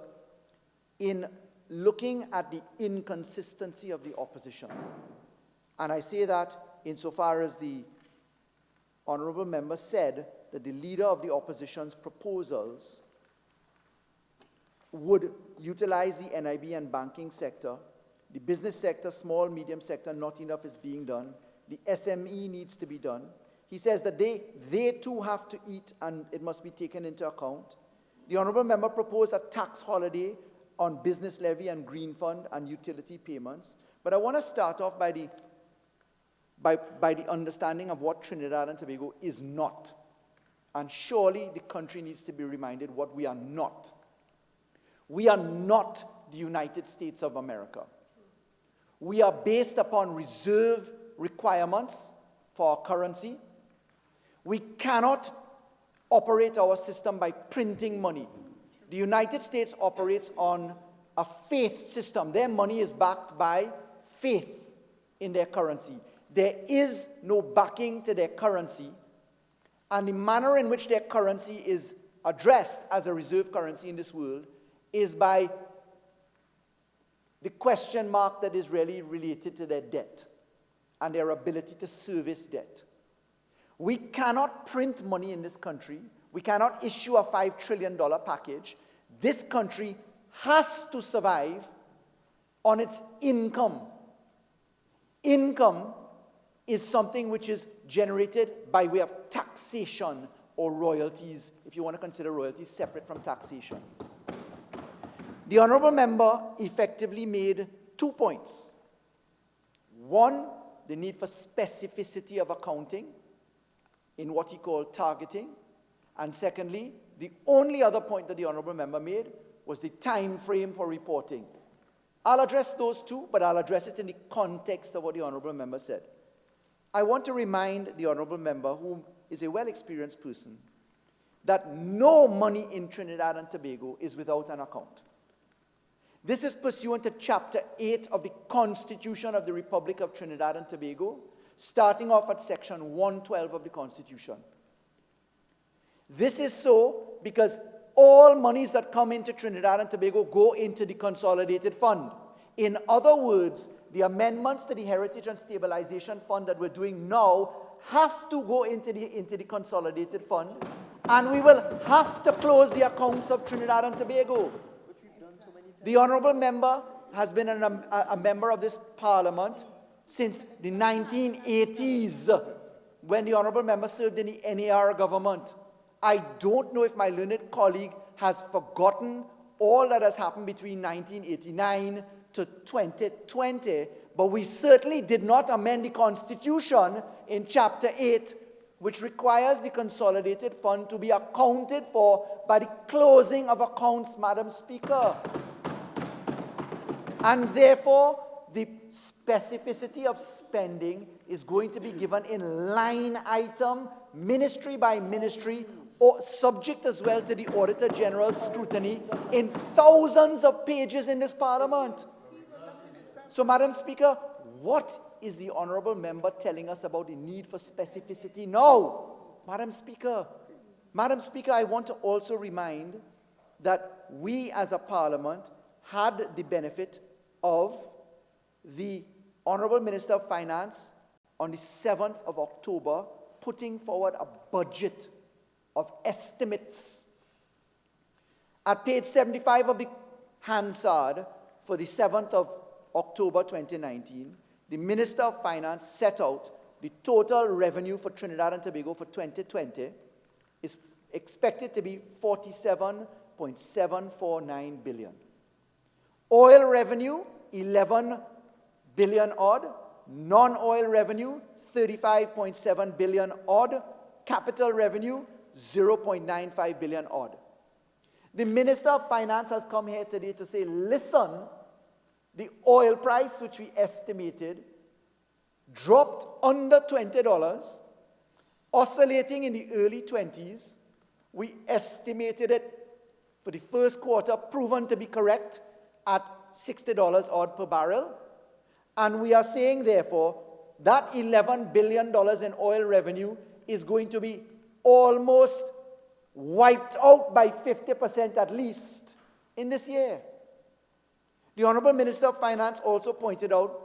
in looking at the inconsistency of the opposition, and I say that insofar as the honourable member said that the leader of the opposition's proposals would utilize the NIB and banking sector, the business sector, small, medium sector, not enough is being done. The SME needs to be done. He says that they too have to eat and it must be taken into account. The honourable member proposed a tax holiday on business levy and green fund and utility payments. But I want to start off by the understanding of what Trinidad and Tobago is not. And surely the country needs to be reminded what we are not. We are not the United States of America. We are based upon reserve requirements for our currency. We cannot operate our system by printing money. The United States operates on a faith system. Their money is backed by faith in their currency. There is no backing to their currency, and the manner in which their currency is addressed as a reserve currency in this world is by the question mark that is really related to their debt and their ability to service debt. We cannot print money in this country. We cannot issue a $5 trillion package. This country has to survive on its income. Income is something which is generated by way of taxation or royalties, if you want to consider royalties separate from taxation. The honourable member effectively made 2 points. One, the need for specificity of accounting in what he called targeting. And secondly, the only other point that the honourable member made was the time frame for reporting. I'll address those two, but I'll address it in the context of what the honourable member said. I want to remind the honourable member, who is a well-experienced person, that no money in Trinidad and Tobago is without an account. This is pursuant to Chapter 8 of the Constitution of the Republic of Trinidad and Tobago, starting off at Section 112 of the Constitution. This is so because all monies that come into Trinidad and Tobago go into the Consolidated Fund. In other words, the amendments to the Heritage and Stabilization Fund that we're doing now have to go into the Consolidated Fund, and we will have to close the accounts of Trinidad and Tobago. The honourable member has been a member of this parliament since the 1980s, when the honourable member served in the NAR government. I don't know if my learned colleague has forgotten all that has happened between 1989 to 2020, but we certainly did not amend the Constitution in Chapter 8 which requires the consolidated fund to be accounted for by the closing of accounts, Madam Speaker. And therefore, the specificity of spending is going to be given in line item, ministry by ministry, or subject as well to the Auditor General's scrutiny in thousands of pages in this Parliament. So, Madam Speaker, what is the Honourable Member telling us about the need for specificity now? Madam Speaker, I want to also remind that we as a Parliament had the benefit of the Honourable Minister of Finance on the 7th of October putting forward a budget of estimates. At page 75 of the Hansard for the 7th of October 2019, the Minister of Finance set out the total revenue for Trinidad and Tobago for 2020 is expected to be 47.749 billion. Oil revenue, 11 billion odd. Non-oil revenue, 35.7 billion odd. Capital revenue, 0.95 billion odd. The Minister of Finance has come here today to say, listen, the oil price, which we estimated, dropped under $20, oscillating in the early 20s. We estimated it for the first quarter, proven to be correct, at $60 odd per barrel. And we are saying, therefore, that $11 billion in oil revenue is going to be almost wiped out by 50% at least in this year. The Honourable Minister of Finance also pointed out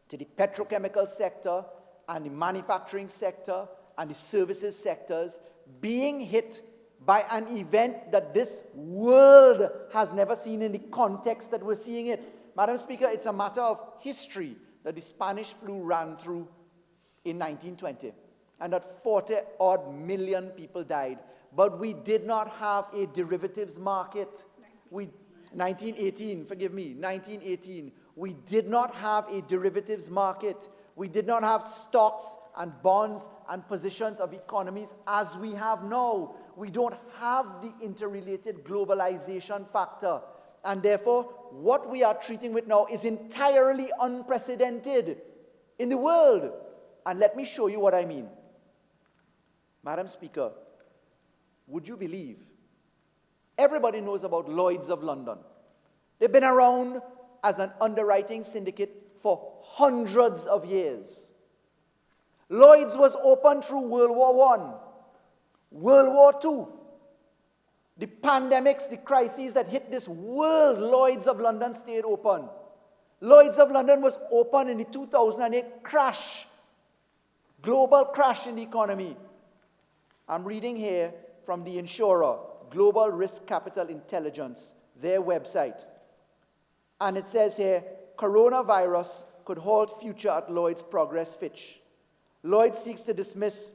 to the petrochemical sector and the manufacturing sector and the services sectors being hit by an event that this world has never seen in the context that we're seeing it. Madam Speaker, it's a matter of history that the Spanish flu ran through in 1920 and that 40-odd million people died. But we did not have a derivatives market. 1918. We did not have a derivatives market. We did not have stocks and bonds and positions of economies as we have now. We don't have the interrelated globalization factor. And therefore, what we are treating with now is entirely unprecedented in the world. And let me show you what I mean. Madam Speaker, would you believe? Everybody knows about Lloyd's of London. They've been around as an underwriting syndicate for hundreds of years. Lloyd's was open through World War I, World War II. The pandemics, the crises that hit this world, Lloyd's of London stayed open. Lloyd's of London was open in the 2008 crash, global crash in the economy. I'm reading here from the insurer, Global Risk Capital Intelligence, their website. And it says here, coronavirus could halt future at Lloyd's progress Fitch. Lloyd's seeks to dismiss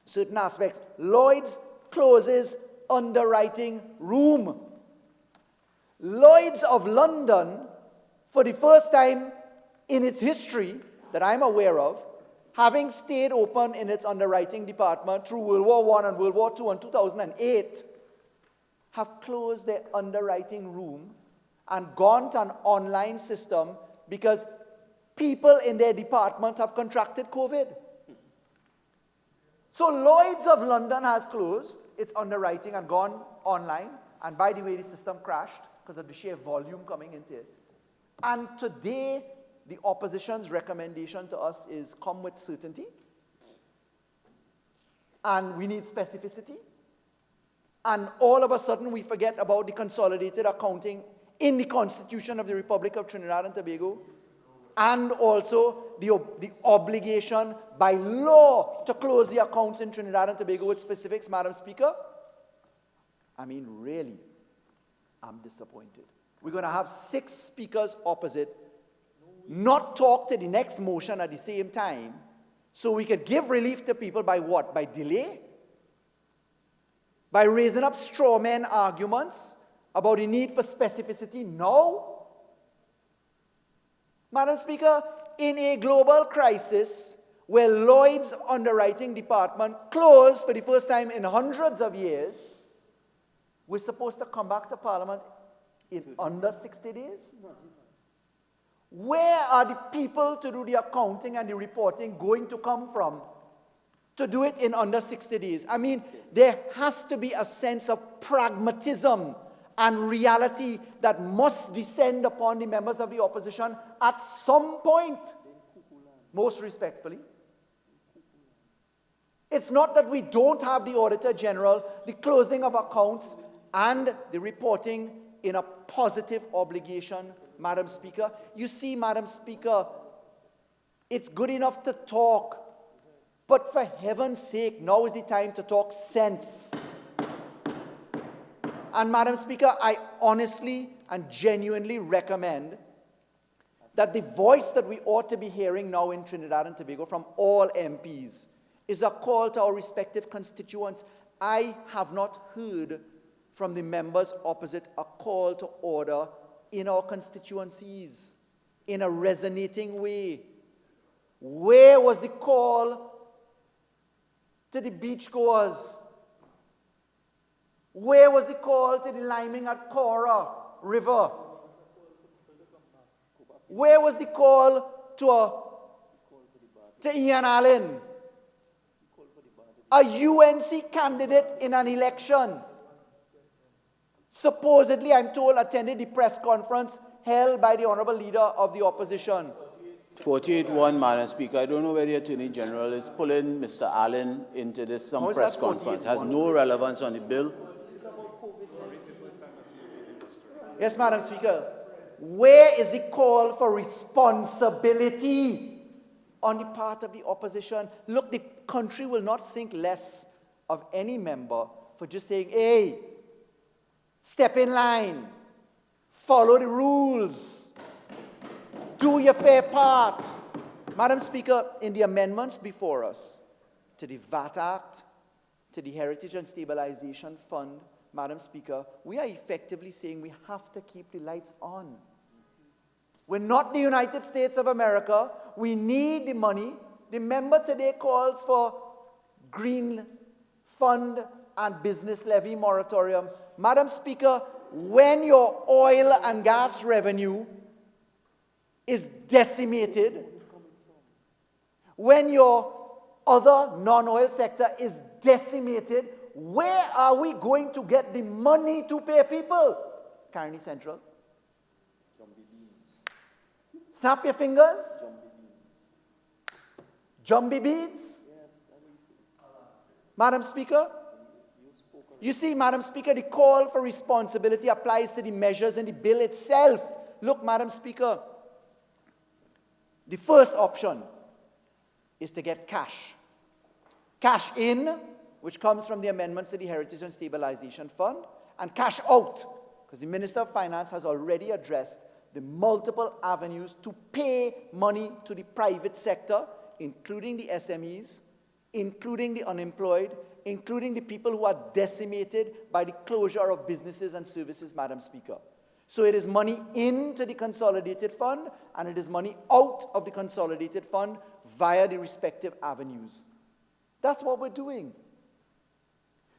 certain aspects. Lloyd's closes underwriting room. Lloyd's of London, for the first time in its history that I'm aware of, having stayed open in its underwriting department through World War I and World War II and 2008, have closed their underwriting room and gone to an online system because people in their department have contracted COVID. So Lloyd's of London has closed its underwriting and gone online. And by the way, the system crashed because of the sheer volume coming into it. And today, the opposition's recommendation to us is come with certainty. And we need specificity. And all of a sudden, we forget about the consolidated accounting in the Constitution of the Republic of Trinidad and Tobago, and also the obligation by law to close the accounts in Trinidad and Tobago with specifics, Madam Speaker. I mean, really, I'm disappointed. We're going to have 6 speakers opposite, not talk to the next motion at the same time, so we could give relief to people by what? By delay? By raising up straw man arguments about the need for specificity? No. Madam Speaker, in a global crisis where Lloyd's underwriting department closed for the first time in hundreds of years, we're supposed to come back to Parliament in under 60 days? Where are the people to do the accounting and the reporting going to come from to do it in under 60 days? I mean, there has to be a sense of pragmatism and reality that must descend upon the members of the opposition at some point, most respectfully. It's not that we don't have the Auditor General, the closing of accounts, and the reporting in a positive obligation, Madam Speaker. You see, Madam Speaker, it's good enough to talk, but for heaven's sake, now is the time to talk sense. And Madam Speaker, I honestly and genuinely recommend that the voice that we ought to be hearing now in Trinidad and Tobago from all MPs is a call to our respective constituents. I have not heard from the members opposite a call to order in our constituencies in a resonating way. Where was the call to the beachgoers? Where was the call to the liming at Cora River? Where was the call to Ian Allen, a UNC candidate in an election? Supposedly, I'm told, attended the press conference held by the Honourable Leader of the Opposition. 48-1, Madam Speaker. I don't know where the Attorney General is pulling Mr. Allen into this press conference. Has no relevance on the bill. Yes, Madam Speaker. Where is the call for responsibility on the part of the opposition? Look, the country will not think less of any member for just saying, hey, step in line, follow the rules, do your fair part. Madam Speaker, in the amendments before us to the VAT Act, to the Heritage and Stabilization Fund, Madam Speaker, we are effectively saying we have to keep the lights on. We're not the United States of America. We need the money. The member today calls for green fund and business levy moratorium. Madam Speaker, when your oil and gas revenue is decimated, when your other non-oil sector is decimated, where are we going to get the money to pay people? Carney Central. Snap your fingers. Jumbie beans. Madam Speaker, you see, Madam Speaker, the call for responsibility applies to the measures in the bill itself. Look, Madam Speaker, the first option is to get cash. Cash in, which comes from the amendments to the Heritage and Stabilization Fund, and cash out, because the Minister of Finance has already addressed the multiple avenues to pay money to the private sector, including the SMEs, including the unemployed, including the people who are decimated by the closure of businesses and services, Madam Speaker. So it is money into the consolidated fund, and it is money out of the consolidated fund via the respective avenues. That's what we're doing.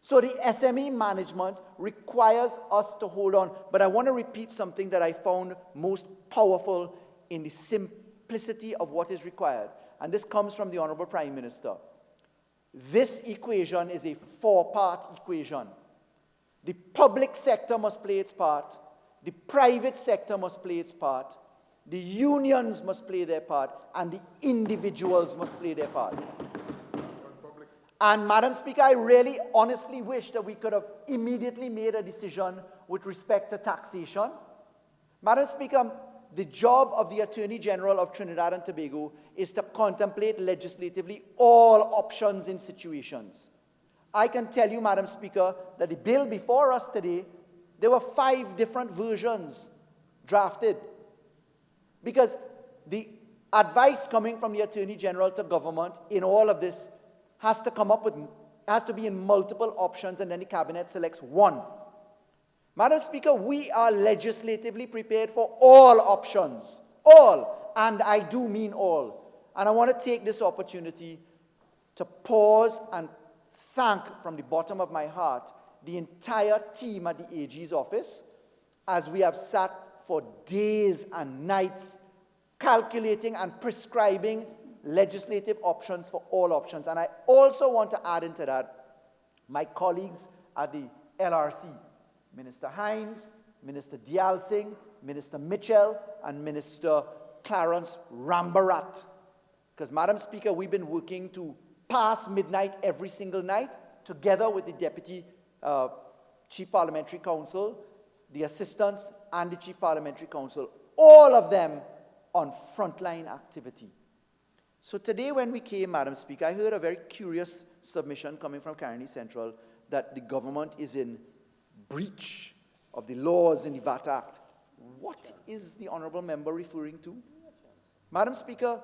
So the SME management requires us to hold on. But I want to repeat something that I found most powerful in the simplicity of what is required. And this comes from the Honourable Prime Minister. This equation is a four-part equation. The public sector must play its part. The private sector must play its part. The unions must play their part. And the individuals must play their part. And Madam Speaker, I really honestly wish that we could have immediately made a decision with respect to taxation. Madam Speaker, the job of the Attorney General of Trinidad and Tobago is to contemplate legislatively all options in situations. I can tell you, Madam Speaker, that the bill before us today, there were 5 different versions drafted. Because the advice coming from the Attorney General to government in all of this has to be in multiple options, and then the Cabinet selects one. Madam Speaker, we are legislatively prepared for all options. All. And I do mean all. And I want to take this opportunity to pause and thank from the bottom of my heart the entire team at the AG's office, as we have sat for days and nights calculating and prescribing legislative options for all options. And I also want to add into that my colleagues at the LRC, Minister Hines, Minister Dial Singh, Minister Mitchell, and Minister Clarence Rambarat. Because, Madam Speaker, we've been working to past midnight every single night, together with the Deputy Chief Parliamentary Counsel, the assistants, and the Chief Parliamentary Counsel, all of them on frontline activity. So today when we came, Madam Speaker, I heard a very curious submission coming from Caroni Central that the government is in breach of the laws in the VAT Act. What is the Honourable Member referring to? Madam Speaker,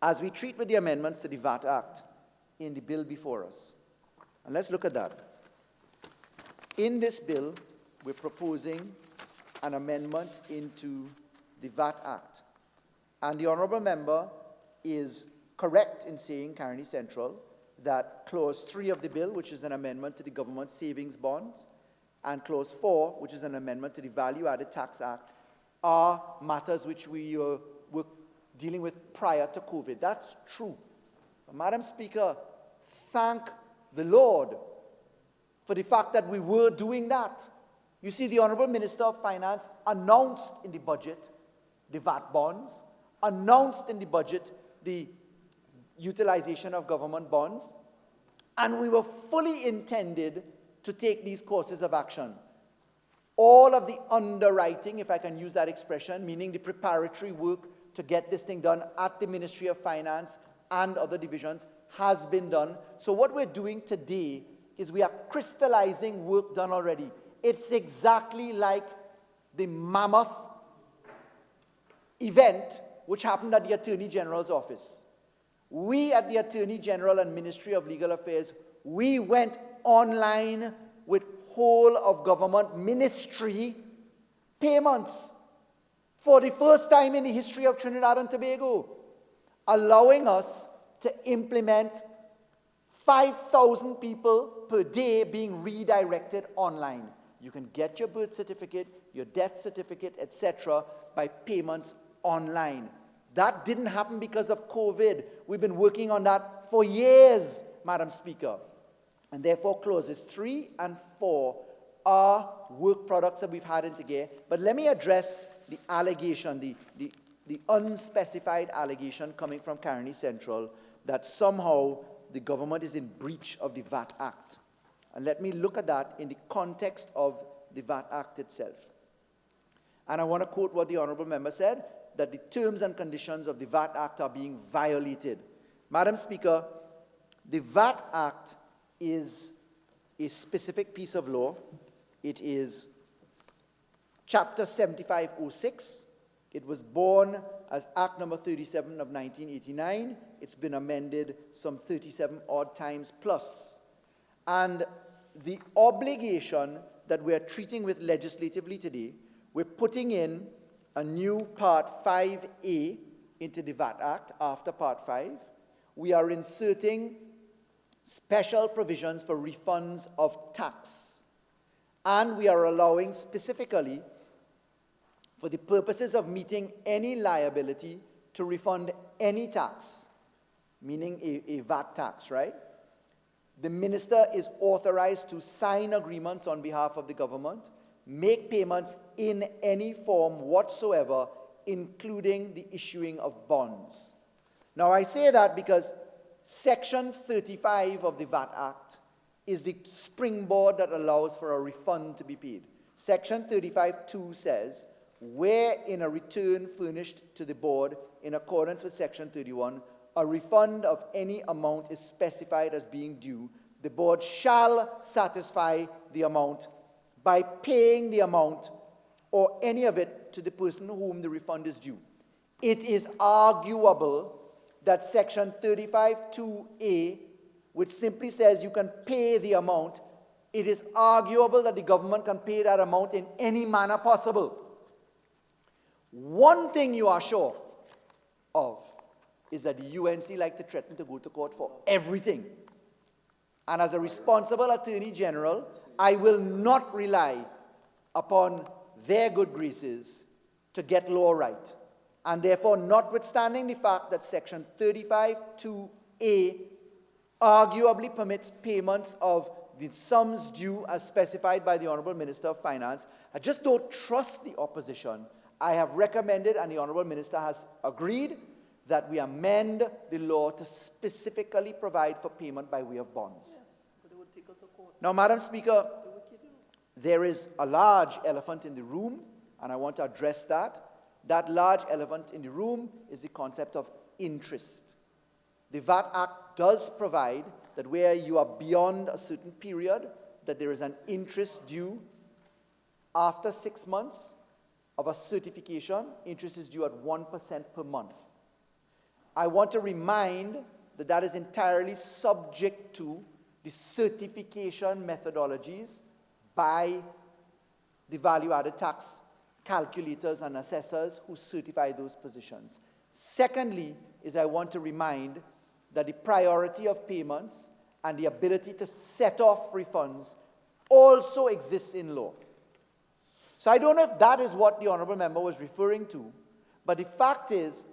as we treat with the amendments to the VAT Act in the bill before us, and let's look at that. In this bill, we're proposing an amendment into the VAT Act. And the Honourable Member is correct in saying, Caroni Central, that Clause 3 of the bill, which is an amendment to the Government Savings Bonds, and Clause 4, which is an amendment to the Value Added Tax Act, are matters which we were dealing with prior to COVID. That's true. But, Madam Speaker, thank the Lord for the fact that we were doing that. You see, the Honourable Minister of Finance announced in the budget the VAT bonds, announced in the budget the utilization of government bonds, and we were fully intended to take these courses of action. All of the underwriting, if I can use that expression, meaning the preparatory work to get this thing done at the Ministry of Finance and other divisions, has been done. So what we're doing today is we are crystallizing work done already. It's exactly like the mammoth event which happened at the Attorney General's office. We at the Attorney General and Ministry of Legal Affairs, we went online with whole of government ministry payments for the first time in the history of Trinidad and Tobago, allowing us to implement 5,000 people per day being redirected online. You can get your birth certificate, your death certificate, etc. by payments online. That didn't happen because of COVID. We've been working on that for years, Madam Speaker. And therefore, clauses 3 and 4 are work products that we've had into gear. But let me address the allegation, the unspecified allegation coming from Caroni Central that somehow the government is in breach of the VAT Act. And let me look at that in the context of the VAT Act itself. And I want to quote what the Honourable Member said, that the terms and conditions of the VAT Act are being violated. Madam Speaker, the VAT Act is a specific piece of law. It is Chapter 7506. It was born as Act number 37 of 1989. It's been amended some 37 odd times plus. And the obligation that we're treating with legislatively today, we're putting in a new Part 5A into the VAT Act after Part 5. We are inserting special provisions for refunds of tax. And we are allowing specifically, for the purposes of meeting any liability, to refund any tax, meaning a VAT tax, right? The minister is authorized to sign agreements on behalf of the government, make payments in any form whatsoever, including the issuing of bonds. Now, I say that because Section 35 of the VAT Act is the springboard that allows for a refund to be paid. Section 35(2) says, where in a return furnished to the board in accordance with Section 31, a refund of any amount is specified as being due, the board shall satisfy the amount by paying the amount or any of it to the person whom the refund is due. It is arguable that Section 35(2)A, which simply says you can pay the amount, it is arguable that the government can pay that amount in any manner possible. One thing you are sure of is that the UNC like to threaten to go to court for everything. And as a responsible Attorney General, I will not rely upon their good graces to get law right. And therefore, notwithstanding the fact that Section 35(2)A arguably permits payments of the sums due as specified by the Honourable Minister of Finance, I just don't trust the opposition. I have recommended, and the Honourable Minister has agreed, that we amend the law to specifically provide for payment by way of bonds. Now, Madam Speaker, there is a large elephant in the room, and I want to address that. That large elephant in the room is the concept of interest. The VAT Act does provide that where you are beyond a certain period, that there is an interest due after 6 months of a certification. Interest is due at 1% per month. I want to remind that that is entirely subject to the certification methodologies by the value-added tax calculators and assessors who certify those positions. Secondly, is I want to remind that the priority of payments and the ability to set off refunds also exists in law. So I don't know if that is what the Honourable Member was referring to, but the fact is,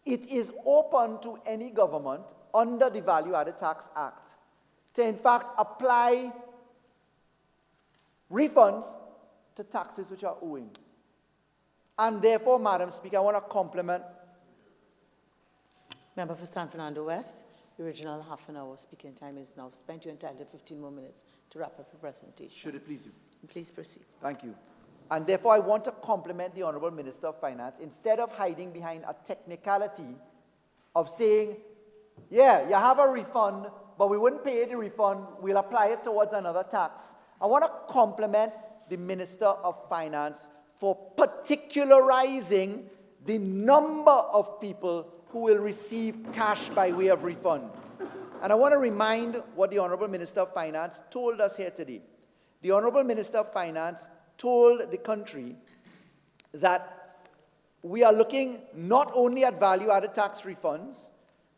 it is open to any government under the Value-Added Tax Act to in fact apply refunds to taxes which are owing. And therefore, Madam Speaker, I want to compliment Member for San Fernando West. The original half an hour speaking time is now spent. You're entitled to 15 more minutes to wrap up your presentation. Should it please you? Please proceed. Thank you. And therefore, I want to compliment the Honourable Minister of Finance. Instead of hiding behind a technicality of saying, yeah, you have a refund, but we wouldn't pay the refund, we'll apply it towards another tax. I want to compliment the Minister of Finance for particularizing the number of people who will receive cash by way of refund. And I want to remind what the Honourable Minister of Finance told us here today. The Honourable Minister of Finance told the country that we are looking not only at value-added tax refunds,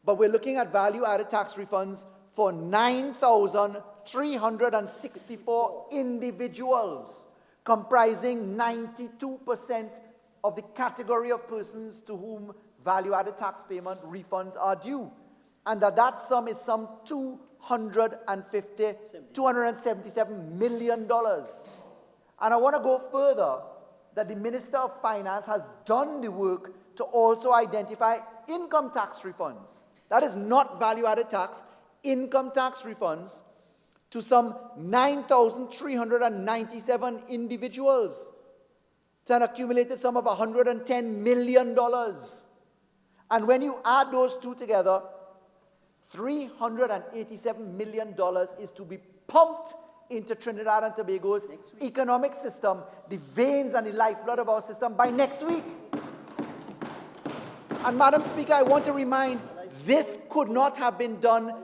but we're looking at value-added tax refunds for 9,364 individuals, comprising 92% of the category of persons to whom value-added tax payment refunds are due. And that sum is some $277 million. And I want to go further, that the Minister of Finance has done the work to also identify income tax refunds. That is not value-added tax, income tax refunds to some 9,397 individuals. It's an accumulated sum of $110 million. And when you add those two together, $387 million is to be pumped into Trinidad and Tobago's economic system, the veins and the lifeblood of our system, by next week. And Madam Speaker, I want to remind, this could not have been done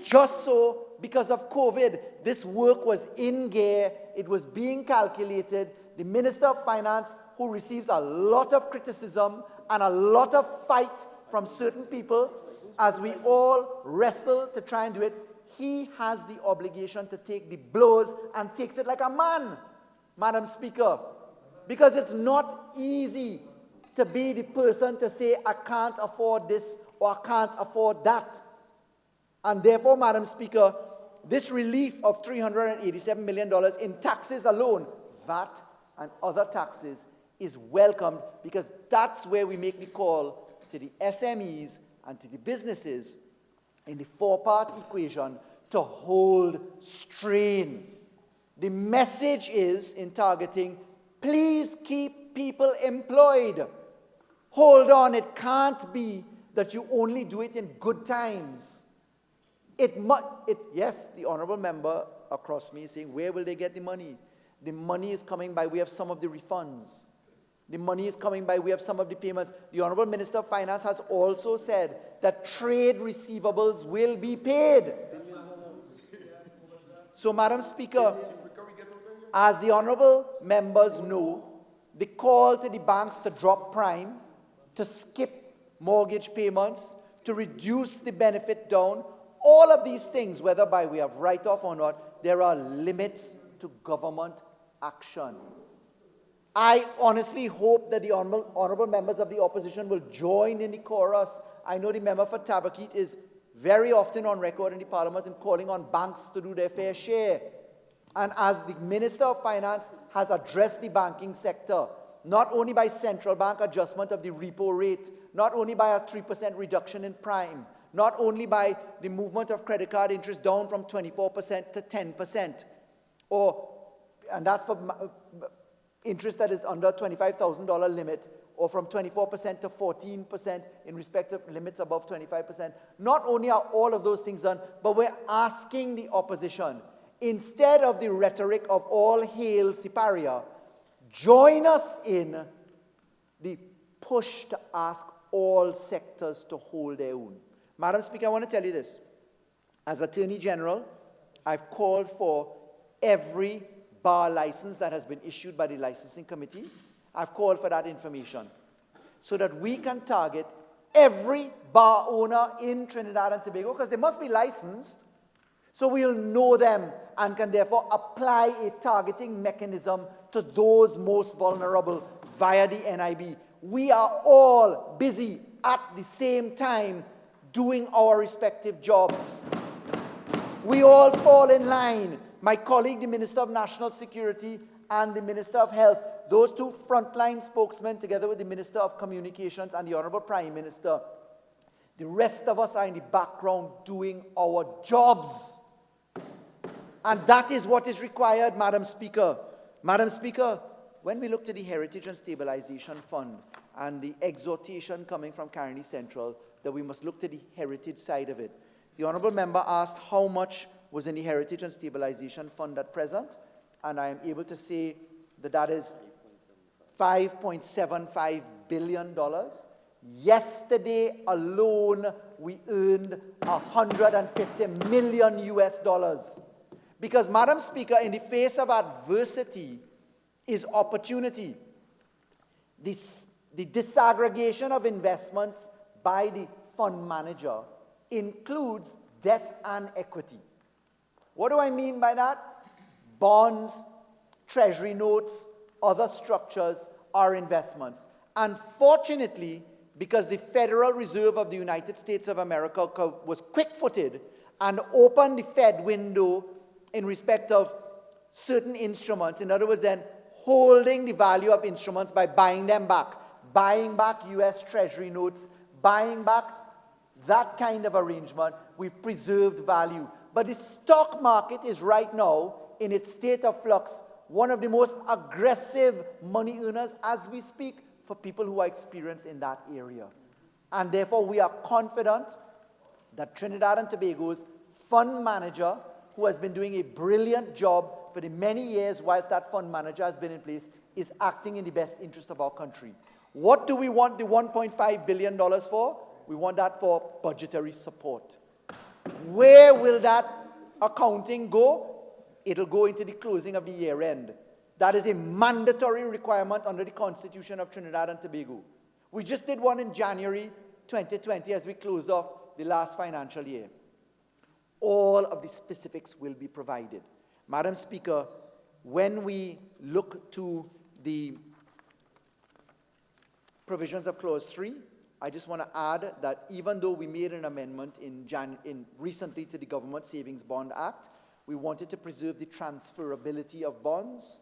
just so because of COVID. This work was in gear. It was being calculated. The Minister of Finance, who receives a lot of criticism and a lot of fight from certain people, as we all wrestle to try and do it, he has the obligation to take the blows and takes it like a man, Madam Speaker. Because it's not easy to be the person to say, I can't afford this or I can't afford that. And therefore, Madam Speaker, this relief of $387 million in taxes alone, VAT and other taxes, is welcomed, because that's where we make the call to the SMEs and to the businesses in the four-part equation to hold strain. The message is, in targeting, please keep people employed. Hold on, it can't be that you only do it in good times. Yes, the Honourable Member across me is saying, where will they get the money? The money is coming by way of some of the refunds. The money is coming by way of some of the payments. The Honourable Minister of Finance has also said that trade receivables will be paid. So, Madam Speaker, as the Honourable Members know, the call to the banks to drop prime, to skip mortgage payments, to reduce the benefit down. All of these things, whether by way of write-off or not, there are limits to government action. I honestly hope that the honourable members of the opposition will join in the chorus. I know the member for Tabakit is very often on record in the parliament in calling on banks to do their fair share. And as the Minister of Finance has addressed the banking sector, not only by central bank adjustment of the repo rate, not only by a 3% reduction in prime, not only by the movement of credit card interest down from 24% to 10%, and that's for interest that is under $25,000 limit, or from 24% to 14% in respect of limits above 25%. Not only are all of those things done, but we're asking the opposition, instead of the rhetoric of all hail Siparia, join us in the push to ask all sectors to hold their own. Madam Speaker, I want to tell you this. As Attorney General, I've called for every bar license that has been issued by the licensing committee. I've called for that information so that we can target every bar owner in Trinidad and Tobago, because they must be licensed, so we'll know them and can therefore apply a targeting mechanism to those most vulnerable via the NIB. We are all busy at the same time doing our respective jobs. We all fall in line. My colleague, the Minister of National Security, and the Minister of Health, those two frontline spokesmen, together with the Minister of Communications and the Honourable Prime Minister, the rest of us are in the background doing our jobs. And that is what is required, Madam Speaker. Madam Speaker, when we look to the Heritage and Stabilization Fund and the exhortation coming from Caroni Central that we must look to the heritage side of it, the Honourable Member asked how much was in the Heritage and Stabilization Fund at present, and I am able to say that that is $5.75 billion. Yesterday alone, we earned $150 million US. Because, Madam Speaker, in the face of adversity is opportunity. The disaggregation of investments by the fund manager includes debt and equity. What do I mean by that? Bonds, treasury notes, other structures are investments. Unfortunately, because the Federal Reserve of the United States of America was quick-footed and opened the Fed window in respect of certain instruments, in other words, then holding the value of instruments by buying them back, buying back US Treasury notes, buying back that kind of arrangement, we've preserved value. But the stock market is right now, in its state of flux, one of the most aggressive money earners as we speak for people who are experienced in that area. And therefore, we are confident that Trinidad and Tobago's fund manager, who has been doing a brilliant job for the many years whilst that fund manager has been in place, is acting in the best interest of our country. What do we want the $1.5 billion for? We want that for budgetary support. Where will that accounting go? It'll go into the closing of the year end. That is a mandatory requirement under the Constitution of Trinidad and Tobago. We just did one in January 2020 as we closed off the last financial year. All of the specifics will be provided. Madam Speaker, when we look to the provisions of Clause 3, I just want to add that even though we made an amendment recently to the Government Savings Bond Act, we wanted to preserve the transferability of bonds,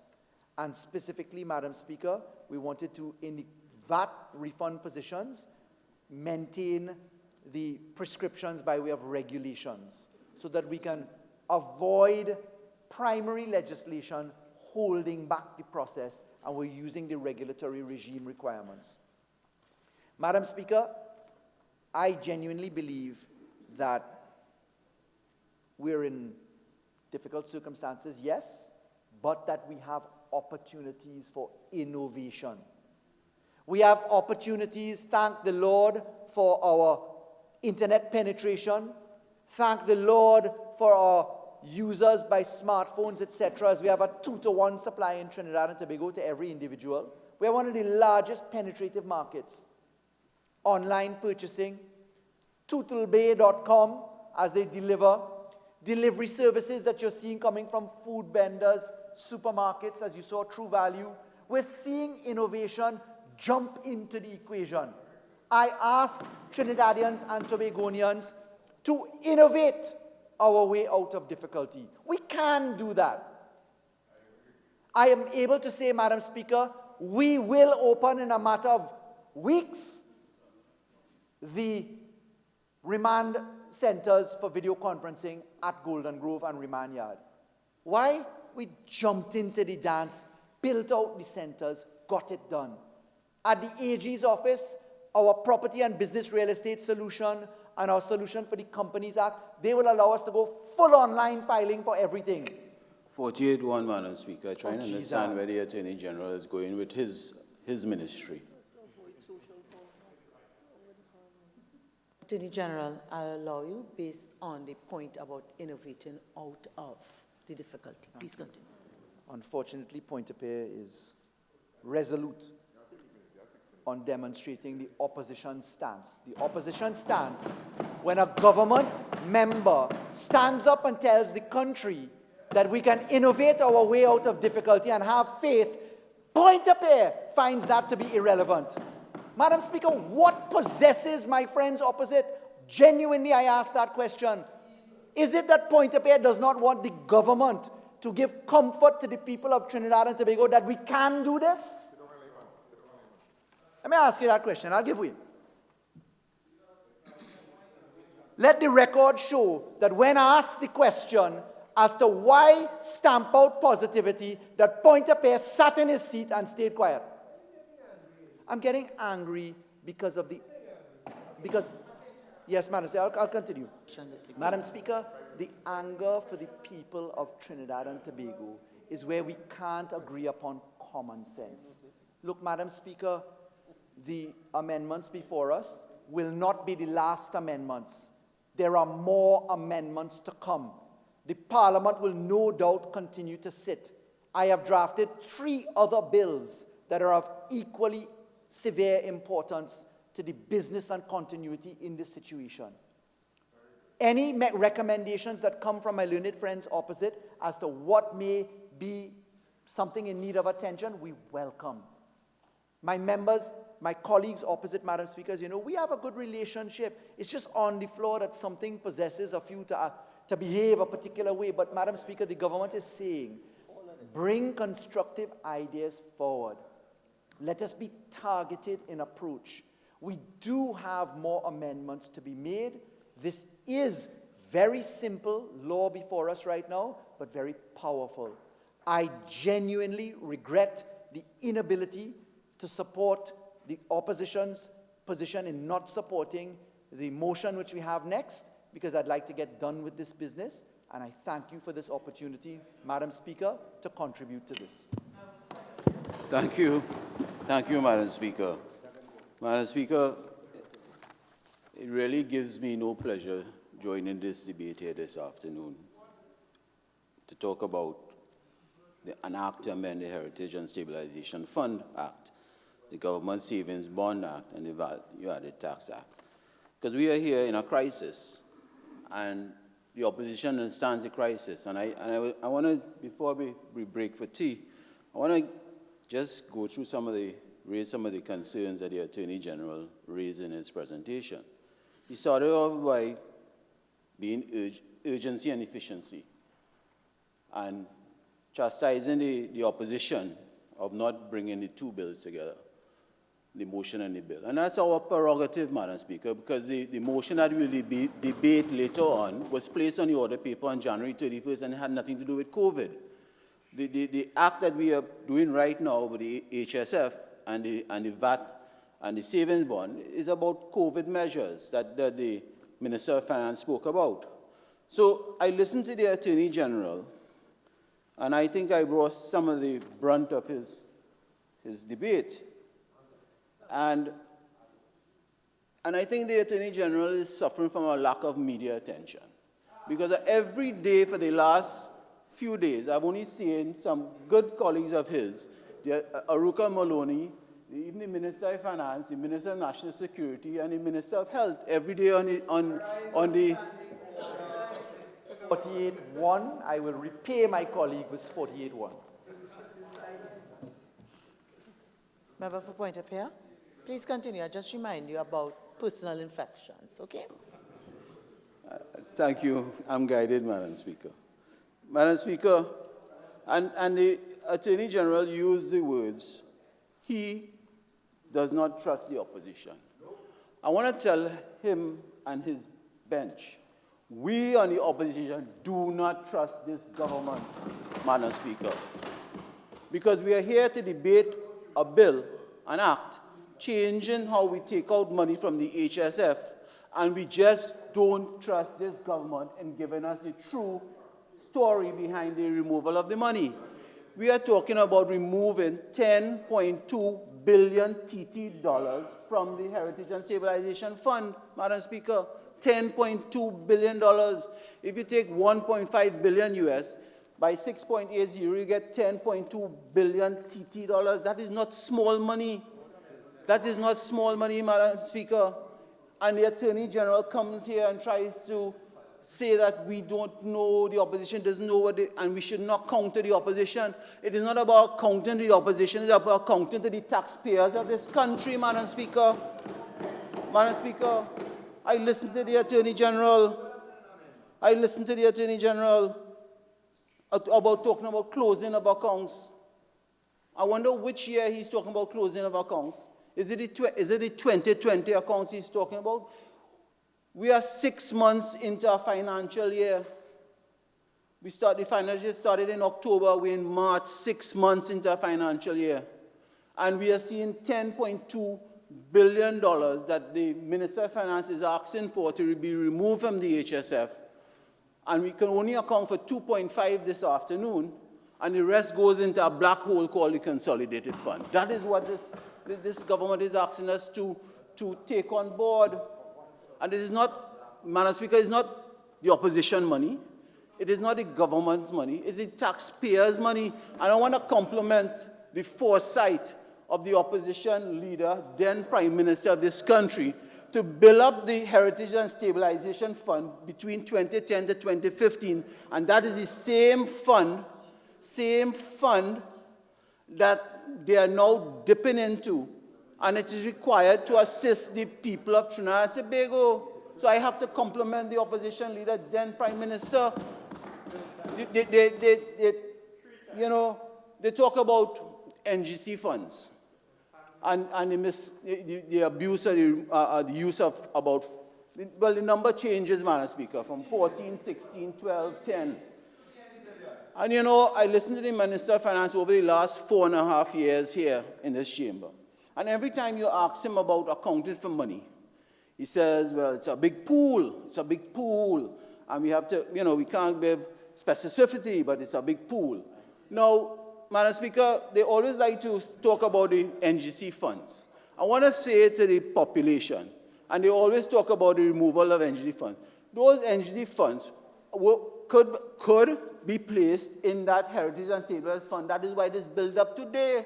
and specifically, Madam Speaker, we wanted to, in the VAT refund positions, maintain the prescriptions by way of regulations so that we can avoid primary legislation holding back the process, and we're using the regulatory regime requirements. Madam Speaker, I genuinely believe that we're in difficult circumstances, yes, but that we have opportunities for innovation. We have opportunities, thank the Lord for our internet penetration, thank the Lord for our users by smartphones, etc., as we have a 2-to-1 supply in Trinidad and Tobago to every individual. We are one of the largest penetrative markets. Online purchasing, TootleBay.com as they delivery services that you're seeing coming from food vendors, supermarkets, as you saw, True Value. We're seeing innovation jump into the equation. I ask Trinidadians and Tobagonians to innovate our way out of difficulty. We can do that. I am able to say, Madam Speaker, we will open in a matter of weeks the remand centers for video conferencing at Golden Grove and Remand Yard. Why? We jumped into the dance, built out the centers, got it done. At the AG's office, our property and business real estate solution and our solution for the Companies Act, they will allow us to go full online filing for everything. 48-1, Madam Speaker. Trying to understand where the Attorney General is going with his ministry. Attorney General, I'll allow you based on the point about innovating out of the difficulty. Please continue. Unfortunately, Pointe-a-Pierre is resolute on demonstrating the opposition stance. The opposition stance, when a government member stands up and tells the country that we can innovate our way out of difficulty and have faith, Pointe-a-Pierre finds that to be irrelevant. Madam Speaker, what possesses my friends opposite? Genuinely, I ask that question. Is it that Pointe-a-Pierre does not want the government to give comfort to the people of Trinidad and Tobago that we can do this? Let me ask you that question. I'll give you. Let the record show that when asked the question as to why stamp out positivity, that Pointe-a-Pierre sat in his seat and stayed quiet. I'm getting angry because yes, Madam Speaker, I'll continue. Madam Speaker, the anger for the people of Trinidad and Tobago is where we can't agree upon common sense. Look, Madam Speaker, the amendments before us will not be the last amendments. There are more amendments to come. The Parliament will no doubt continue to sit. I have drafted 3 other bills that are of equally severe importance to the business and continuity in this situation. Any recommendations that come from my learned friends opposite as to what may be something in need of attention, we welcome. My members, my colleagues opposite, Madam Speaker, you know, we have a good relationship. It's just on the floor that something possesses a few to behave a particular way. But, Madam Speaker, the government is saying, bring constructive ideas forward. Let us be targeted in approach. We do have more amendments to be made. This is very simple law before us right now, but very powerful. I genuinely regret the inability to support the opposition's position in not supporting the motion which we have next, because I'd like to get done with this business, and I thank you for this opportunity, Madam Speaker, to contribute to this. Thank you. Thank you, Madam Speaker. Madam Speaker, it really gives me no pleasure joining this debate here this afternoon to talk about an act to amend the Heritage and Stabilization Fund Act, the Government Savings Bond Act, and the Value-Added Tax Act. Because we are here in a crisis, and the opposition understands the crisis. And I want to, before we break for tea, I want to just go through raise some of the concerns that the Attorney General raised in his presentation. He started off by being urgency and efficiency, and chastising the opposition of not bringing the 2 bills together, the motion and the bill. And that's our prerogative, Madam Speaker, because the motion that we will debate later on was placed on the order paper on January 31st, and it had nothing to do with COVID. The act that we are doing right now with the HSF and the VAT and the savings bond is about COVID measures that the Minister of Finance spoke about. So I listened to the Attorney General, and I think I brought some of the brunt of his debate. And I think the Attorney General is suffering from a lack of media attention. Because every day for the last few days, I've only seen some good colleagues of his, Aruka Maloney, even the Minister of Finance, the Minister of National Security, and the Minister of Health every day on the 48-1. I will repay my colleague with 48-1. Member for Point of Peer, please continue. I just remind you about personal infections, okay? Thank you. I'm guided, Madam Speaker. Madam Speaker, and the Attorney General used the words, he does not trust the opposition. I want to tell him and his bench, we on the opposition do not trust this government, Madam Speaker, because we are here to debate a bill, an act, changing how we take out money from the HSF, and we just don't trust this government in giving us the true story behind the removal of the money. We are talking about removing $10.2 billion TT dollars from the Heritage and Stabilization Fund, Madam Speaker. $10.2 billion. If you take 1.5 billion US, by 6.80, you get 10.2 billion TT dollars. That is not small money. That is not small money, Madam Speaker. And the Attorney General comes here and tries to say that we don't know, the opposition doesn't know and we should not counter the opposition. It is not about counting the opposition, it's about counting to the taxpayers of this country, Madam Speaker. Madam Speaker, I listened to the Attorney General. About talking about closing of accounts. I wonder which year he's talking about closing of accounts. Is it the 2020 accounts he's talking about? We are 6 months into our financial year. The financial year started in October. We're in March, 6 months into our financial year. And we are seeing $10.2 billion that the Minister of Finance is asking for to be removed from the HSF. And we can only account for 2.5 this afternoon, and the rest goes into a black hole called the Consolidated Fund. That is what this government is asking us to take on board. And it is not, Madam Speaker, it's not the opposition money. It is not the government's money. It's the taxpayers' money. And I want to compliment the foresight of the opposition leader, then Prime Minister of this country, to build up the Heritage and Stabilization Fund between 2010 to 2015. And that is the same fund that they are now dipping into. And it is required to assist the people of Trinidad and Tobago. So I have to compliment the opposition leader, then Prime Minister. They talk about NGC funds and the abuse of the use of about, well, the number changes, Madam Speaker, from 14, 16, 12, 10. And I listened to the Minister of Finance over the last 4.5 years here in this chamber. And every time you ask him about accounting for money, he says, well, it's a big pool. It's a big pool. And we have to, we can't give specificity, but it's a big pool. Now, Madam Speaker, they always like to talk about the NGC funds. I want to say to the population, and they always talk about the removal of NGC funds. Those NGC funds could be placed in that Heritage and Stabilization Fund. That is why it is built up today,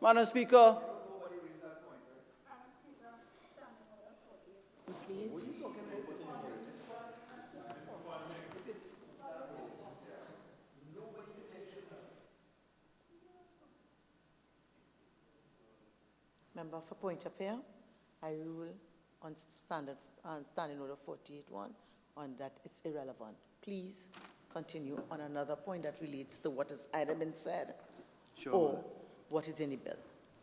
Madam Speaker. Member for Point of Peer, I rule on standing order 48-1 on that it's irrelevant. Please continue on another point that relates to what has either been said or what is in the bill.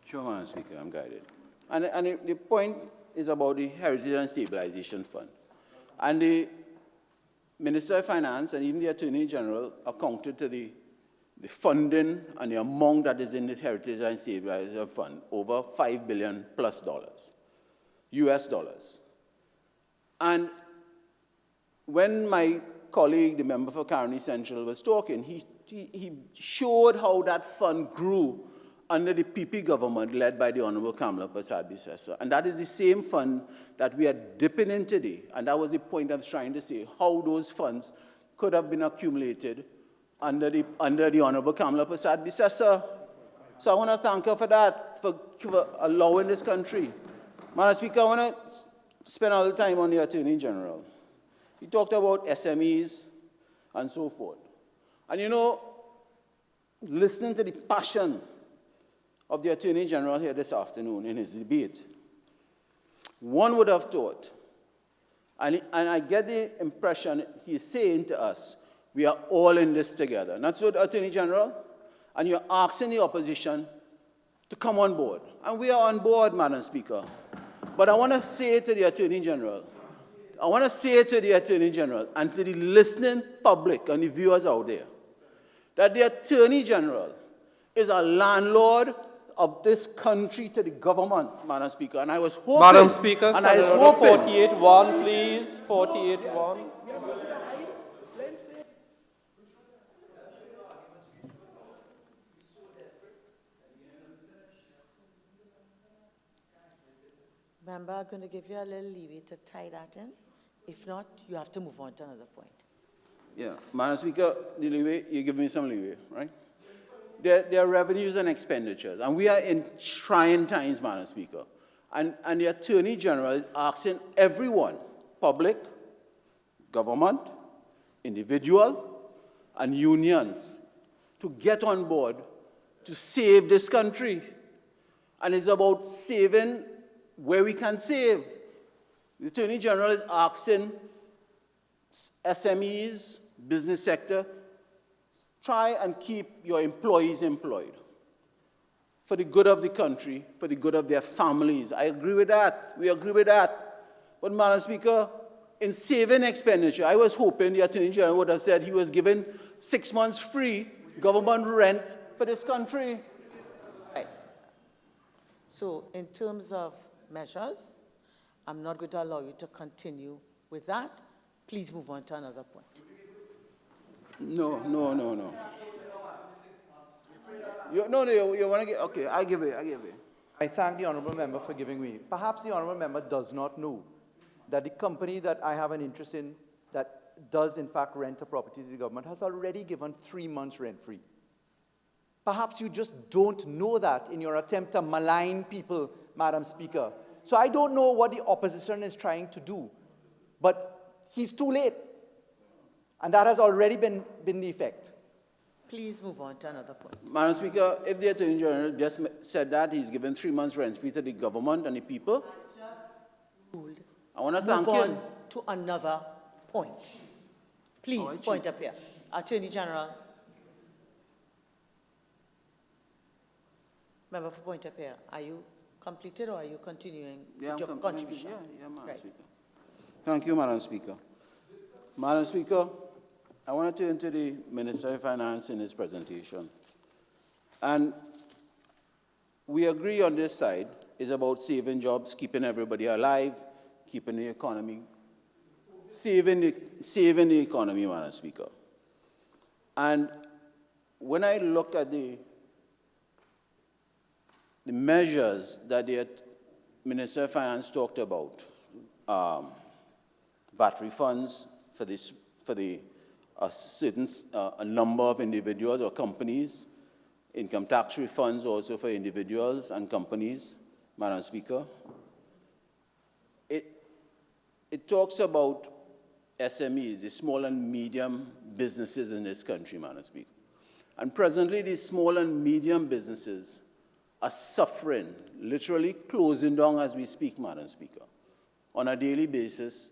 Sure, Madam Speaker, I'm guided. And the point is about the Heritage and Stabilization Fund. And the Minister of Finance and even the Attorney General accounted to the funding and the amount that is in this Heritage and Stabilization Fund, over $5 billion plus US dollars. And when my colleague, the member for Caroni Central, was talking, he showed how that fund grew under the PP government led by the Honourable Kamala Prasad-Bissessar. And that is the same fund that we are dipping in today. And that was the point I was trying to say, how those funds could have been accumulated under the Honourable Kamala Prasad-Bissessar. So I want to thank her for that. for allowing this country. Madam Speaker, I want to spend a little time on the Attorney General. He talked about SMEs and so forth. And you know, listening to the passion of the Attorney General here this afternoon in his debate, one would have thought, and I get the impression he's saying to us, we are all in this together. And that's what the Attorney General, and you're asking the opposition to come on board. And we are on board, Madam Speaker. But I want to say to the Attorney General, and to the listening public and the viewers out there, that the Attorney General is a landlord of this country to the government, Madam Speaker. And I was hoping... Madam Speaker, and I was hoping... 48-1, please. 48-1. Member, I'm going to give you a little leeway to tie that in. If not, you have to move on to another point. Yeah, Madam Speaker, the leeway, you give me some leeway, right? There are revenues and expenditures, and we are in trying times, Madam Speaker. And the Attorney General is asking everyone, public, government, individual, and unions, to get on board to save this country. And it's about saving where we can save. The Attorney General is asking SMEs, business sector, try and keep your employees employed for the good of the country, for the good of their families. I agree with that. We agree with that. But, Madam Speaker, in saving expenditure, I was hoping the Attorney General would have said he was giving 6 months free government rent for this country. Right. So, in terms of measures, I'm not going to allow you to continue with that. Please move on to another point. No. You want to get, okay, I give it. I thank the honourable member for giving me. Perhaps the honourable member does not know that the company that I have an interest in that does in fact rent a property to the government has already given 3 months rent-free. Perhaps you just don't know that in your attempt to malign people, Madam Speaker. So I don't know what the opposition is trying to do, but he's too late. And that has already been the effect. Please move on to another point. Madam Speaker, if the Attorney General just said that he's given 3 months rent-free to the government and the people, I want to thank move him. on to another point. Please, point up here. Attorney General. Member for point up here. Are you completed or are you continuing with your contribution? Yeah, Madam Speaker. Thank you, Madam Speaker. Madam Speaker, I want to turn to the Minister of Finance in his presentation. And we agree on this side is about saving jobs, keeping everybody alive, keeping the economy, saving the economy, Madam Speaker. And when I look at the measures that the Minister of Finance talked about, VAT refunds for a number of individuals or companies, income tax refunds also for individuals and companies, Madam Speaker. It talks about SMEs, the small and medium businesses in this country, Madam Speaker. And presently, these small and medium businesses are suffering, literally closing down as we speak, Madam Speaker, on a daily basis.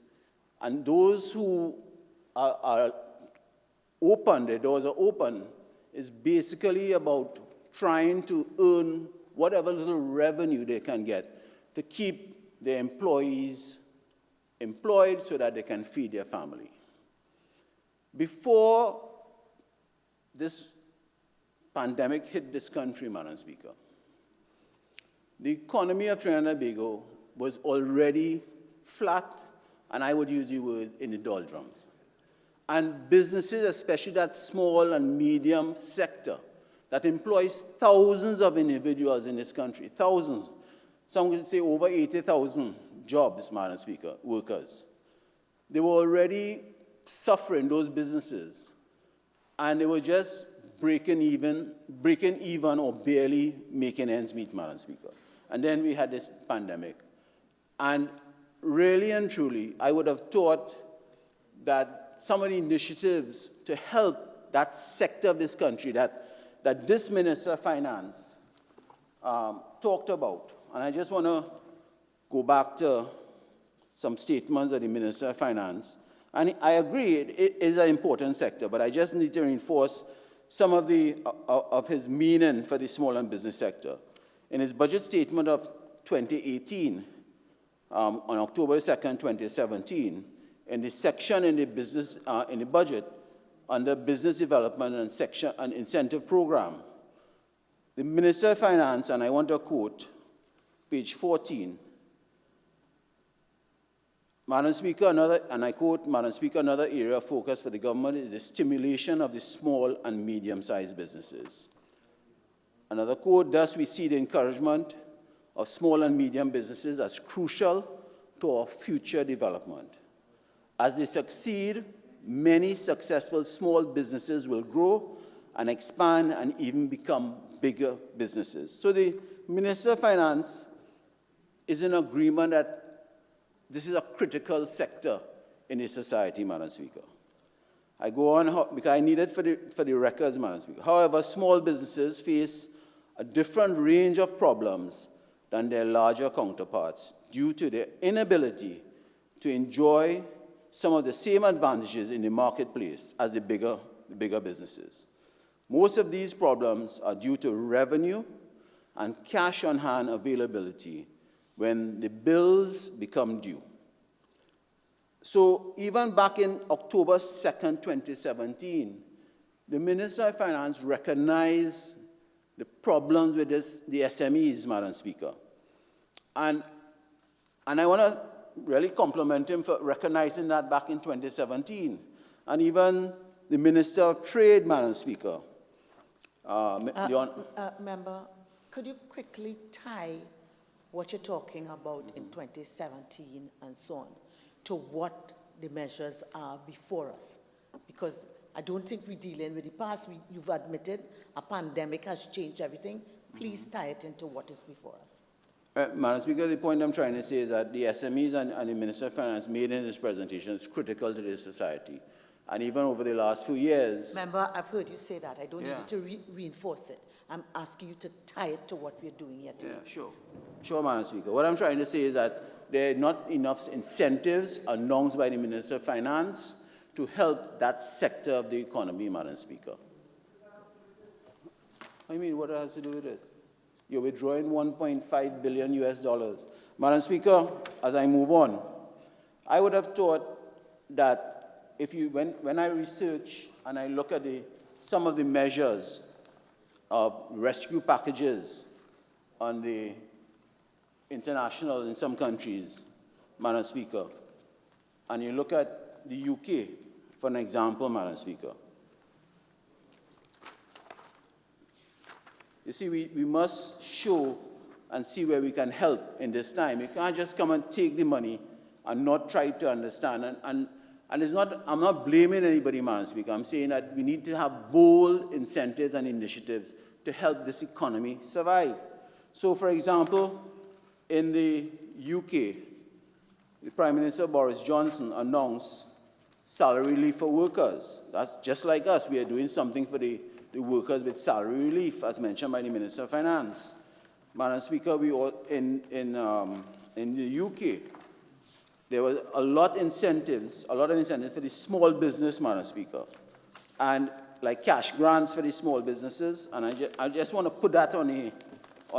And those who are open, their doors are open, is basically about trying to earn whatever little revenue they can get to keep their employees employed so that they can feed their family. Before this pandemic hit this country, Madam Speaker, the economy of Trinidad and Tobago was already flat, and I would use the word in the doldrums. And businesses, especially that small and medium sector, that employs thousands of individuals in this country, thousands, some would say over 80,000 jobs, Madam Speaker, workers. They were already suffering, those businesses, and they were just breaking even or barely making ends meet, Madam Speaker. And then we had this pandemic. And really and truly, I would have thought that some of the initiatives to help that sector of this country that this Minister of Finance talked about, and I just want to go back to some statements of the Minister of Finance. And I agree, it is an important sector, but I just need to reinforce some of his meaning for the small and business sector. In his budget statement of 2018, on October 2nd, 2017, in the section in the budget under business development and section and incentive program, the Minister of Finance, and I want to quote page 14, Madam Speaker, and I quote, Madam Speaker, another area of focus for the government is the stimulation of the small and medium-sized businesses. Another quote, thus we see the encouragement of small and medium businesses as crucial to our future development. As they succeed, many successful small businesses will grow and expand and even become bigger businesses. So the Minister of Finance is in agreement that this is a critical sector in the society, Madam Speaker. I go on because I need it for the records, Madam Speaker. However, small businesses face a different range of problems than their larger counterparts due to their inability to enjoy some of the same advantages in the marketplace as the bigger businesses. Most of these problems are due to revenue and cash on hand availability when the bills become due. So even back in October 2nd, 2017, the Minister of Finance recognized the problems with the SMEs, Madam Speaker. And I want to really compliment him for recognizing that back in 2017. And even the Minister of Trade, Madam Speaker. Member, could you quickly tie what you're talking about in 2017 and so on to what the measures are before us? Because I don't think we're dealing with the past. You've admitted a pandemic has changed everything. Please tie it into what is before us. Madam Speaker, the point I'm trying to say is that the SMEs and the Minister of Finance made in this presentation is critical to this society. And even over the last few years... Member, I've heard you say that. I don't need you to reinforce it. I'm asking you to tie it to what we're doing here today. Yeah, sure. Sure, Madam Speaker. What I'm trying to say is that there are not enough incentives announced by the Minister of Finance to help that sector of the economy, Madam Speaker. I mean, what has to do with it? You're withdrawing $1.5 billion. Madam Speaker, as I move on, I would have thought that when I research and I look at some of the measures of rescue packages on the international in some countries, Madam Speaker, and you look at the UK, for an example, Madam Speaker. You see, we must show and see where we can help in this time. You can't just come and take the money and not try to understand. And it's not, I'm not blaming anybody, Madam Speaker. I'm saying that we need to have bold incentives and initiatives to help this economy survive. So, for example, in the UK, the Prime Minister Boris Johnson announced salary relief for workers. That's just like us. We are doing something for the workers with salary relief, as mentioned by the Minister of Finance. Madam Speaker, in the UK, there was a lot of incentives for the small business, Madam Speaker, and like cash grants for the small businesses. And I just want to put that on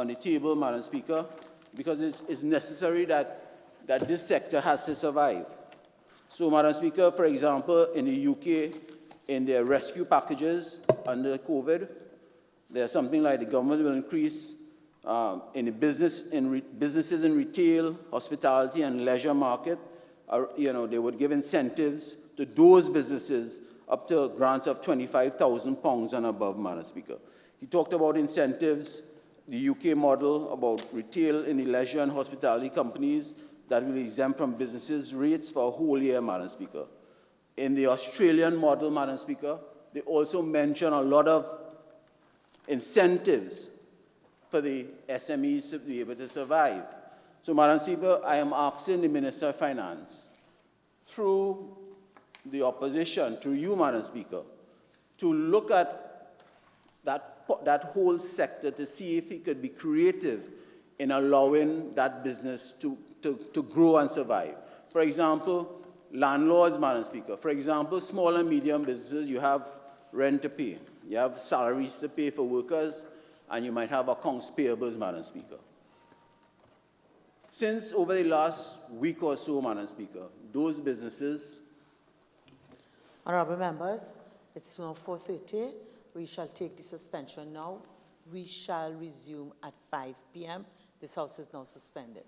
the table, Madam Speaker, because it's necessary that this sector has to survive. So, Madam Speaker, for example, in the UK, in their rescue packages under COVID, there's something like the government will increase in the businesses in retail, hospitality, and leisure market. They would give incentives to those businesses up to grants of £25,000 and above, Madam Speaker. He talked about incentives, the UK model about retail in the leisure and hospitality companies that will exempt from businesses rates for a whole year, Madam Speaker. In the Australian model, Madam Speaker, they also mention a lot of incentives for the SMEs to be able to survive. So, Madam Speaker, I am asking the Minister of Finance, through the opposition, through you, Madam Speaker, to look at that whole sector to see if he could be creative in allowing that business to grow and survive. For example, landlords, Madam Speaker. For example, small and medium businesses, you have rent to pay. You have salaries to pay for workers, and you might have accounts payables, Madam Speaker. Since over the last week or so, Madam Speaker, those businesses... Honourable members, it's now 4:30. We shall take the suspension now. We shall resume at 5 p.m. This House is now suspended.